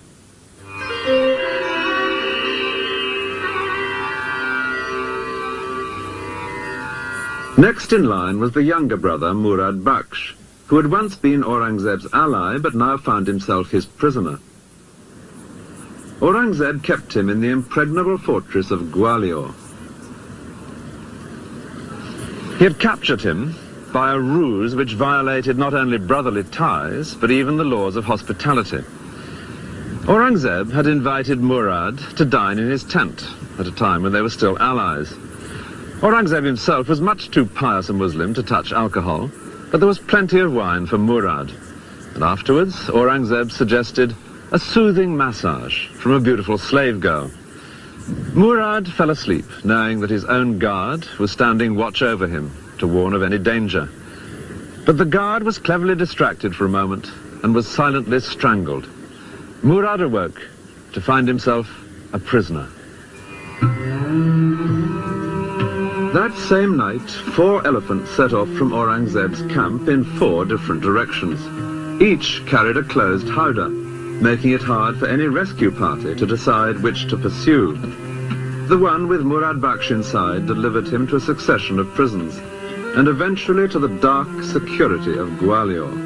Next in line was the younger brother, Murad Bakhsh, who had once been Aurangzeb's ally, but now found himself his prisoner. Aurangzeb kept him in the impregnable fortress of Gwalior. He had captured him by a ruse which violated not only brotherly ties, but even the laws of hospitality. Aurangzeb had invited Murad to dine in his tent at a time when they were still allies. Aurangzeb himself was much too pious a Muslim to touch alcohol, but there was plenty of wine for Murad. And afterwards, Aurangzeb suggested a soothing massage from a beautiful slave girl. Murad fell asleep, knowing that his own guard was standing watch over him to warn of any danger. But the guard was cleverly distracted for a moment and was silently strangled. Murad awoke to find himself a prisoner. That same night, 4 elephants set off from Aurangzeb's camp in 4 different directions. Each carried a closed howdah, making it hard for any rescue party to decide which to pursue. The one with Murad Baksh inside delivered him to a succession of prisons, and eventually to the dark security of Gwalior.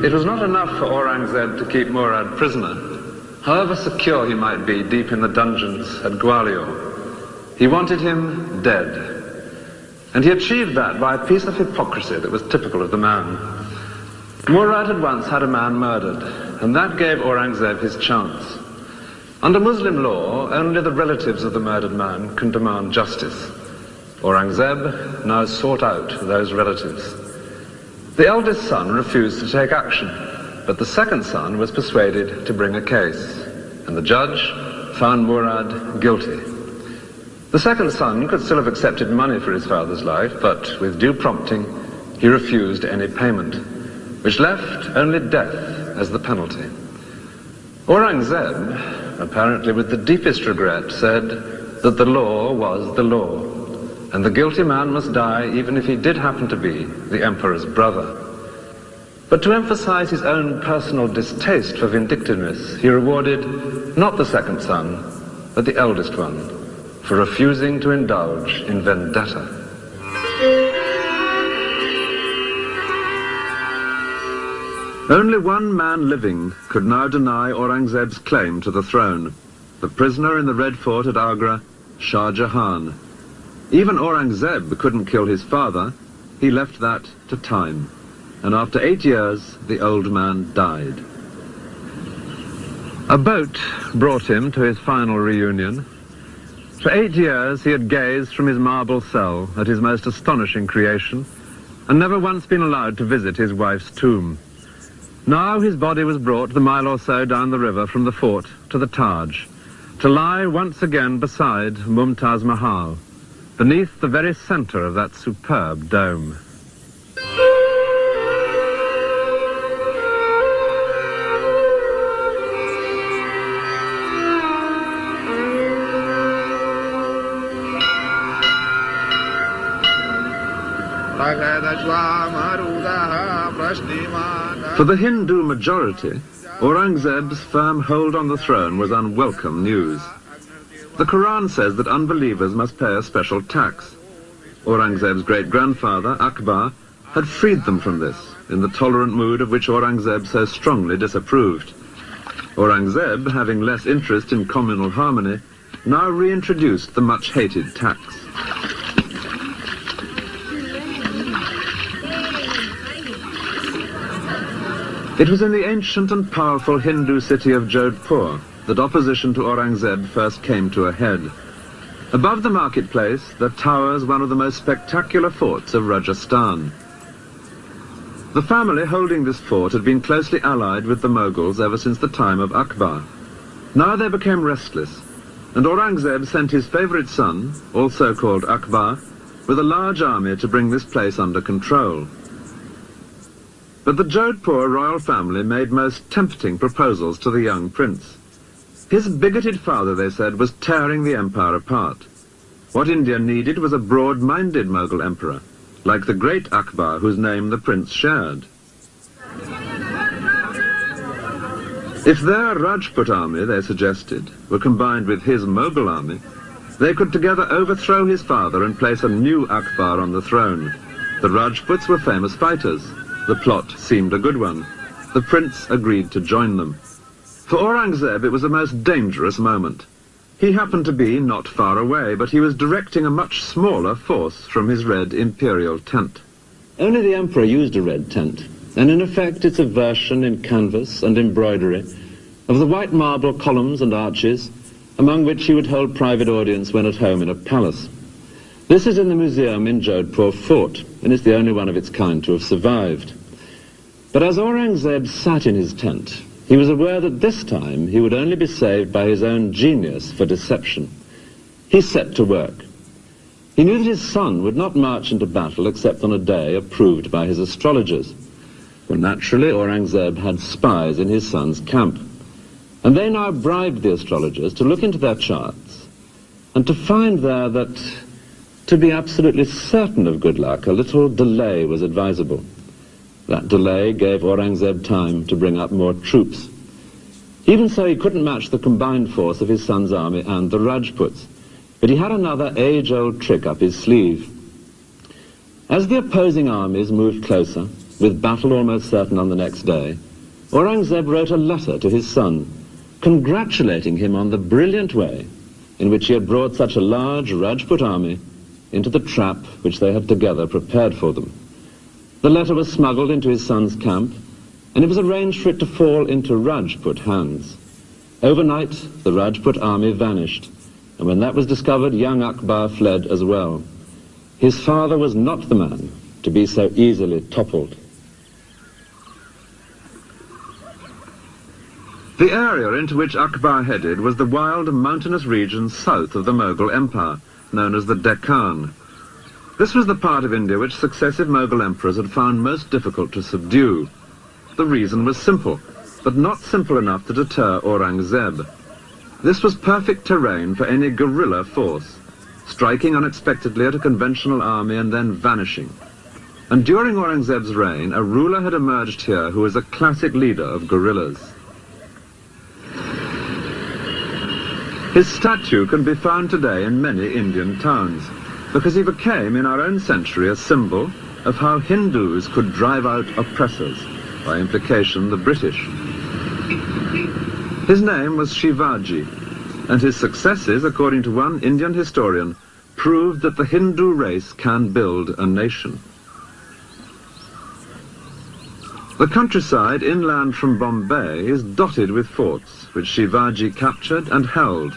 It was not enough for Aurangzeb to keep Murad prisoner, however secure he might be deep in the dungeons at Gwalior. He wanted him dead. And he achieved that by a piece of hypocrisy that was typical of the man. Murad had once had a man murdered, and that gave Aurangzeb his chance. Under Muslim law, only the relatives of the murdered man can demand justice. Aurangzeb now sought out those relatives. The eldest son refused to take action, but the second son was persuaded to bring a case, and the judge found Murad guilty. The second son could still have accepted money for his father's life, but with due prompting, he refused any payment, which left only death as the penalty. Aurangzeb, apparently with the deepest regret, said that the law was the law, and the guilty man must die even if he did happen to be the emperor's brother. But to emphasize his own personal distaste for vindictiveness, he rewarded not the second son, but the eldest one, for refusing to indulge in vendetta. Only one man living could now deny Aurangzeb's claim to the throne, the prisoner in the Red Fort at Agra, Shah Jahan. Even Aurangzeb couldn't kill his father. He left that to time. And after 8 years, the old man died. A boat brought him to his final reunion. For 8 years, he had gazed from his marble cell at his most astonishing creation, and never once been allowed to visit his wife's tomb. Now his body was brought the mile or so down the river from the fort to the Taj, to lie once again beside Mumtaz Mahal, beneath the very center of that superb dome. For the Hindu majority, Aurangzeb's firm hold on the throne was unwelcome news. The Quran says that unbelievers must pay a special tax. Aurangzeb's great-grandfather, Akbar, had freed them from this, in the tolerant mood of which Aurangzeb so strongly disapproved. Aurangzeb, having less interest in communal harmony, now reintroduced the much-hated tax. It was in the ancient and powerful Hindu city of Jodhpur that opposition to Aurangzeb first came to a head. Above the marketplace, there towers one of the most spectacular forts of Rajasthan. The family holding this fort had been closely allied with the Mughals ever since the time of Akbar. Now they became restless, and Aurangzeb sent his favorite son, also called Akbar, with a large army to bring this place under control. But the Jodhpur royal family made most tempting proposals to the young prince. His bigoted father, they said, was tearing the empire apart. What India needed was a broad-minded Mughal emperor, like the great Akbar, whose name the prince shared. If their Rajput army, they suggested, were combined with his Mughal army, they could together overthrow his father and place a new Akbar on the throne. The Rajputs were famous fighters. The plot seemed a good one. The prince agreed to join them. For Aurangzeb, it was a most dangerous moment. He happened to be not far away, but he was directing a much smaller force from his red imperial tent. Only the emperor used a red tent, and in effect it's a version in canvas and embroidery of the white marble columns and arches among which he would hold private audience when at home in a palace. This is in the museum in Jodhpur Fort, and is the only one of its kind to have survived. But as Aurangzeb sat in his tent, he was aware that this time he would only be saved by his own genius for deception. He set to work. He knew that his son would not march into battle except on a day approved by his astrologers. Well, naturally, Aurangzeb had spies in his son's camp, and they now bribed the astrologers to look into their charts and to find there that, to be absolutely certain of good luck, a little delay was advisable. That delay gave Aurangzeb time to bring up more troops. Even so, he couldn't match the combined force of his son's army and the Rajputs, but he had another age-old trick up his sleeve. As the opposing armies moved closer, with battle almost certain on the next day, Aurangzeb wrote a letter to his son, congratulating him on the brilliant way in which he had brought such a large Rajput army into the trap which they had together prepared for them. The letter was smuggled into his son's camp, and it was arranged for it to fall into Rajput hands. Overnight, the Rajput army vanished, and when that was discovered, young Akbar fled as well. His father was not the man to be so easily toppled. The area into which Akbar headed was the wild mountainous region south of the Mughal Empire, known as the Deccan. This was the part of India which successive Mughal emperors had found most difficult to subdue. The reason was simple, but not simple enough to deter Aurangzeb. This was perfect terrain for any guerrilla force, striking unexpectedly at a conventional army and then vanishing. And during Aurangzeb's reign, a ruler had emerged here who was a classic leader of guerrillas. His statue can be found today in many Indian towns, because he became, in our own century, a symbol of how Hindus could drive out oppressors, by implication the British. His name was Shivaji, and his successes, according to one Indian historian, proved that the Hindu race can build a nation. The countryside inland from Bombay is dotted with forts, which Shivaji captured and held,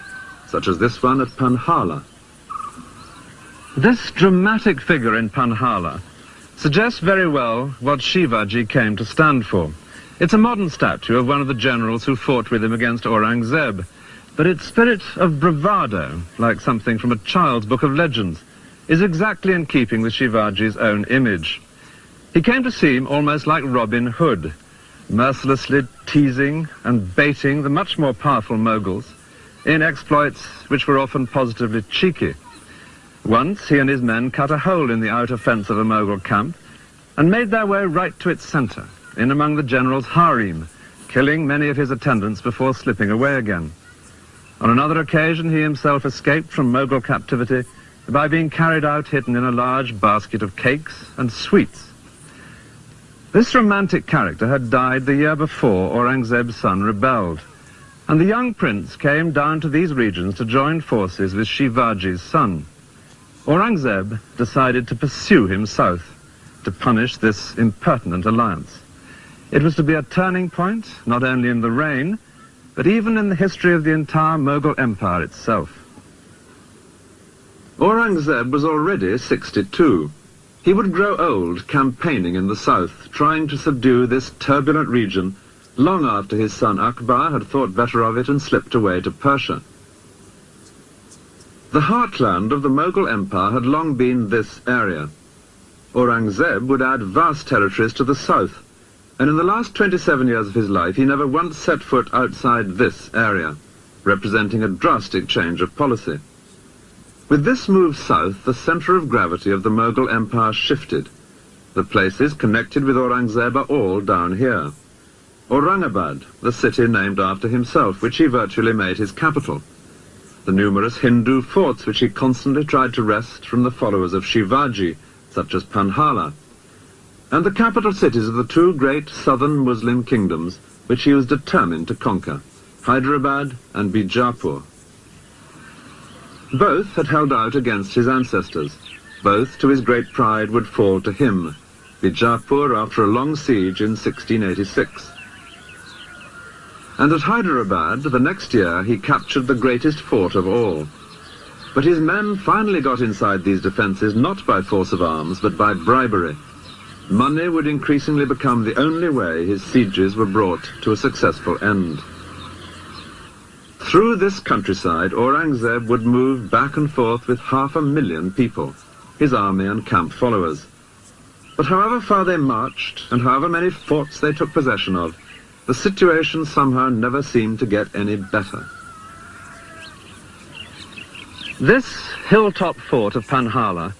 such as this one at Panhala. This dramatic figure in Panhala suggests very well what Shivaji came to stand for. It's a modern statue of one of the generals who fought with him against Aurangzeb, but its spirit of bravado, like something from a child's book of legends, is exactly in keeping with Shivaji's own image. He came to seem almost like Robin Hood, mercilessly teasing and baiting the much more powerful Mughals in exploits which were often positively cheeky. Once he and his men cut a hole in the outer fence of a Mughal camp and made their way right to its center, in among the general's harem, killing many of his attendants before slipping away again. On another occasion, he himself escaped from Mughal captivity by being carried out hidden in a large basket of cakes and sweets. This romantic character had died the year before Aurangzeb's son rebelled, and the young prince came down to these regions to join forces with Shivaji's son. Aurangzeb decided to pursue him south, to punish this impertinent alliance. It was to be a turning point, not only in the reign, but even in the history of the entire Mughal Empire itself. Aurangzeb was already 62. He would grow old campaigning in the south, trying to subdue this turbulent region long after his son Akbar had thought better of it and slipped away to Persia. The heartland of the Mughal Empire had long been this area. Aurangzeb would add vast territories to the south, and in the last 27 years of his life he never once set foot outside this area, representing a drastic change of policy. With this move south, the center of gravity of the Mughal Empire shifted. The places connected with Aurangzeb are all down here. Aurangabad, the city named after himself, which he virtually made his capital. The numerous Hindu forts which he constantly tried to wrest from the followers of Shivaji, such as Panhala, and the capital cities of the two great southern Muslim kingdoms which he was determined to conquer, Hyderabad and Bijapur. Both had held out against his ancestors. Both, to his great pride, would fall to him. Bijapur after a long siege in 1686. And at Hyderabad, the next year, he captured the greatest fort of all. But his men finally got inside these defences not by force of arms, but by bribery. Money would increasingly become the only way his sieges were brought to a successful end. Through this countryside, Aurangzeb would move back and forth with 500,000 people, his army and camp followers. But however far they marched, and however many forts they took possession of, the situation somehow never seemed to get any better. This hilltop fort of Panhala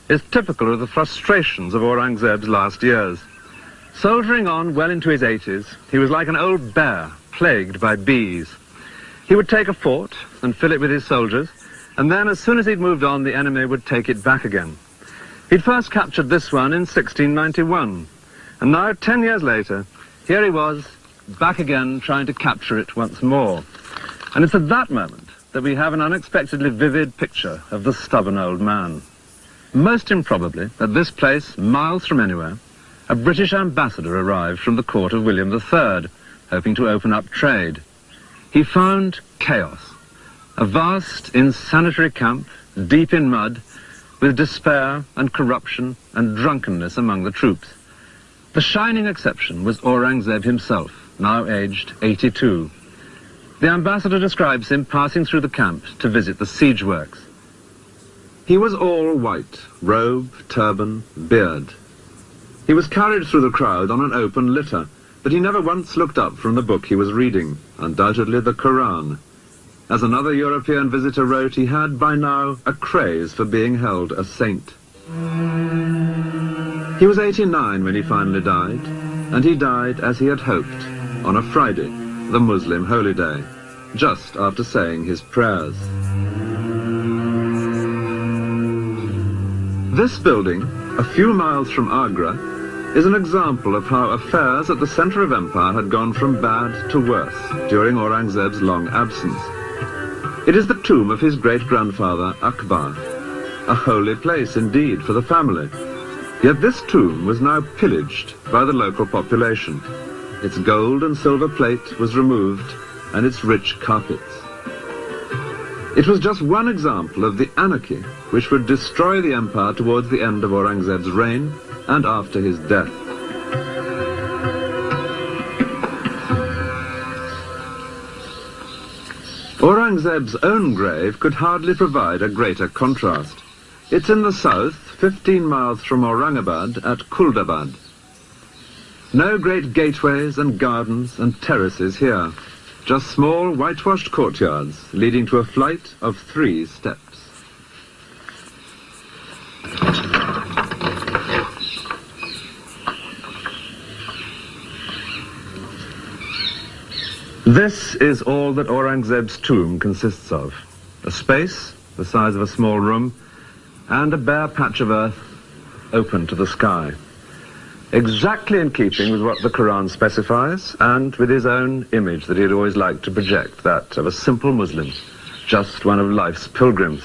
is typical of the frustrations of Aurangzeb's last years. Soldiering on well into his 80s, he was like an old bear plagued by bees. He would take a fort and fill it with his soldiers, and then as soon as he'd moved on, the enemy would take it back again. He'd first captured this one in 1691, and now, 10 years later, here he was, back again trying to capture it once more. And it's at that moment that we have an unexpectedly vivid picture of the stubborn old man. Most improbably, at this place, miles from anywhere, a British ambassador arrived from the court of William III, hoping to open up trade. He found chaos, a vast, insanitary camp, deep in mud, with despair and corruption and drunkenness among the troops. The shining exception was Aurangzeb himself, now aged 82. The ambassador describes him passing through the camp to visit the siege works. He was all white, robe, turban, beard. He was carried through the crowd on an open litter, but he never once looked up from the book he was reading, undoubtedly the Quran. As another European visitor wrote, he had by now a craze for being held a saint. He was 89 when he finally died, and he died as he had hoped, on a Friday, the Muslim holy day, just after saying his prayers. This building, a few miles from Agra, is an example of how affairs at the centre of empire had gone from bad to worse during Aurangzeb's long absence. It is the tomb of his great-grandfather Akbar, a holy place indeed for the family. Yet this tomb was now pillaged by the local population. Its gold and silver plate was removed, and its rich carpets. It was just one example of the anarchy which would destroy the empire towards the end of Aurangzeb's reign and after his death. Aurangzeb's own grave could hardly provide a greater contrast. It's in the south, 15 miles from Aurangabad at Kuldabad. No great gateways and gardens and terraces here, just small whitewashed courtyards leading to a flight of 3 steps. This is all that Aurangzeb's tomb consists of. A space the size of a small room and a bare patch of earth open to the sky. Exactly in keeping with what the Quran specifies and with his own image that he had always liked to project, that of a simple Muslim, just one of life's pilgrims.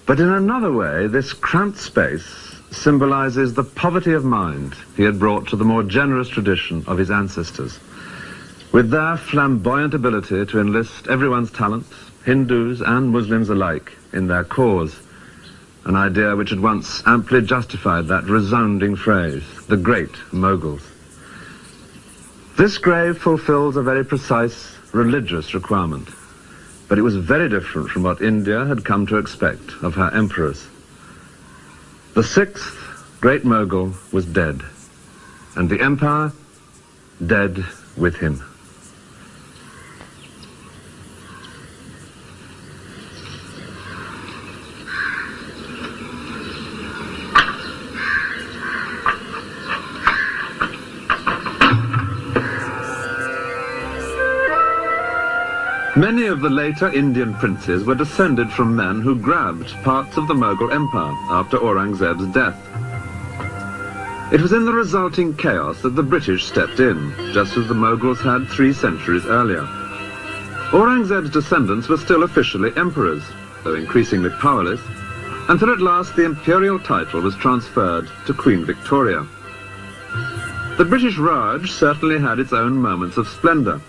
But in another way, this cramped space symbolizes the poverty of mind he had brought to the more generous tradition of his ancestors. With their flamboyant ability to enlist everyone's talents, Hindus and Muslims alike, in their cause, an idea which had once amply justified that resounding phrase, the Great Mughals. This grave fulfills a very precise religious requirement, but it was very different from what India had come to expect of her emperors. The 6th Great Mughal was dead, and the empire dead with him. Many of the later Indian princes were descended from men who grabbed parts of the Mughal Empire after Aurangzeb's death. It was in the resulting chaos that the British stepped in, just as the Mughals had 3 centuries earlier. Aurangzeb's descendants were still officially emperors, though increasingly powerless, until at last the imperial title was transferred to Queen Victoria. The British Raj certainly had its own moments of splendour,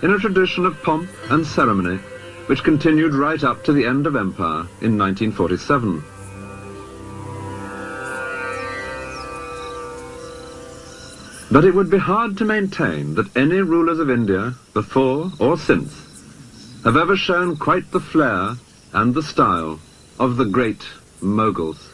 in a tradition of pomp and ceremony which continued right up to the end of empire in 1947. But it would be hard to maintain that any rulers of India, before or since, have ever shown quite the flair and the style of the great Mughals.